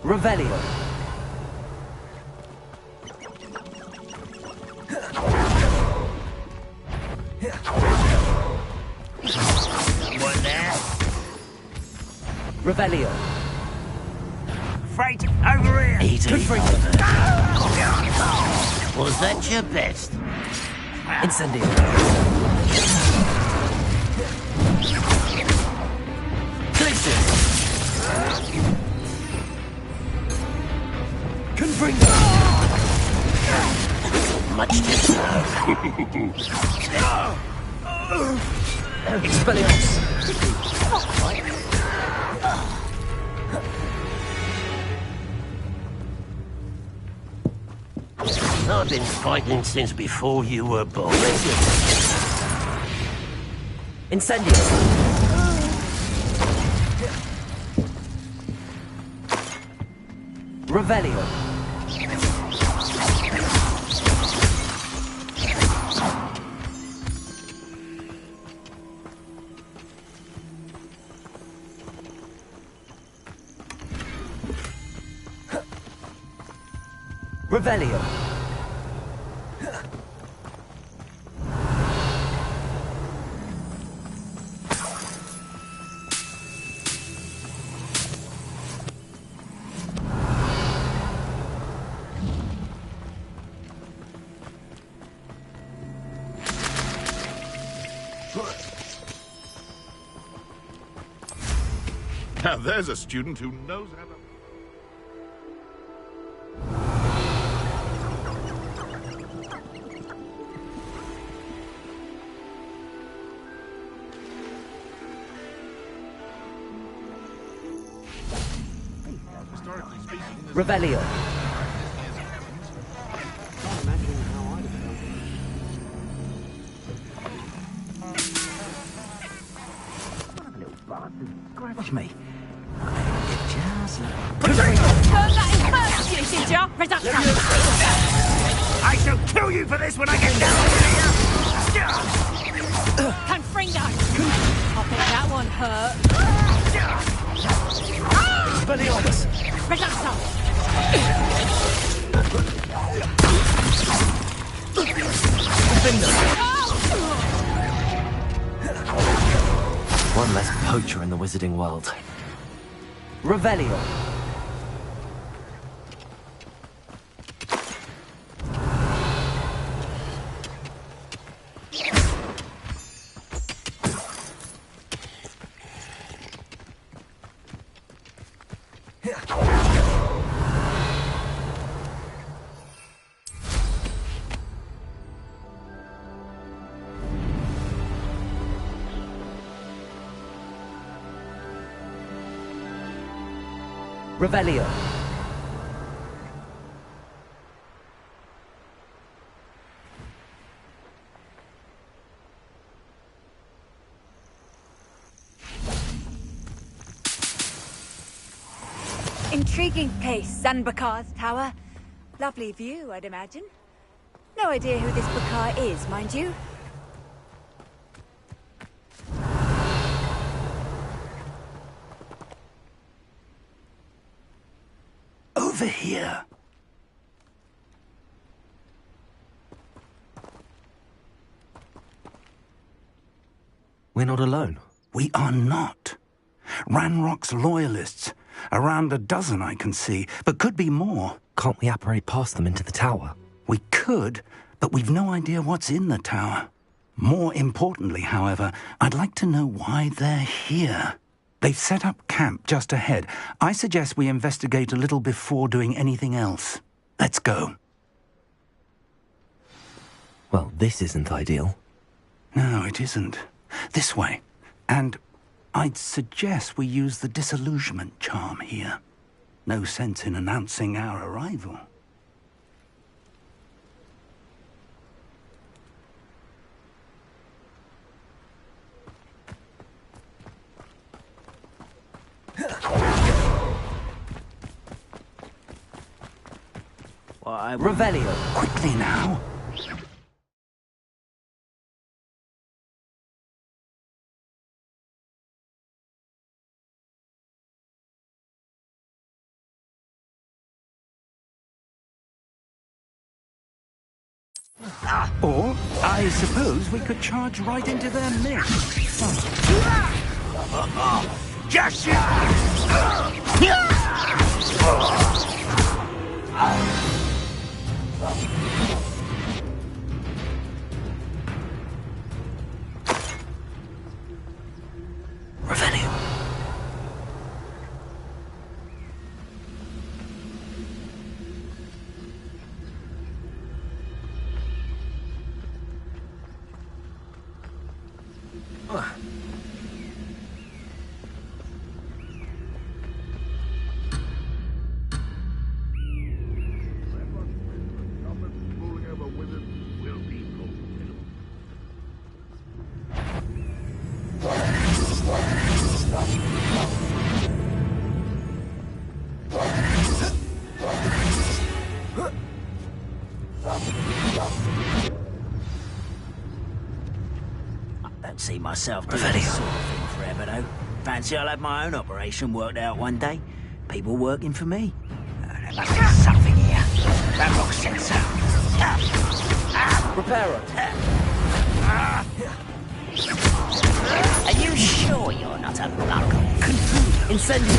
Revelio. Someone there? Revelio. Freight, over here! Good for you. Was that your best? Incendio. Glacius. Confringo. Much to serve. Expelliarmus. I've been fighting since before you were born. Incendio. Revelio. Revelio. Now there's a student who knows how to... Revelio. Scratch me. I shall kill you for this when I get down here! Confringo! I think that one hurt. Expelliarmus. Reducto! One less poacher in the wizarding world. Revelio. Revelio. Intriguing case, Zanbakar's tower. Lovely view, I'd imagine. No idea who this Bakar is, mind you. Over here. We're not alone. We are not. Ranrock's loyalists. Around a dozen I can see, but could be more. Can't we apparate past them into the tower? We could, but we've no idea what's in the tower. More importantly, however, I'd like to know why they're here. They've set up camp just ahead. I suggest we investigate a little before doing anything else. Let's go. Well, this isn't ideal. No, it isn't. This way. And I'd suggest we use the disillusionment charm here. No sense in announcing our arrival. Revelio. Quickly now. Or, I suppose we could charge right into their midst. Just Revelio. Don't see myself doing this sort of thing forever, though. Fancy I'll have my own operation worked out one day. People working for me. There must be something here. That rock sensor. Reparo. Are you sure you're not a blanco? Incendio.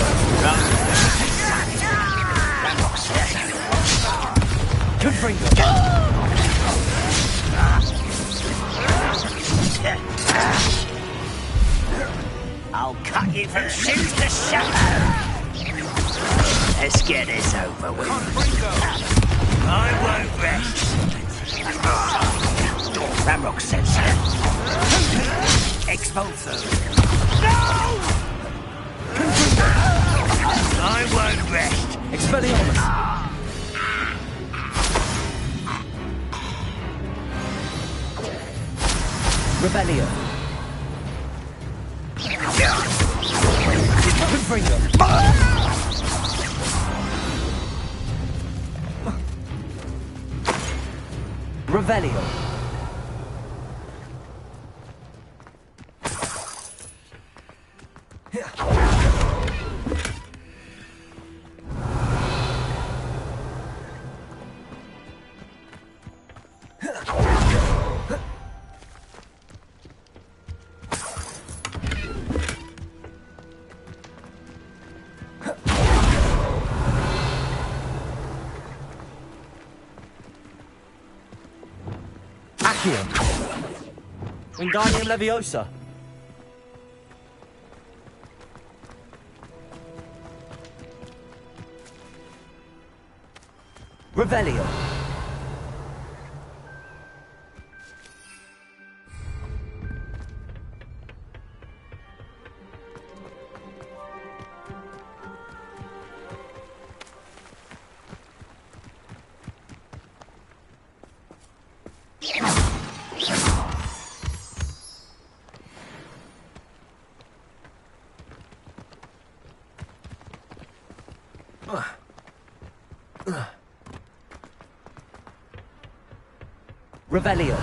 That rock sensor. Confringo. I'll cut you from shoes to shadow. Let's get this over with. I won't rest. Ramrock sensor. Expulso. No! I won't rest. Expelliarmus. Revelio. Confringo. Revelio. Wingardium Leviosa. Revelio. Revelio.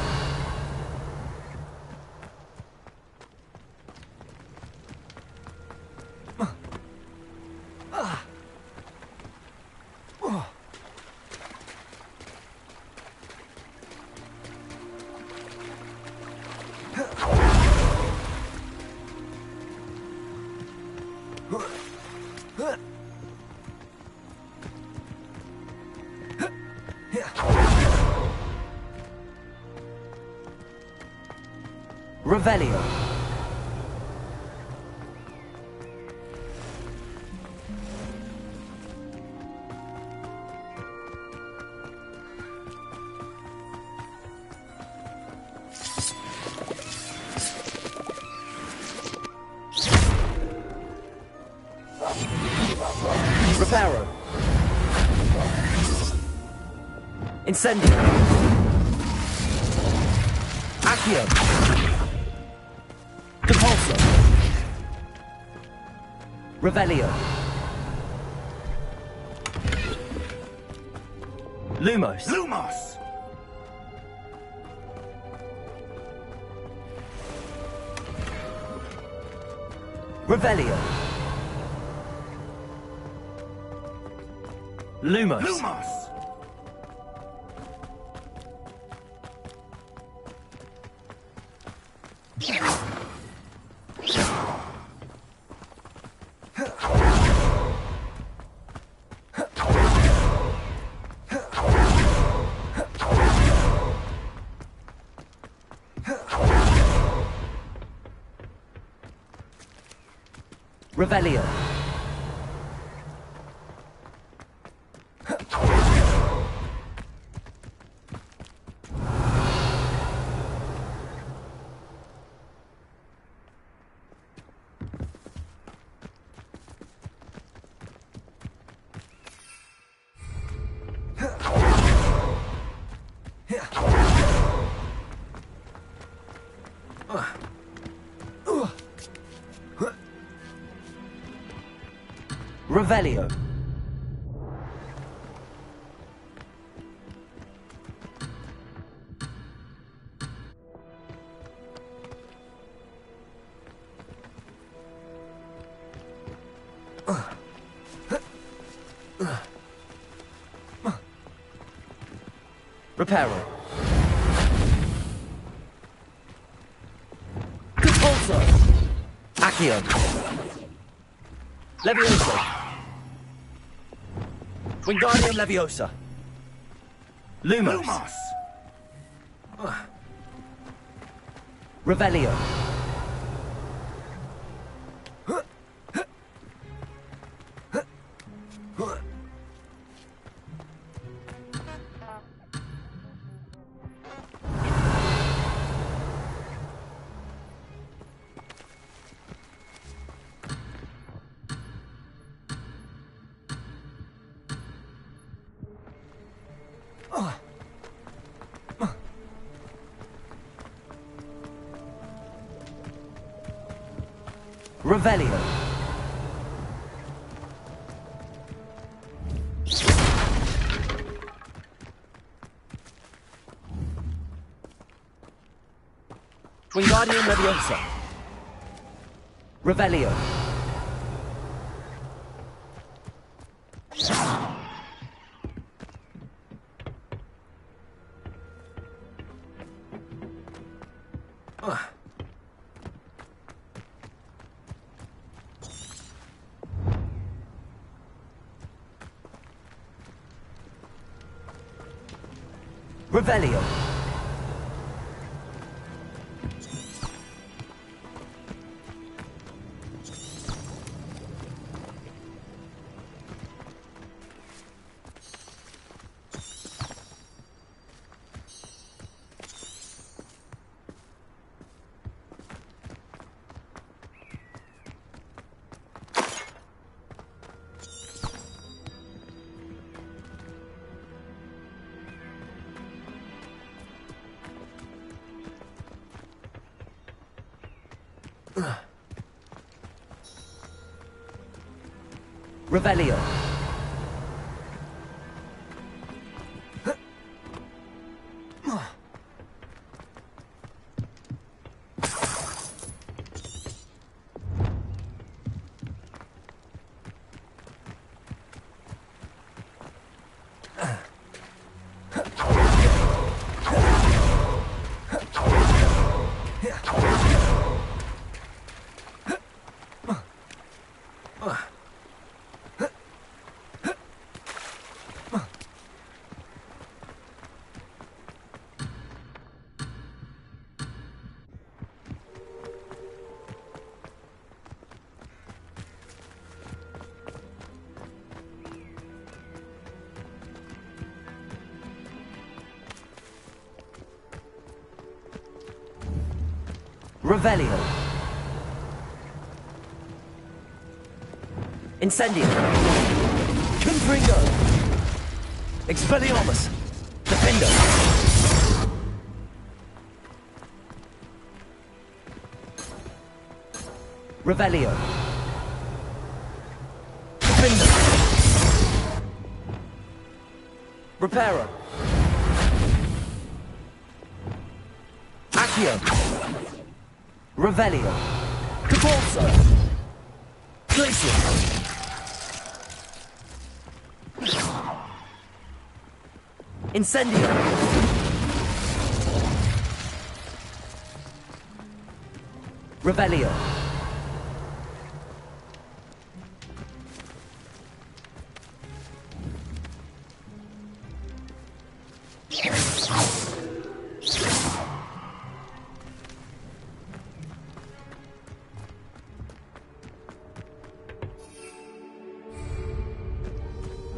Revelio. Incendio. Accio. Depulso. Revelio. Lumos. Lumos! Revelio. Lumos. Lumos! Revelio. Revelio. Reparo. Depulso. Accio. Levioso. Wingardium Leviosa. Lumos. Lumos! Revelio. Revelio. Wingardium Leviosa. Revelio. Revelio. Revelio. Revelio. Incendio. Confringo. Expelliarmus. Defender. Revelio. Defender. Reparo. Accio. Revelio. Capulso. Glacier. Incendio. Revelio.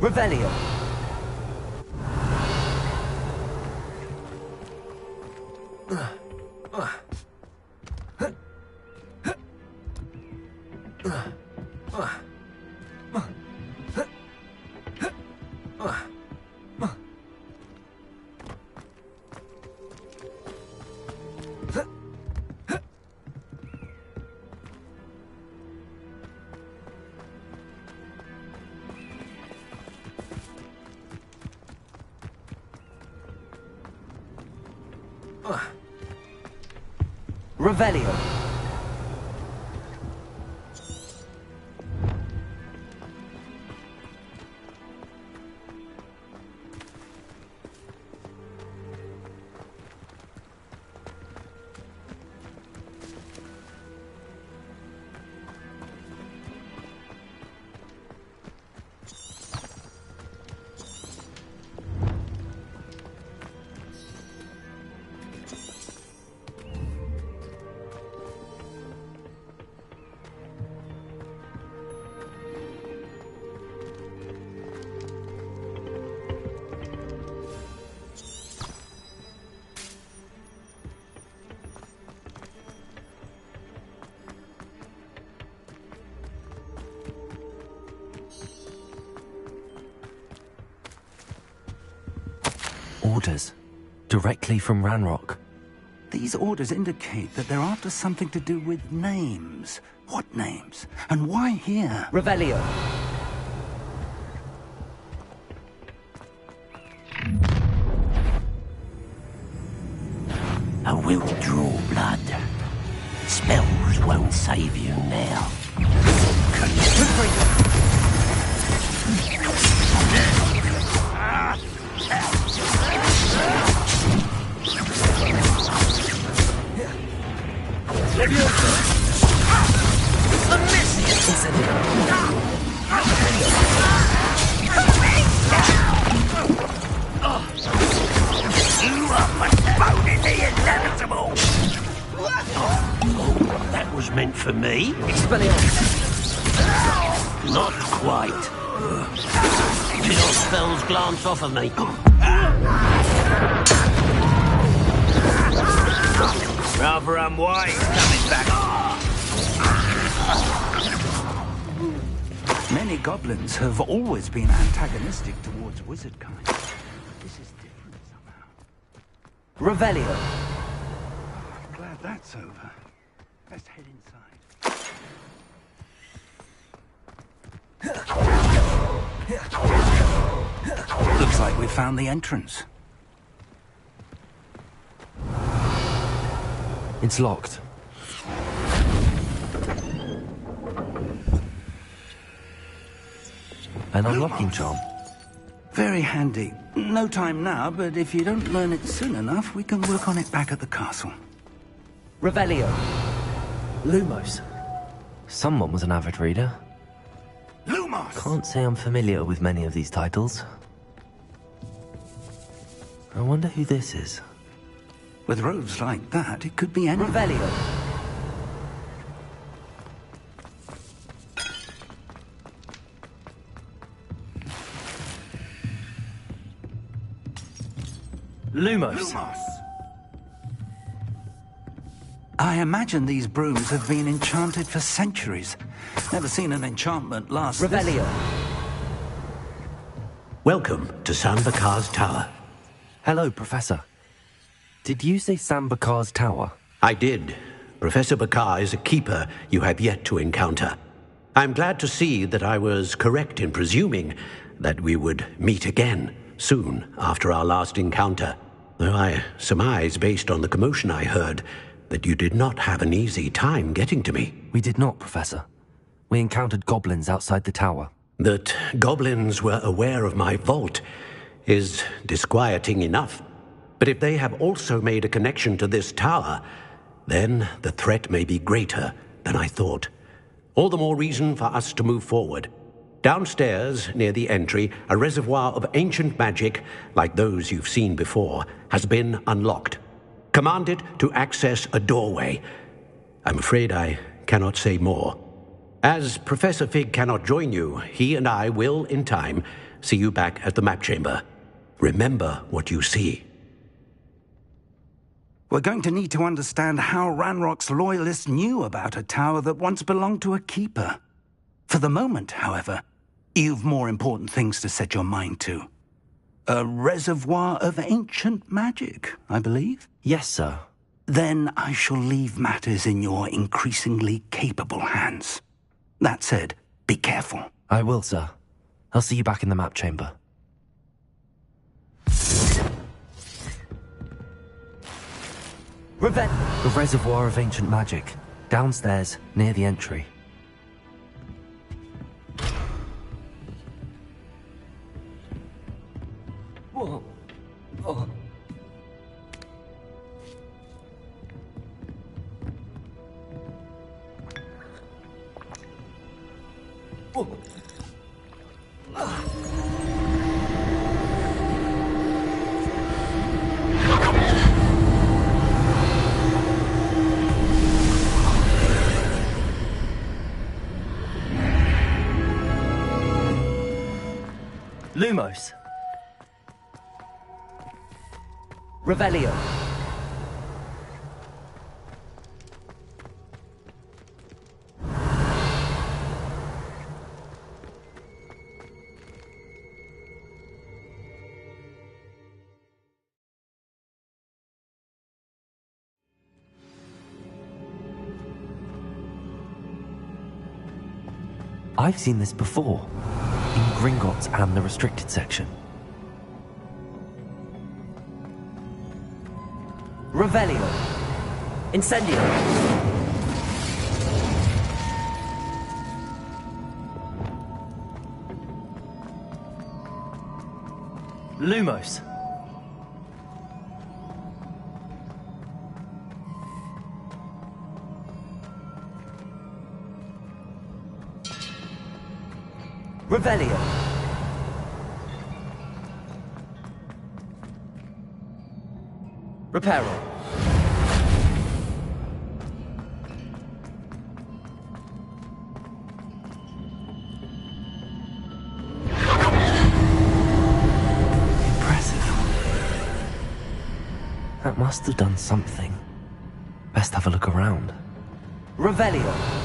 Revelio. Revelio. Orders. Directly from Ranrock. These orders indicate that they're after something to do with names. What names? And why here? Revelio. I will draw blood. Spells won't save you now. That was meant for me. Not quite. Do your spells glance off of me? Rather unwise coming back. Many goblins have always been antagonistic towards wizard kind. This is different somehow. Revelio. Glad that's over. Let's head inside. Looks like we found the entrance. It's locked. An unlocking charm. Very handy. No time now, but if you don't learn it soon enough, we can work on it back at the castle. Revelio. Lumos. Someone was an avid reader. Lumos! Can't say I'm familiar with many of these titles. I wonder who this is. With robes like that, it could be anyone. Revelio. Lumos. I imagine these brooms have been enchanted for centuries. Never seen an enchantment last. Revelio. Welcome to San Bakar's Tower. Hello, Professor. Did you say Sam Bakar's tower? I did. Professor Bakar is a keeper you have yet to encounter. I'm glad to see that I was correct in presuming that we would meet again soon after our last encounter, though I surmise, based on the commotion I heard, that you did not have an easy time getting to me. We did not, Professor. We encountered goblins outside the tower. That goblins were aware of my vault is disquieting enough. But if they have also made a connection to this tower, then the threat may be greater than I thought. All the more reason for us to move forward. Downstairs, near the entry, a reservoir of ancient magic, like those you've seen before, has been unlocked. Command it to access a doorway. I'm afraid I cannot say more. As Professor Fig cannot join you, he and I will, in time, see you back at the map chamber. Remember what you see. We're going to need to understand how Ranrock's loyalists knew about a tower that once belonged to a keeper. For the moment, however, you've more important things to set your mind to. A reservoir of ancient magic, I believe? Yes, sir. Then I shall leave matters in your increasingly capable hands. That said, be careful. I will, sir. I'll see you back in the map chamber. The reservoir of ancient magic. Downstairs, near the entry. Whoa. Oh. Whoa. Lumos. Revelio. I've seen this before. In Gringotts and the restricted section. Revelio. Incendio. Lumos. Revelio. Reparo. Impressive. That must have done something. Best have a look around. Revelio.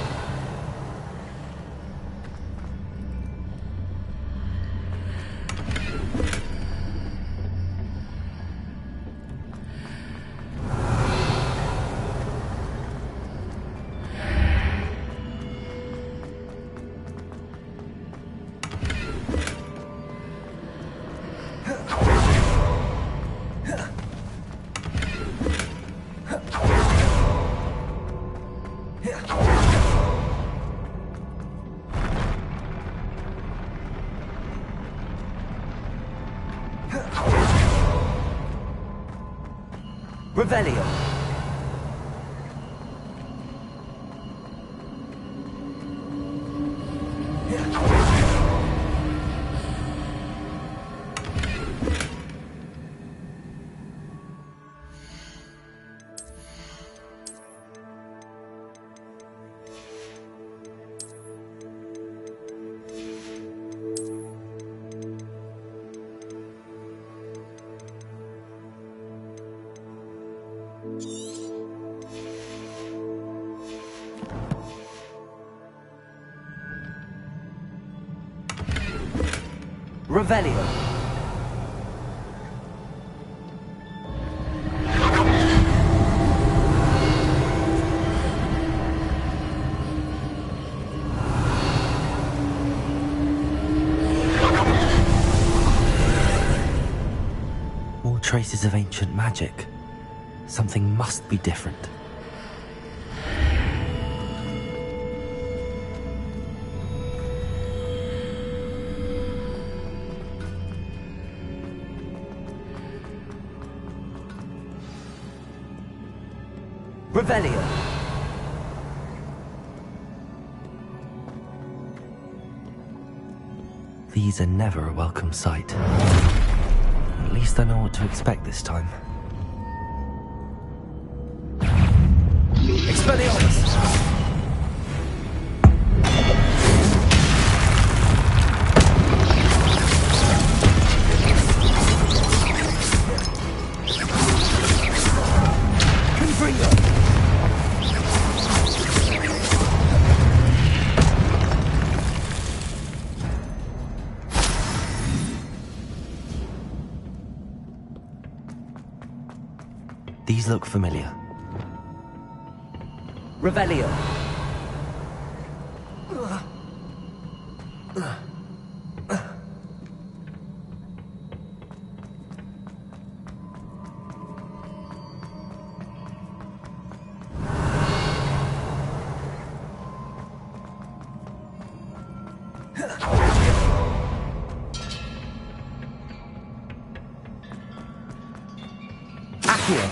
Revelio. Revelio. traces of ancient magic. Something must be different. Revelio. These are never a welcome sight. At least I know what to expect this time. Expelliarmus! These look familiar. Revelio. Accio.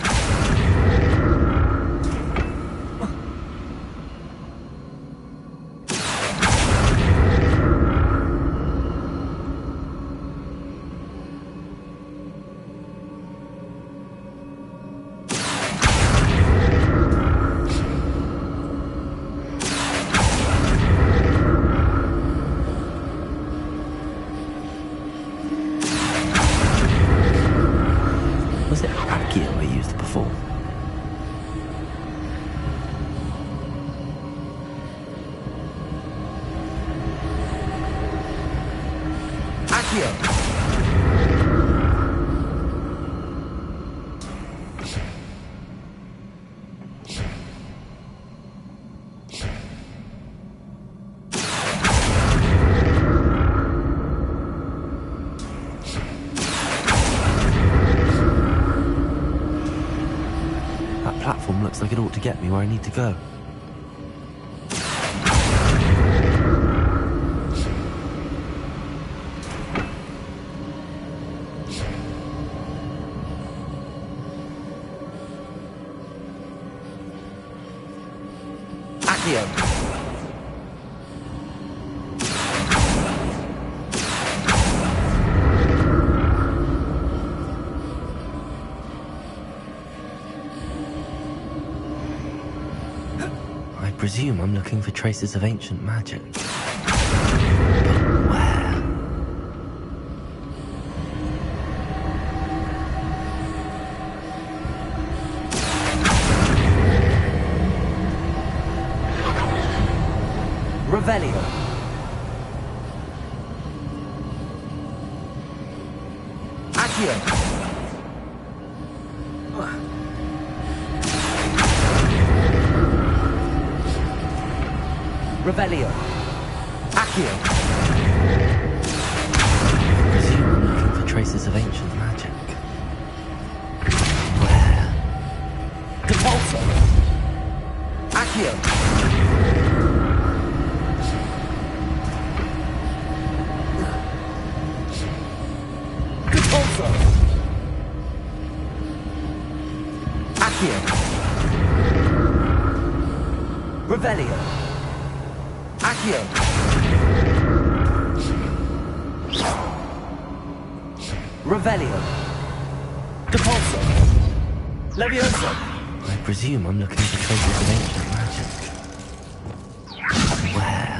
Was it Accio we used before? Accio. That platform looks like it ought to get me where I need to go. Accio. I presume I'm looking for traces of ancient magic. But where? Revelio. Accio. Revelio. Accio. I presume I'm looking for traces of ancient magic. Where? Depulso. Accio. Depulso. Accio. Revelio. Accio. Revelio. Depulso. Levioso. I presume I'm looking for traces of ancient magic. Where?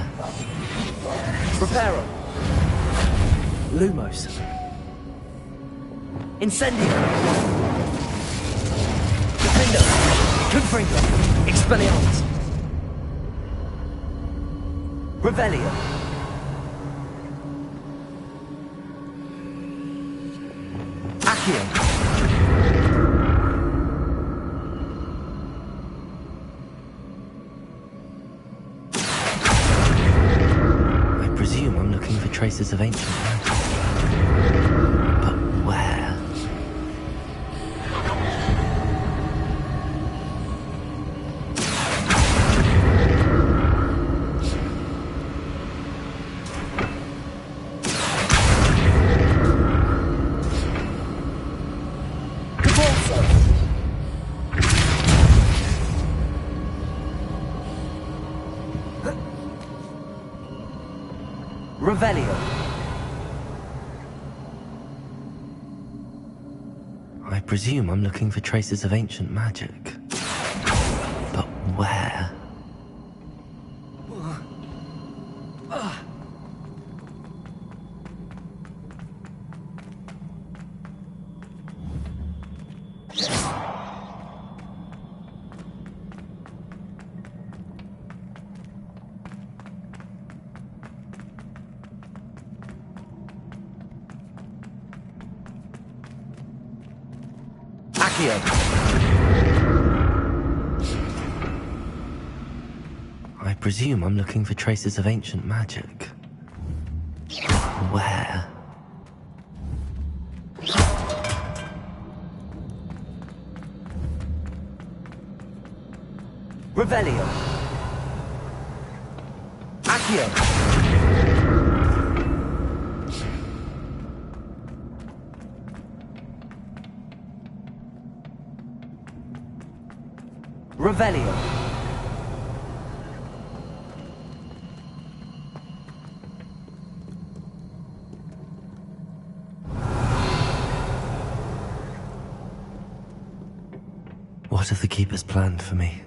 Preparo. Lumos. Incendio. Defendo. Confringo. Expelliarmus. Revelio. Accio. I presume I'm looking for traces of ancient magic. But where? Revelio. I presume I'm looking for traces of ancient magic. But where? I presume I'm looking for traces of ancient magic. Where? Revelio. Accio. Revelio. What have the Keepers planned for me?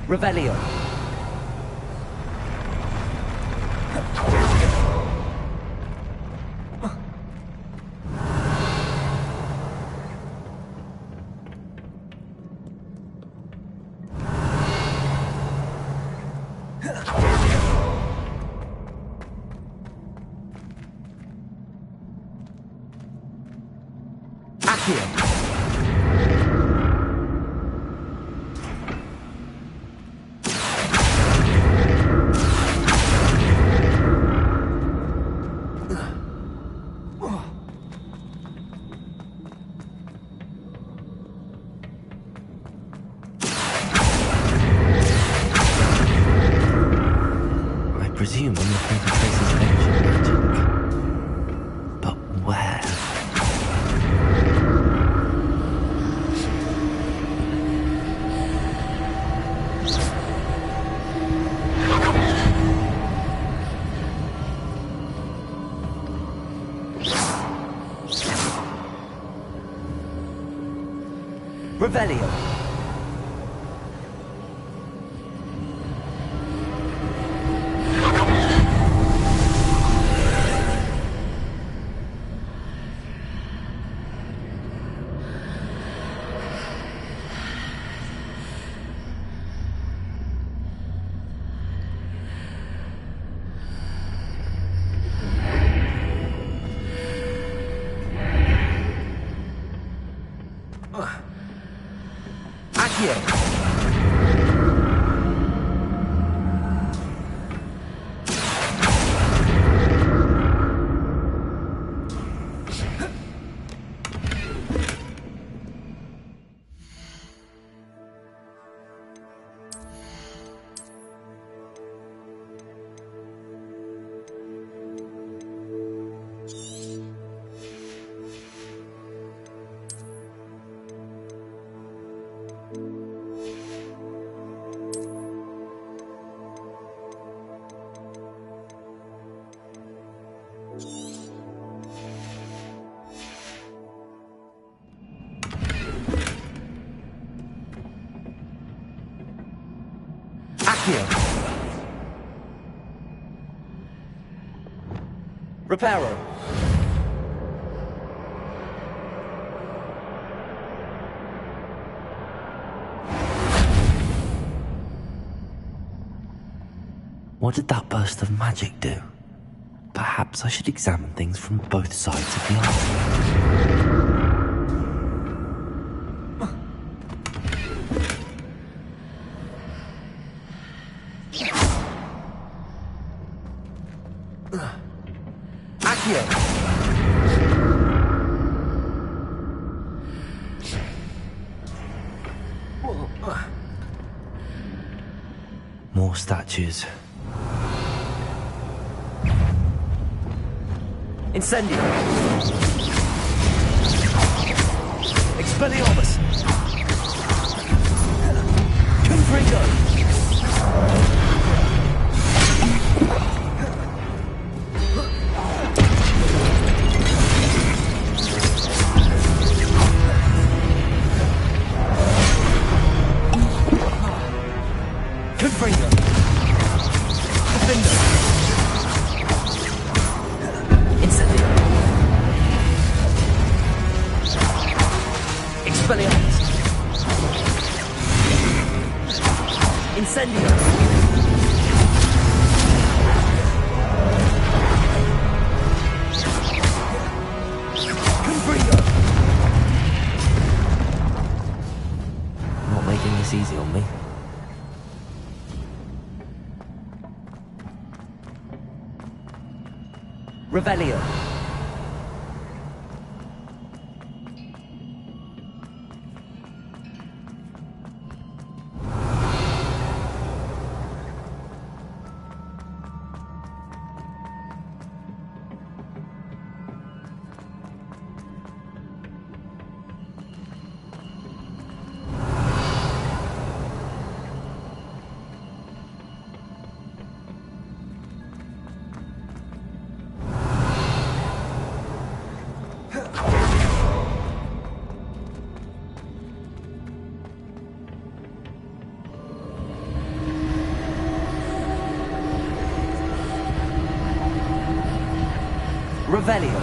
Revelio. Accio. I presume I'm looking for traces of ancient magic. But where? Revelio. Accio. Accio. Reparo. What did that burst of magic do? Perhaps I should examine things from both sides of the argument. More statues. Incendio. Expelliarmus. Confringo. Confringo. Defender. Incendio. Expelliarmus. Incendio. Confringo. Not making this easy on me. Revelio. Revelio.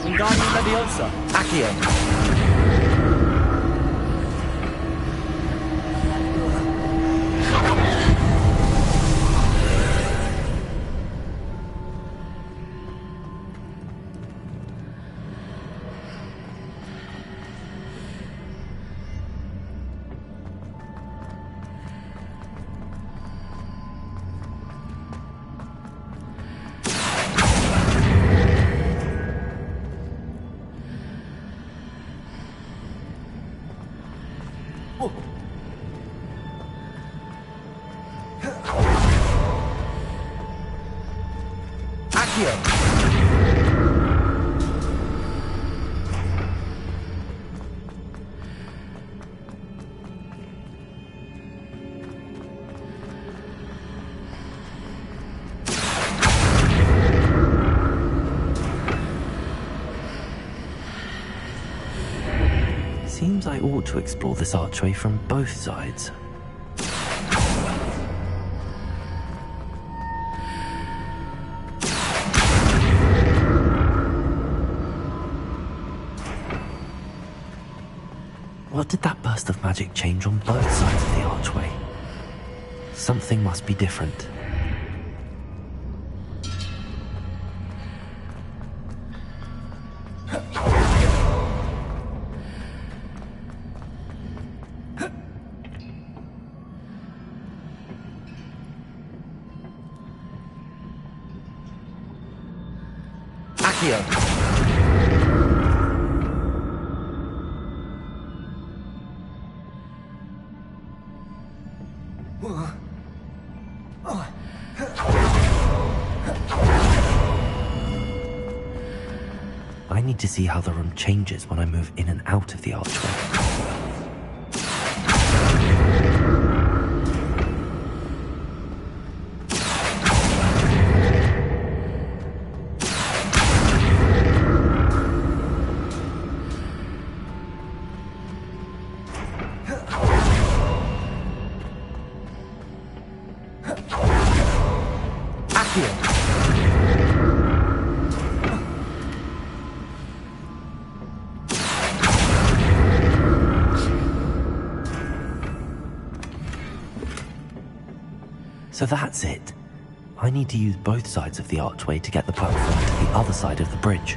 Wingardium Leviosa. Accio. Accio. Seems I ought to explore this archway from both sides. What did that burst of magic change on both sides of the archway? Something must be different. Accio. I need to see how the room changes when I move in and out of the archway. So that's it. I need to use both sides of the archway to get the platform to the other side of the bridge.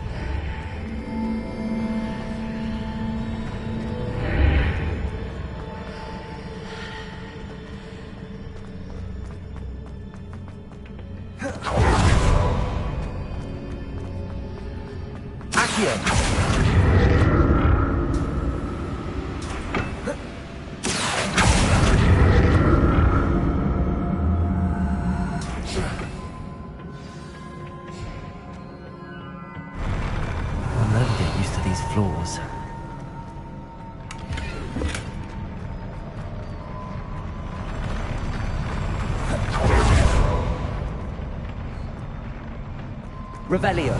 Revelio.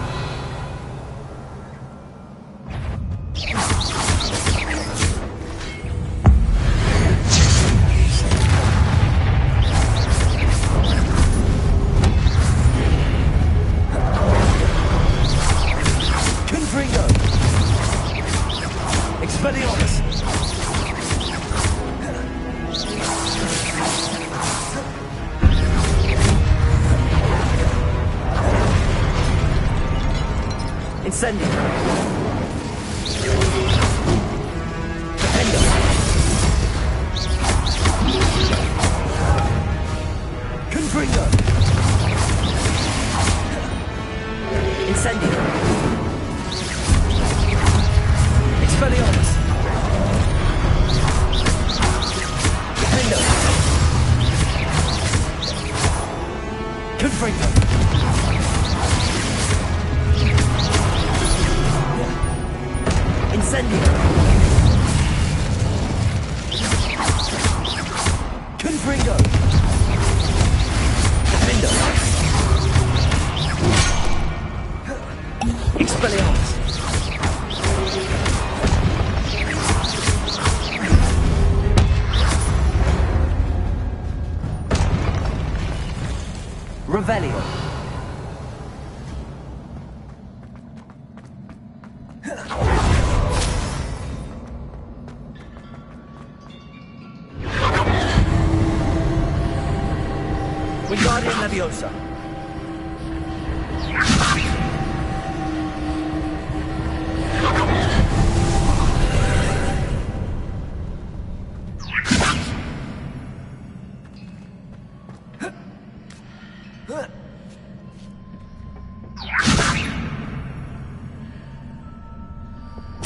Confringo. Expelliarmus. Incendio. Defendo. Confringo. Incendio. Expelliarmus. Defendo. Confringo. Incendio. Confringo. Defendo. Expelliarmus. Revelio. Wingardium Leviosa.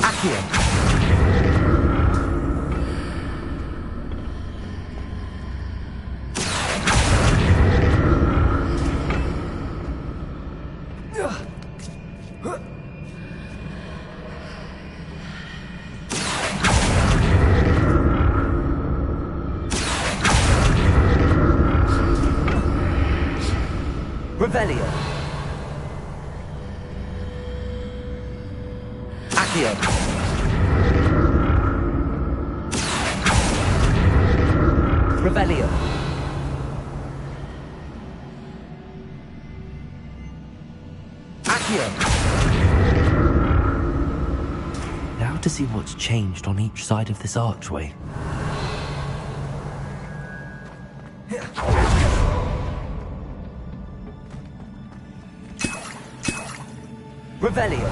Accio. Revelio. Accio. Revelio. Accio. Now to see what's changed on each side of this archway. Revelio.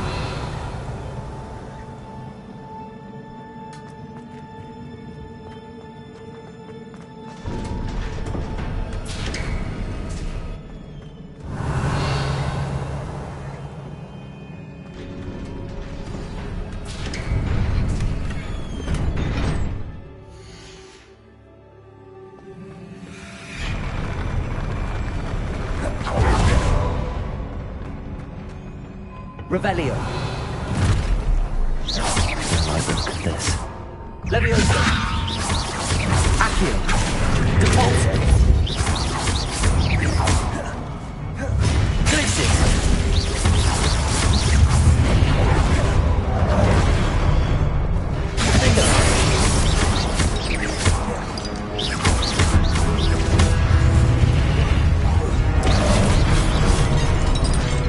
Revelio. Look at this. Leviosa. Accio. Depulso. Glitches. Finger.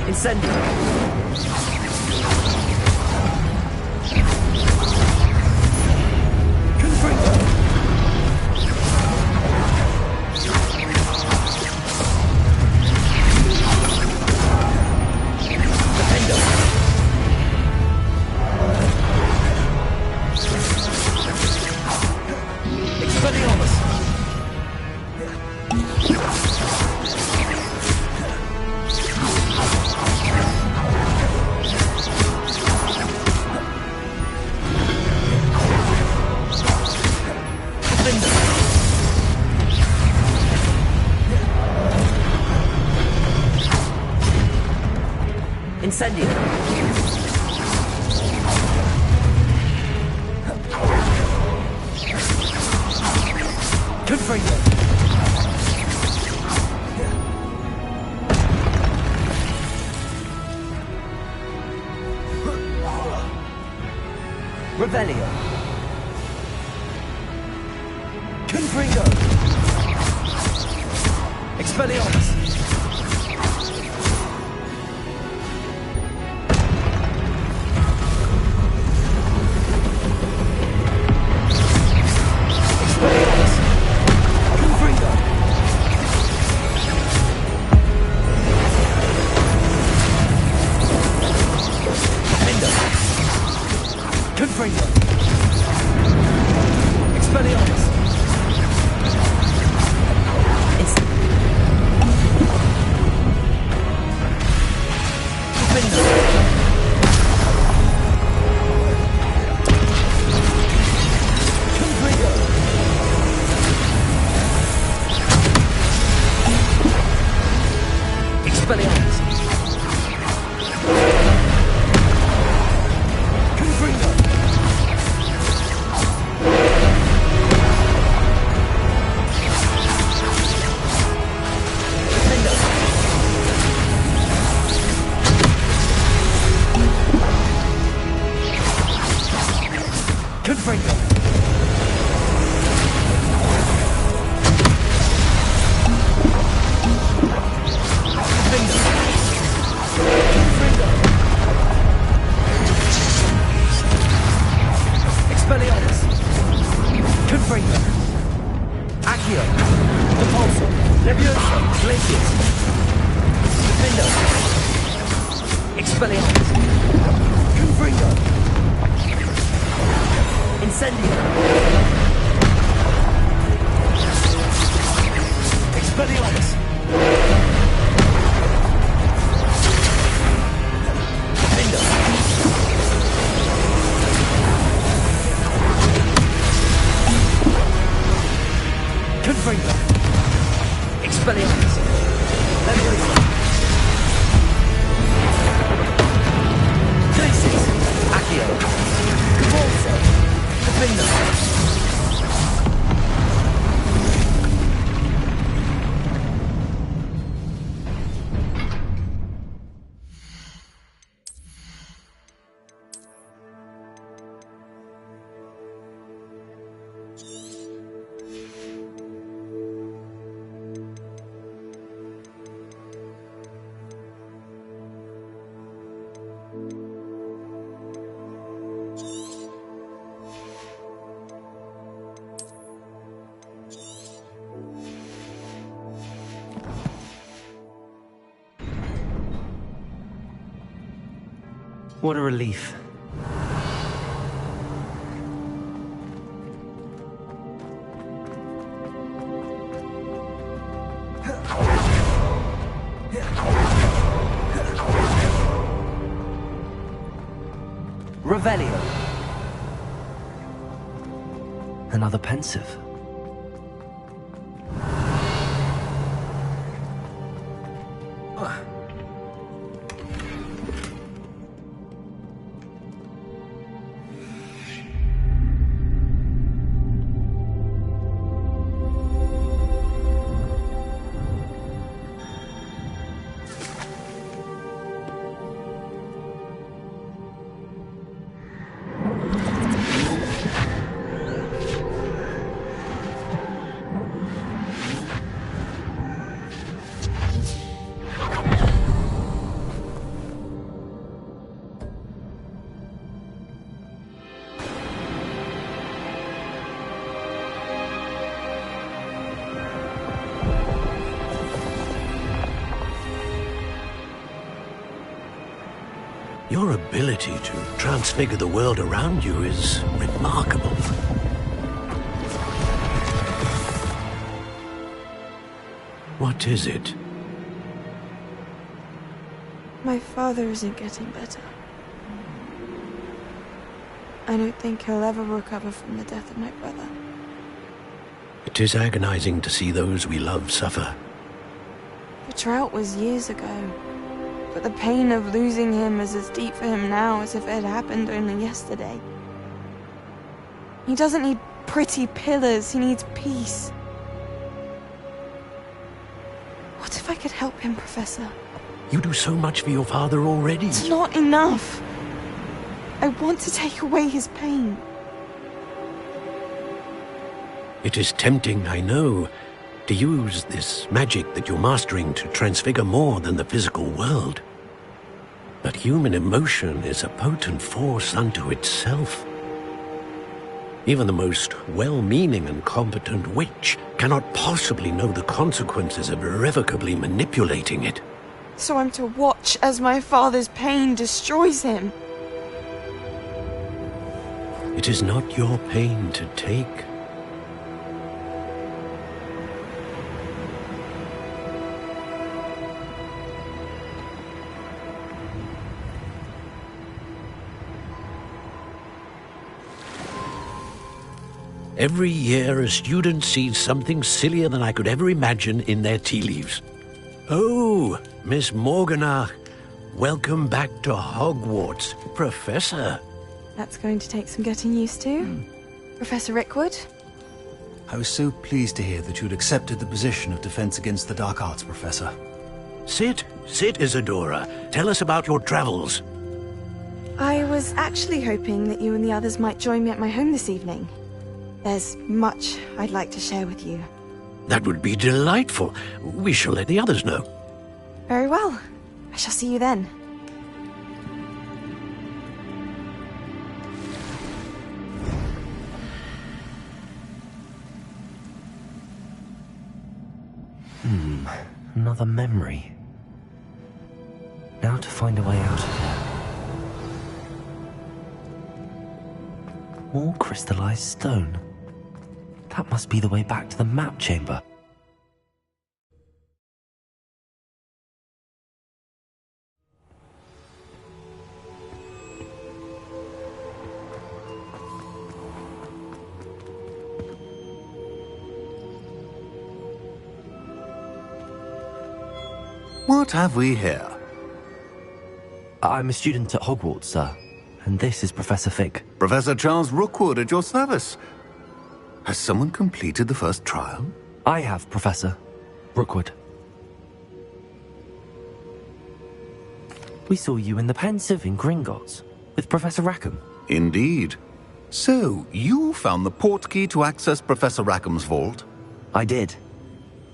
Incendio. Incendio. Confringo. Revelio. Confringo. Expelliarmus. What a relief. Revelio. Another pensive. Your ability to transfigure the world around you is remarkable. What is it? My father isn't getting better. I don't think he'll ever recover from the death of my brother. It is agonizing to see those we love suffer. The drought was years ago, but the pain of losing him is as deep for him now as if it had happened only yesterday. He doesn't need pretty pillars, he needs peace. What if I could help him, Professor? You do so much for your father already. It's not enough. I want to take away his pain. It is tempting, I know, to use this magic that you're mastering to transfigure more than the physical world. But human emotion is a potent force unto itself. Even the most well-meaning and competent witch cannot possibly know the consequences of irrevocably manipulating it. So I'm to watch as my father's pain destroys him. It is not your pain to take. Every year, a student sees something sillier than I could ever imagine in their tea leaves. Oh, Miss Morganach, welcome back to Hogwarts, Professor. That's going to take some getting used to. Professor Rickwood? I was so pleased to hear that you'd accepted the position of Defense Against the Dark Arts, Professor. Sit, Isadora. Tell us about your travels. I was actually hoping that you and the others might join me at my home this evening. There's much I'd like to share with you. That would be delightful. We shall let the others know. Very well. I shall see you then. Another memory. Now to find a way out of here. More crystallized stone. That must be the way back to the map chamber. What have we here? I'm a student at Hogwarts, sir. And this is Professor Fig. Professor Charles Rookwood at your service. Has someone completed the first trial? I have, Professor Rookwood. We saw you in the Pensive in Gringotts with Professor Rackham. Indeed. So, you found the portkey to access Professor Rackham's vault? I did.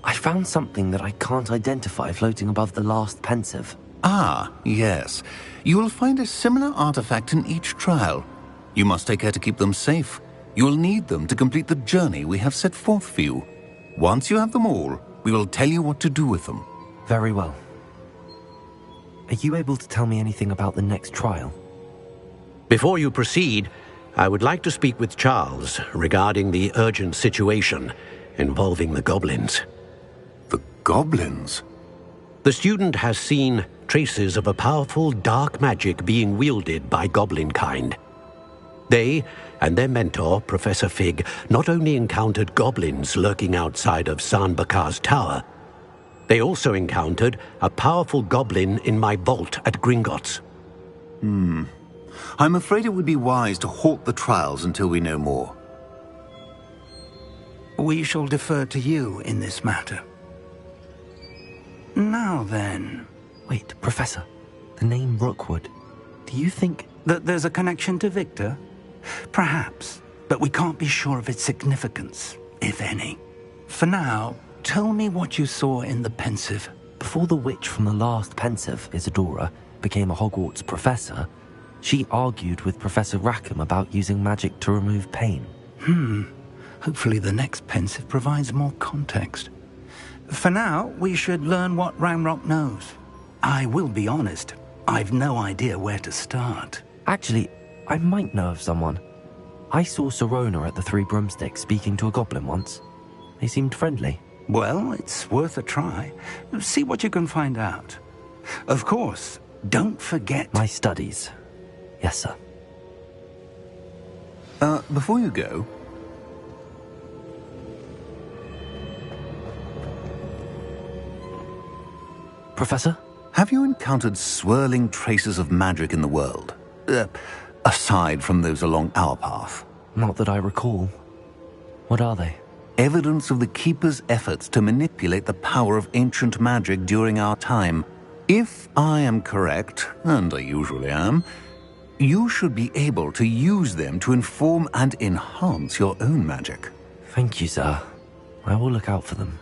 I found something that I can't identify floating above the last Pensive. Ah, yes. You will find a similar artifact in each trial. You must take care to keep them safe. You will need them to complete the journey we have set forth for you. Once you have them all, we will tell you what to do with them. Very well. Are you able to tell me anything about the next trial? Before you proceed, I would like to speak with Charles regarding the urgent situation involving the goblins. The goblins? The student has seen traces of a powerful dark magic being wielded by goblin kind. They and their mentor, Professor Fig, not only encountered goblins lurking outside of San Bakar's tower, they also encountered a powerful goblin in my vault at Gringotts. I'm afraid it would be wise to halt the trials until we know more. We shall defer to you in this matter. Now then... Wait, Professor. The name Rookwood. Do you think... that there's a connection to Victor? Perhaps, but we can't be sure of its significance, if any. For now, tell me what you saw in the Pensive. Before the witch from the last Pensive, Isadora, became a Hogwarts professor, she argued with Professor Rackham about using magic to remove pain. Hopefully the next Pensive provides more context. For now, we should learn what Ranrock knows. I will be honest, I've no idea where to start. Actually, I might know of someone. I saw Sirona at the Three Broomsticks speaking to a goblin once. They seemed friendly. Well, it's worth a try. See what you can find out. Of course, don't forget... my studies. Yes, sir. Before you go... Professor? Have you encountered swirling traces of magic in the world? Aside from those along our path? Not that I recall. What are they? Evidence of the Keeper's efforts to manipulate the power of ancient magic during our time. If I am correct, and I usually am, you should be able to use them to inform and enhance your own magic. Thank you, sir. I will look out for them.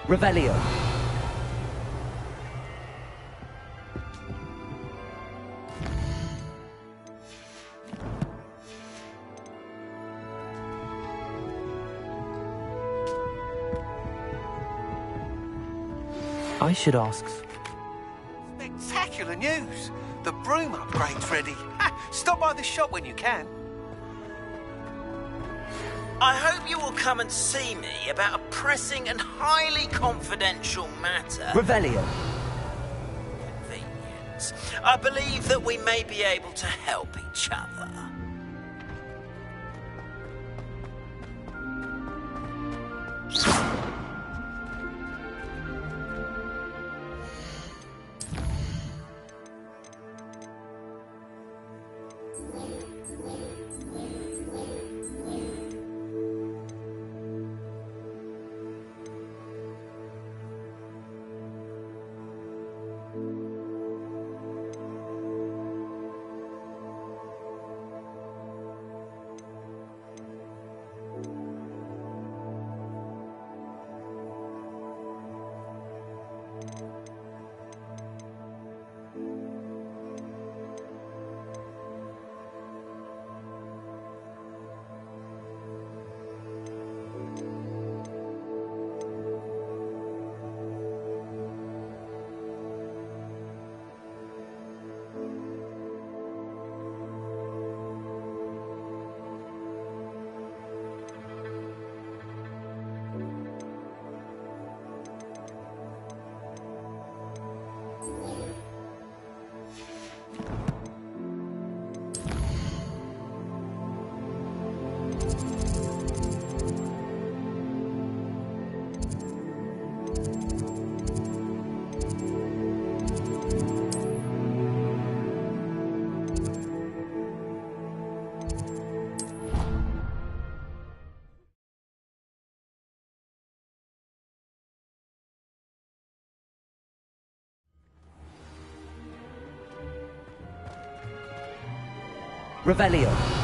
Revelio. I should ask. Spectacular news! The broom upgrade's ready. Stop by the shop when you can. I hope you will come and see me about a pressing and highly confidential matter. Revelio. Convenience. I believe that we may be able to help each other. Revelio.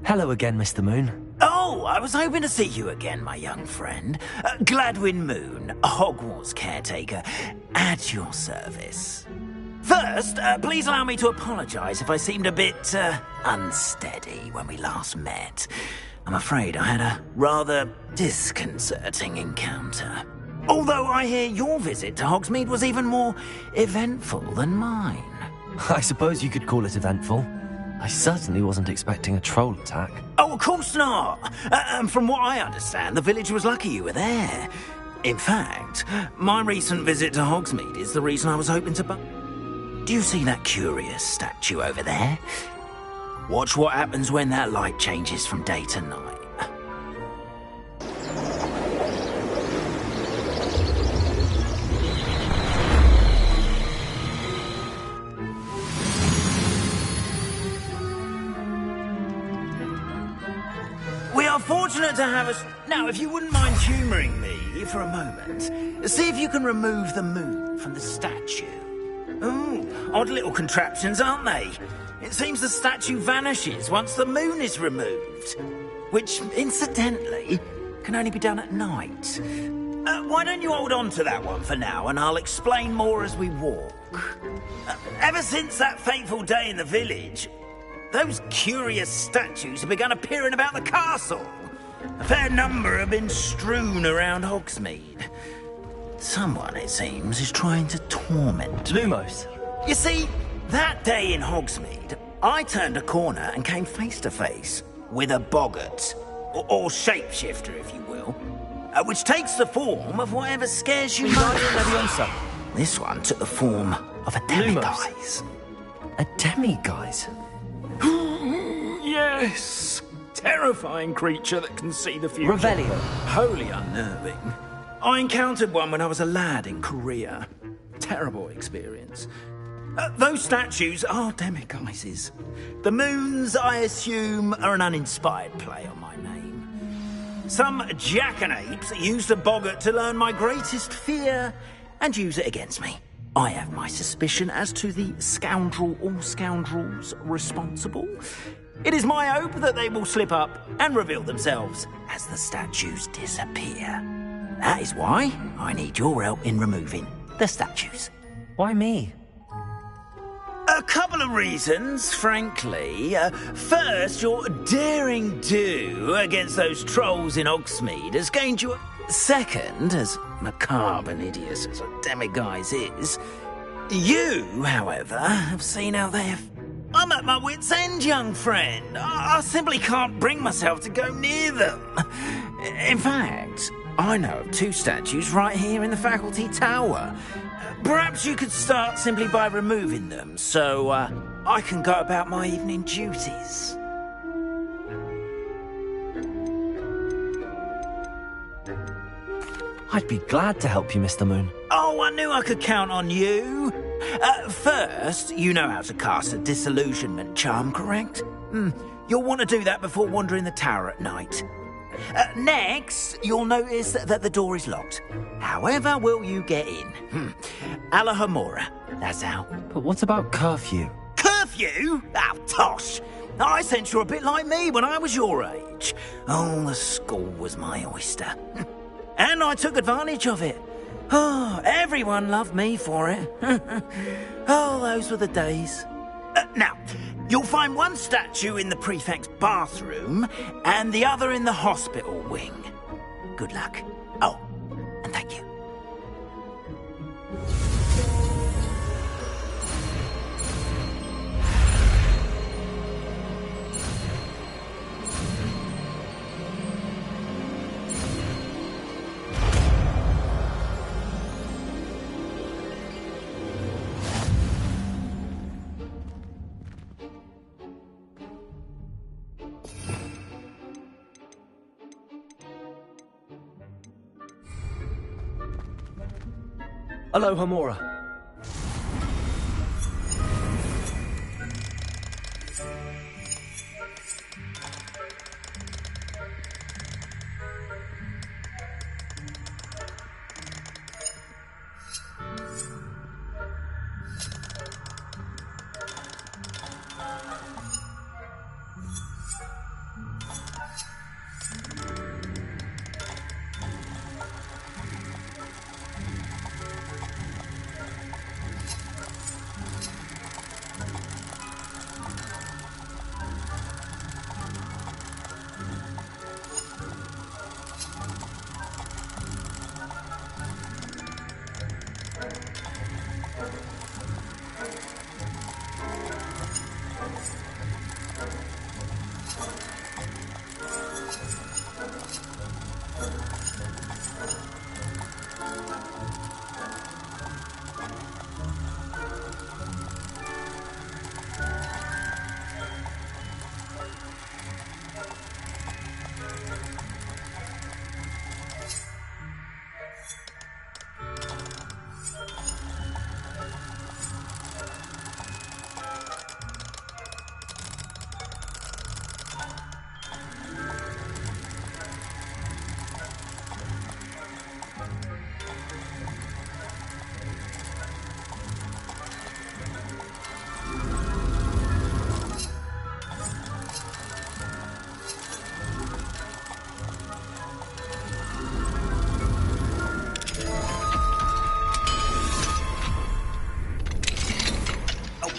Hello again, Mr. Moon. Oh, I was hoping to see you again, my young friend. Gladwin Moon, Hogwarts caretaker, at your service. First, please allow me to apologise if I seemed a bit unsteady when we last met. I'm afraid I had a rather disconcerting encounter. Although I hear your visit to Hogsmeade was even more eventful than mine. I suppose you could call it eventful. I certainly wasn't expecting a troll attack. Oh, of course not. And from what I understand, the village was lucky you were there. In fact, my recent visit to Hogsmeade is the reason I was hoping to... Do you see that curious statue over there? Watch what happens when that light changes from day to night. We are fortunate to have us... Now, if you wouldn't mind humouring me for a moment, see if you can remove the moon from the statue. Ooh, odd little contraptions, aren't they? It seems the statue vanishes once the moon is removed. Which, incidentally, can only be done at night. Why don't you hold on to that one for now, and I'll explain more as we walk. Ever since that fateful day in the village, those curious statues have begun appearing about the castle. A fair number have been strewn around Hogsmeade. Someone, it seems, is trying to torment Lumos. You see, that day in Hogsmeade, I turned a corner and came face to face with a boggart, or shapeshifter, if you will, which takes the form of whatever scares you most. This one took the form of a demiguise. A demiguise? Yes! Terrifying creature that can see the future. Revelio. Wholly unnerving. I encountered one when I was a lad in Korea. Terrible experience. Those statues are demiguises. The moons, I assume, are an uninspired play on my name. Some jackanapes used a boggart to learn my greatest fear and use it against me. I have my suspicion as to the scoundrel or scoundrels responsible. It is my hope that they will slip up and reveal themselves as the statues disappear. That is why I need your help in removing the statues. Why me? A couple of reasons, frankly. First, your daring do against those trolls in Hogsmeade has gained you... Second, as macabre and hideous as a demiguise is, you, however, have seen how they have... I'm at my wit's end, young friend. I simply can't bring myself to go near them. In fact, I know of two statues right here in the faculty tower. Perhaps you could start simply by removing them, so I can go about my evening duties. I'd be glad to help you, Mr. Moon. Oh, I knew I could count on you. First, you know how to cast a disillusionment charm, correct? You'll want to do that before wandering the tower at night. Next, you'll notice that the door is locked. However will you get in? Alahomora, that's how. But what about curfew? Curfew? Oh, tosh. I sense you're a bit like me when I was your age. Oh, the school was my oyster. And I took advantage of it. Oh, everyone loved me for it. Oh, those were the days. Now, you'll find one statue in the prefect's bathroom and the other in the hospital wing. Good luck. Oh, and thank you. Alohomora.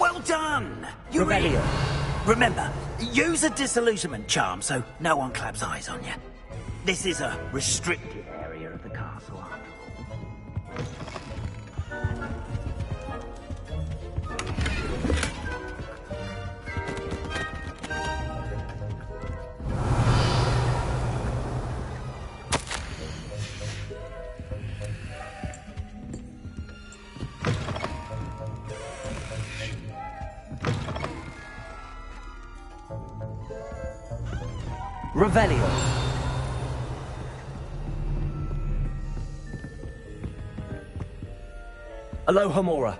Well done! You really... Remember, use a disillusionment charm so no one claps eyes on you. This is a restricted area of the castle. Revelio. Alohomora.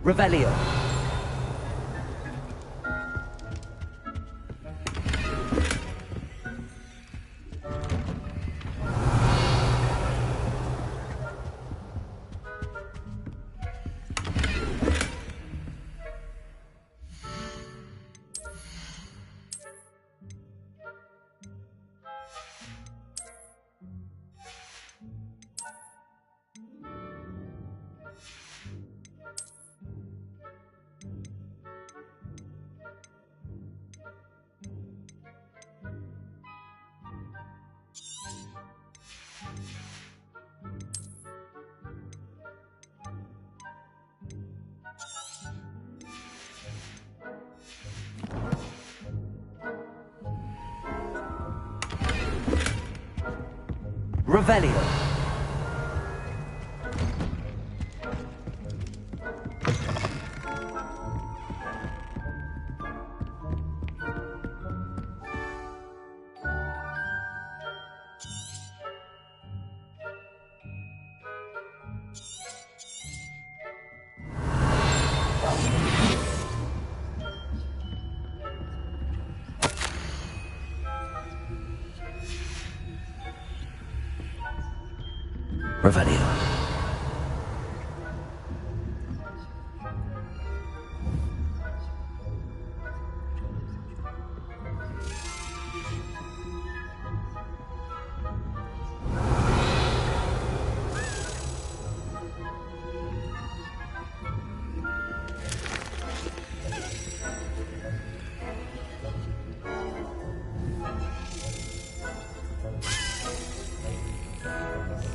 Revelio. Revelio. Revelio.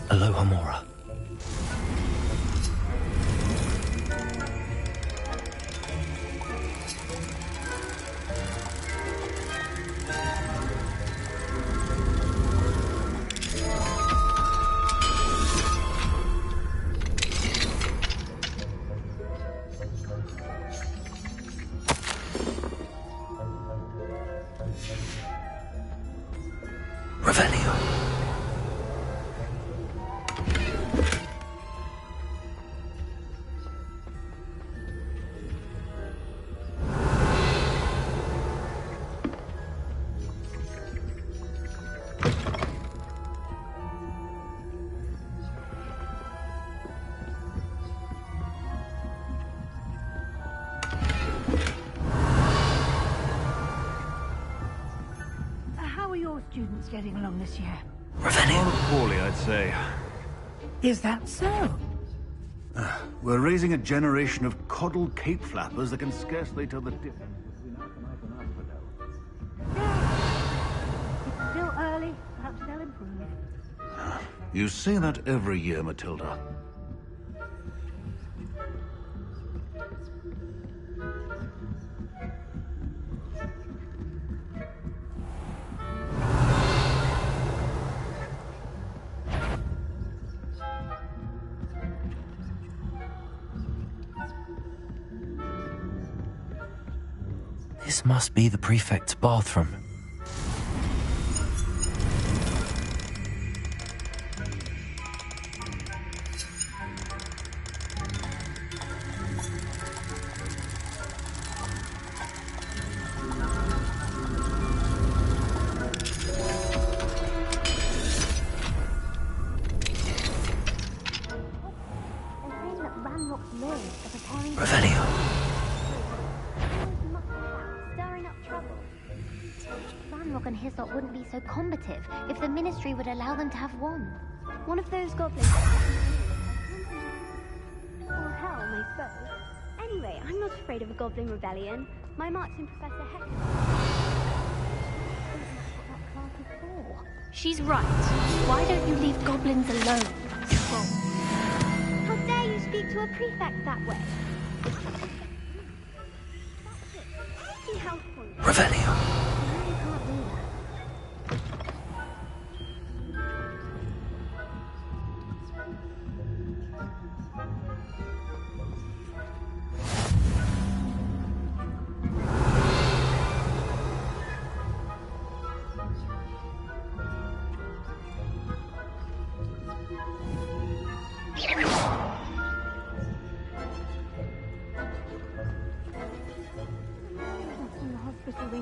Alohomora. Revelio. It's getting along this year. Rather poorly, I'd say. Is that so? We're raising a generation of coddled cape flappers that can scarcely tell the difference between aconite and asphodel. It's still early. Perhaps they'll improve. You say that every year, Matilda. This must be the prefect's bathroom. Revelio. Stirring up trouble. Ranrock and Hyssop wouldn't be so combative if the Ministry would allow them to have wands. One of those goblins. Or helm, I suppose. Anyway, I'm not afraid of a goblin rebellion. My marching professor Heck. She's right. Why don't you leave goblins alone? How dare you speak to a prefect that way? See how Revelio.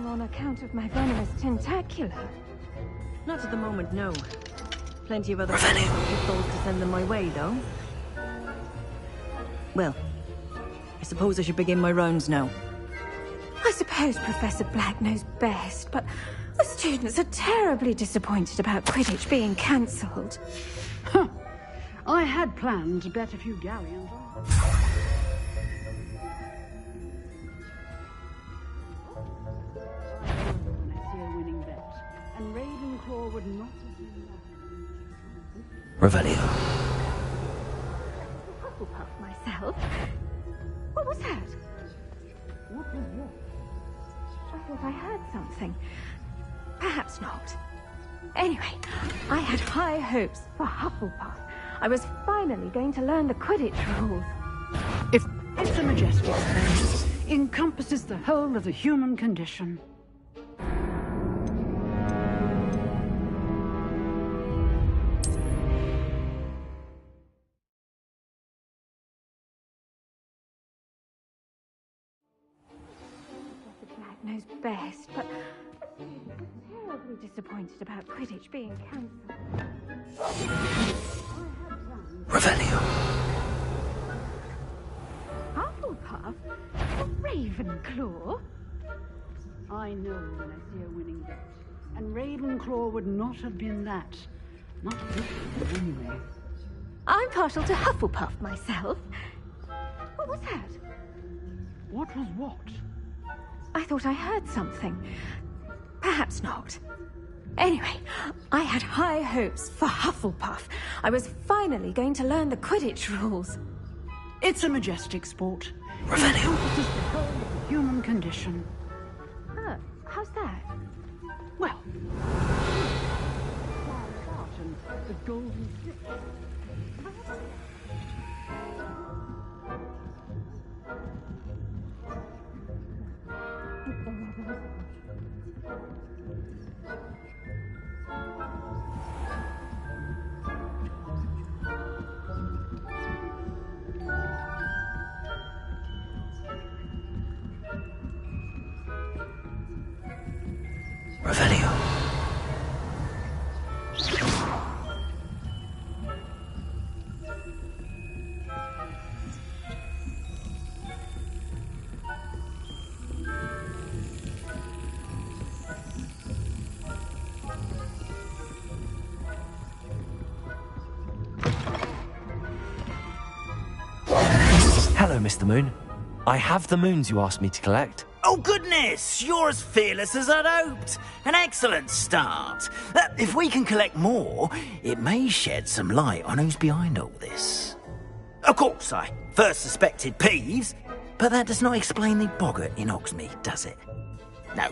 On account of my venomous tentacular. Not at the moment, no. Plenty of other pitfalls to send them my way, though. Well, I suppose I should begin my rounds now. I suppose Professor Black knows best, but the students are terribly disappointed about Quidditch being cancelled. Huh. I had planned to bet a few galleons on. Would not have been Revelio. Hufflepuff myself. What was that? What was what? I thought I heard something. Perhaps not. Anyway, I had high hopes for Hufflepuff. I was finally going to learn the Quidditch rules. If it's a majestic space, encompasses the whole of the human condition. Knows best, but terribly disappointed about Quidditch being cancelled. Revelio. Hufflepuff? A Ravenclaw? I know when I see a winning bet, and Ravenclaw would not have been that. Not good, anyway. I'm partial to Hufflepuff myself. What was that? What was what? I thought I heard something. Perhaps not. Anyway, I had high hopes for Hufflepuff. I was finally going to learn the Quidditch rules. It's a majestic sport. Revelio. It encompasses the whole of the human condition. Oh, how's that? Well, the golden stick. Revelio. Mr. Moon. I have the moons you asked me to collect. Oh, goodness! You're as fearless as I'd hoped. An excellent start. If we can collect more, it may shed some light on who's behind all this. Of course, I first suspected Peeves, but that does not explain the boggart in Hogsmeade, does it? No.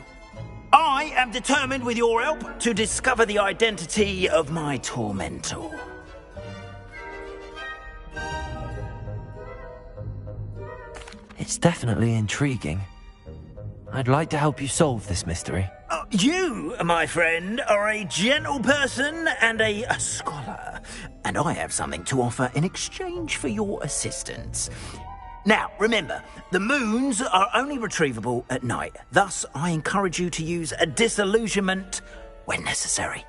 I am determined, with your help, to discover the identity of my tormentor. It's definitely intriguing. I'd like to help you solve this mystery. You, my friend, are a gentle person and a scholar, and I have something to offer in exchange for your assistance. Now, remember, the moons are only retrievable at night. Thus, I encourage you to use a disillusionment when necessary.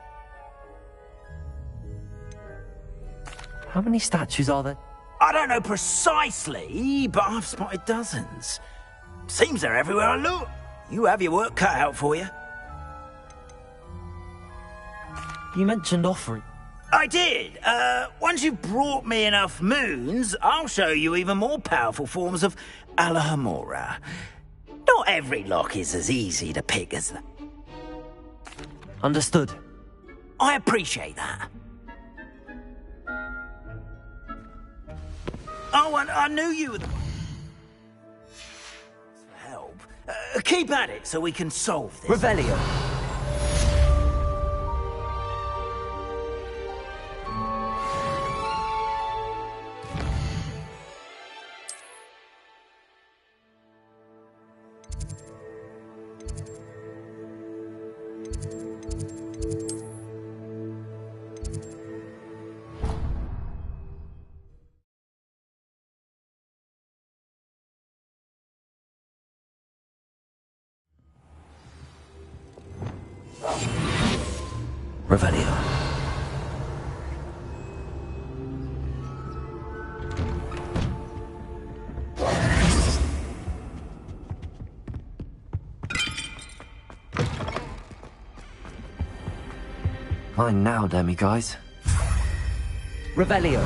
How many statues are there? I don't know precisely, but I've spotted dozens. Seems they're everywhere I look. You have your work cut out for you. You mentioned offering. I did. Once you've brought me enough moons, I'll show you even more powerful forms of Alohomora. Not every lock is as easy to pick as that. Understood. I appreciate that. Oh, I knew you were the... Help. Keep at it so we can solve this. Revelio. Revelio. Mine now, demiguise. Revelio.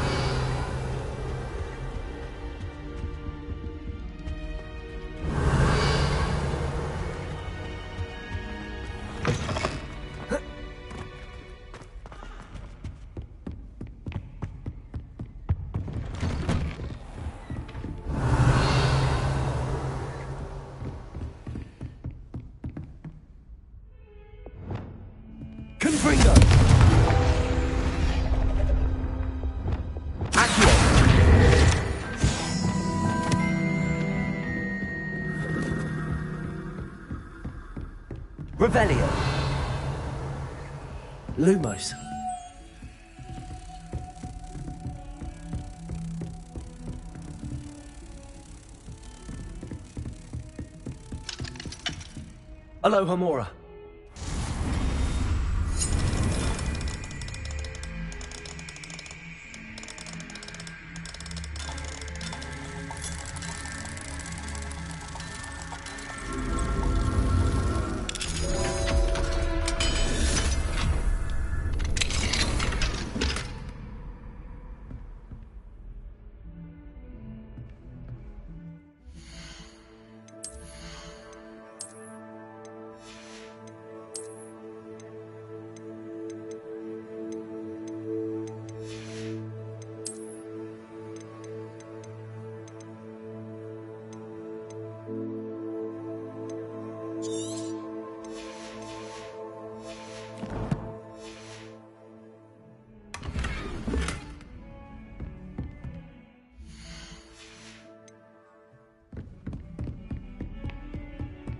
Confringo! Accio! Revelio. Lumos. Alohomora.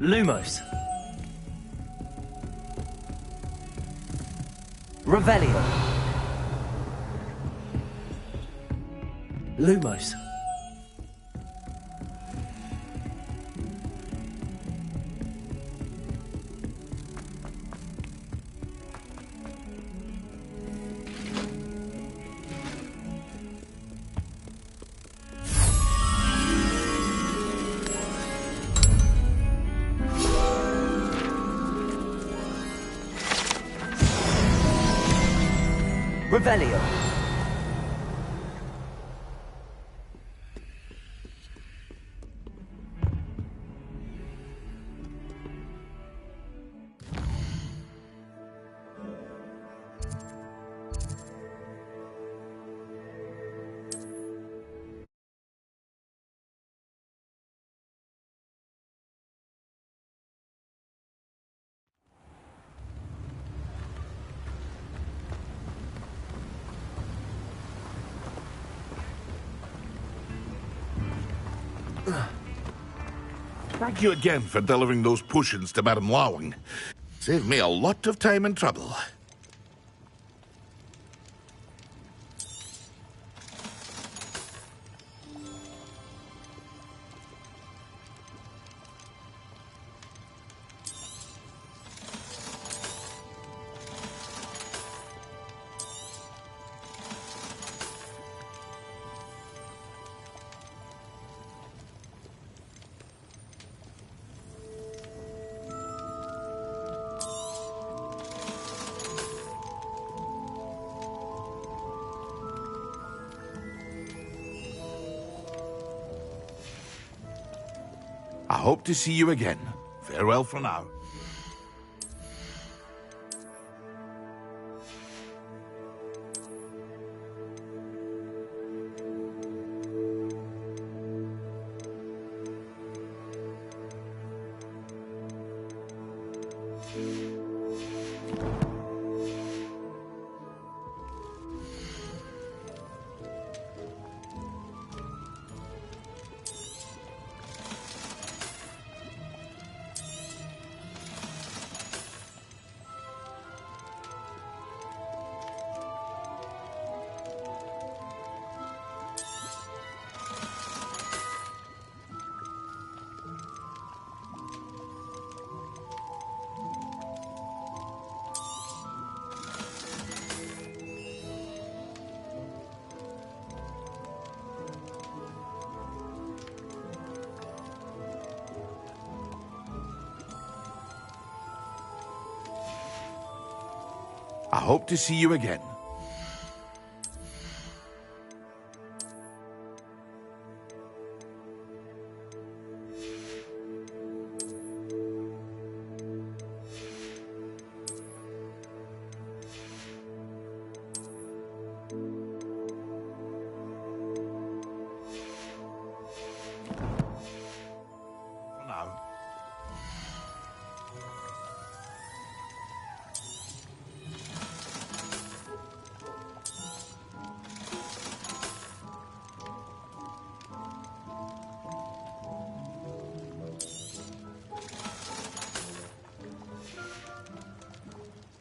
Lumos. Revelio. Lumos. Revelio. Thank you again for delivering those potions to Madame Lawing. Saved me a lot of time and trouble. I hope to see you again. Farewell for now. I hope to see you again. For now.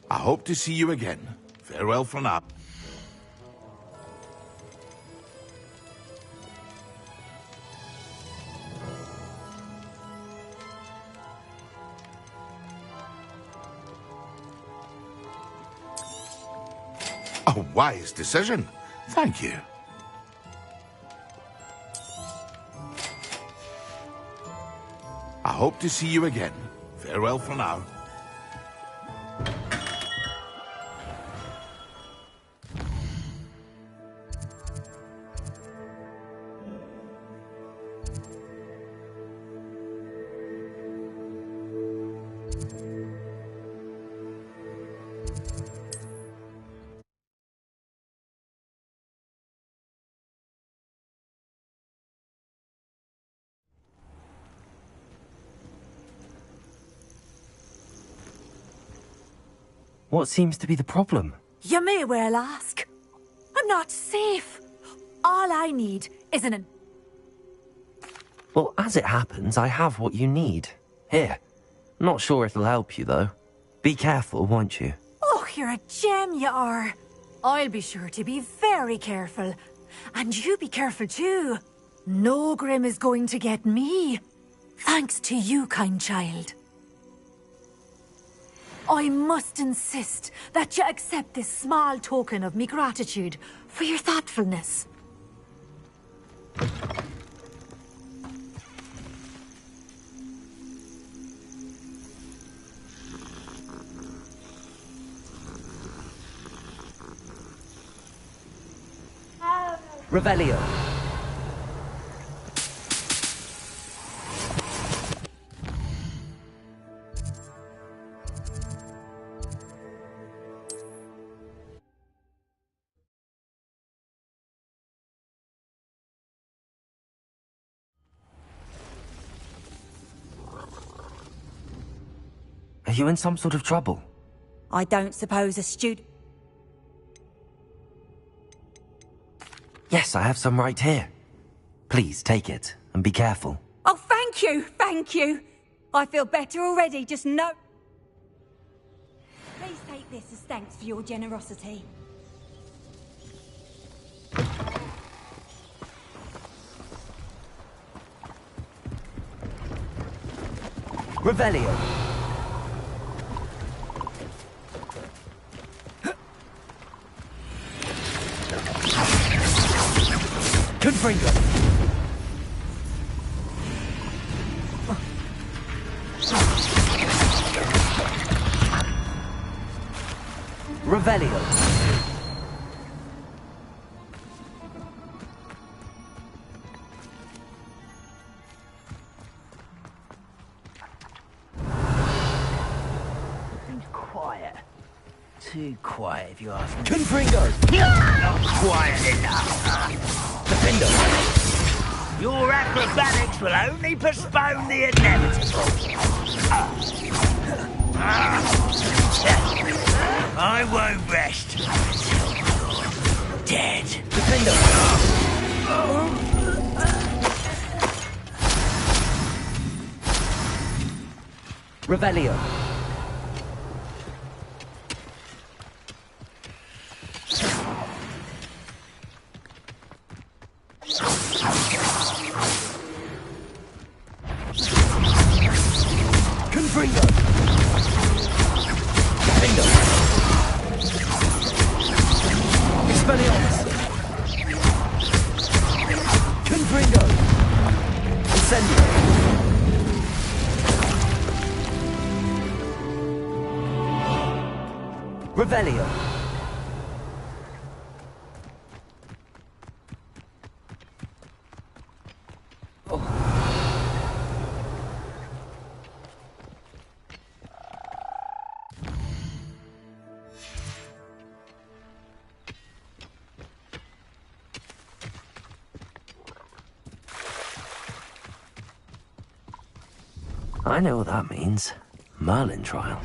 I hope to see you again. Farewell for now. A wise decision. Thank you. I hope to see you again. Farewell for now. What seems to be the problem? You may well ask. I'm not safe. All I need is an... Well, as it happens, I have what you need. Here. Not sure it'll help you, though. Be careful, won't you? Oh, you're a gem, you are. I'll be sure to be very careful. And you be careful, too. No Grim is going to get me. Thanks to you, kind child. I must insist that you accept this small token of me gratitude for your thoughtfulness. Revelio. Are you in some sort of trouble? I don't suppose a student... Yes, I have some right here. Please, take it, and be careful. Oh, thank you, thank you. I feel better already, just know... Please take this as thanks for your generosity. Revelio. Confringo. Revelio. Quiet. Too quiet, if you ask me. Confringo. Not quiet enough. Defendo. Your acrobatics will only postpone the inevitable. I won't rest. Dead. Defendo. Revelio. Confringo. Defendo. Expelliarmus. Confringo. Incendio. Revelio. I know what that means. Merlin trial.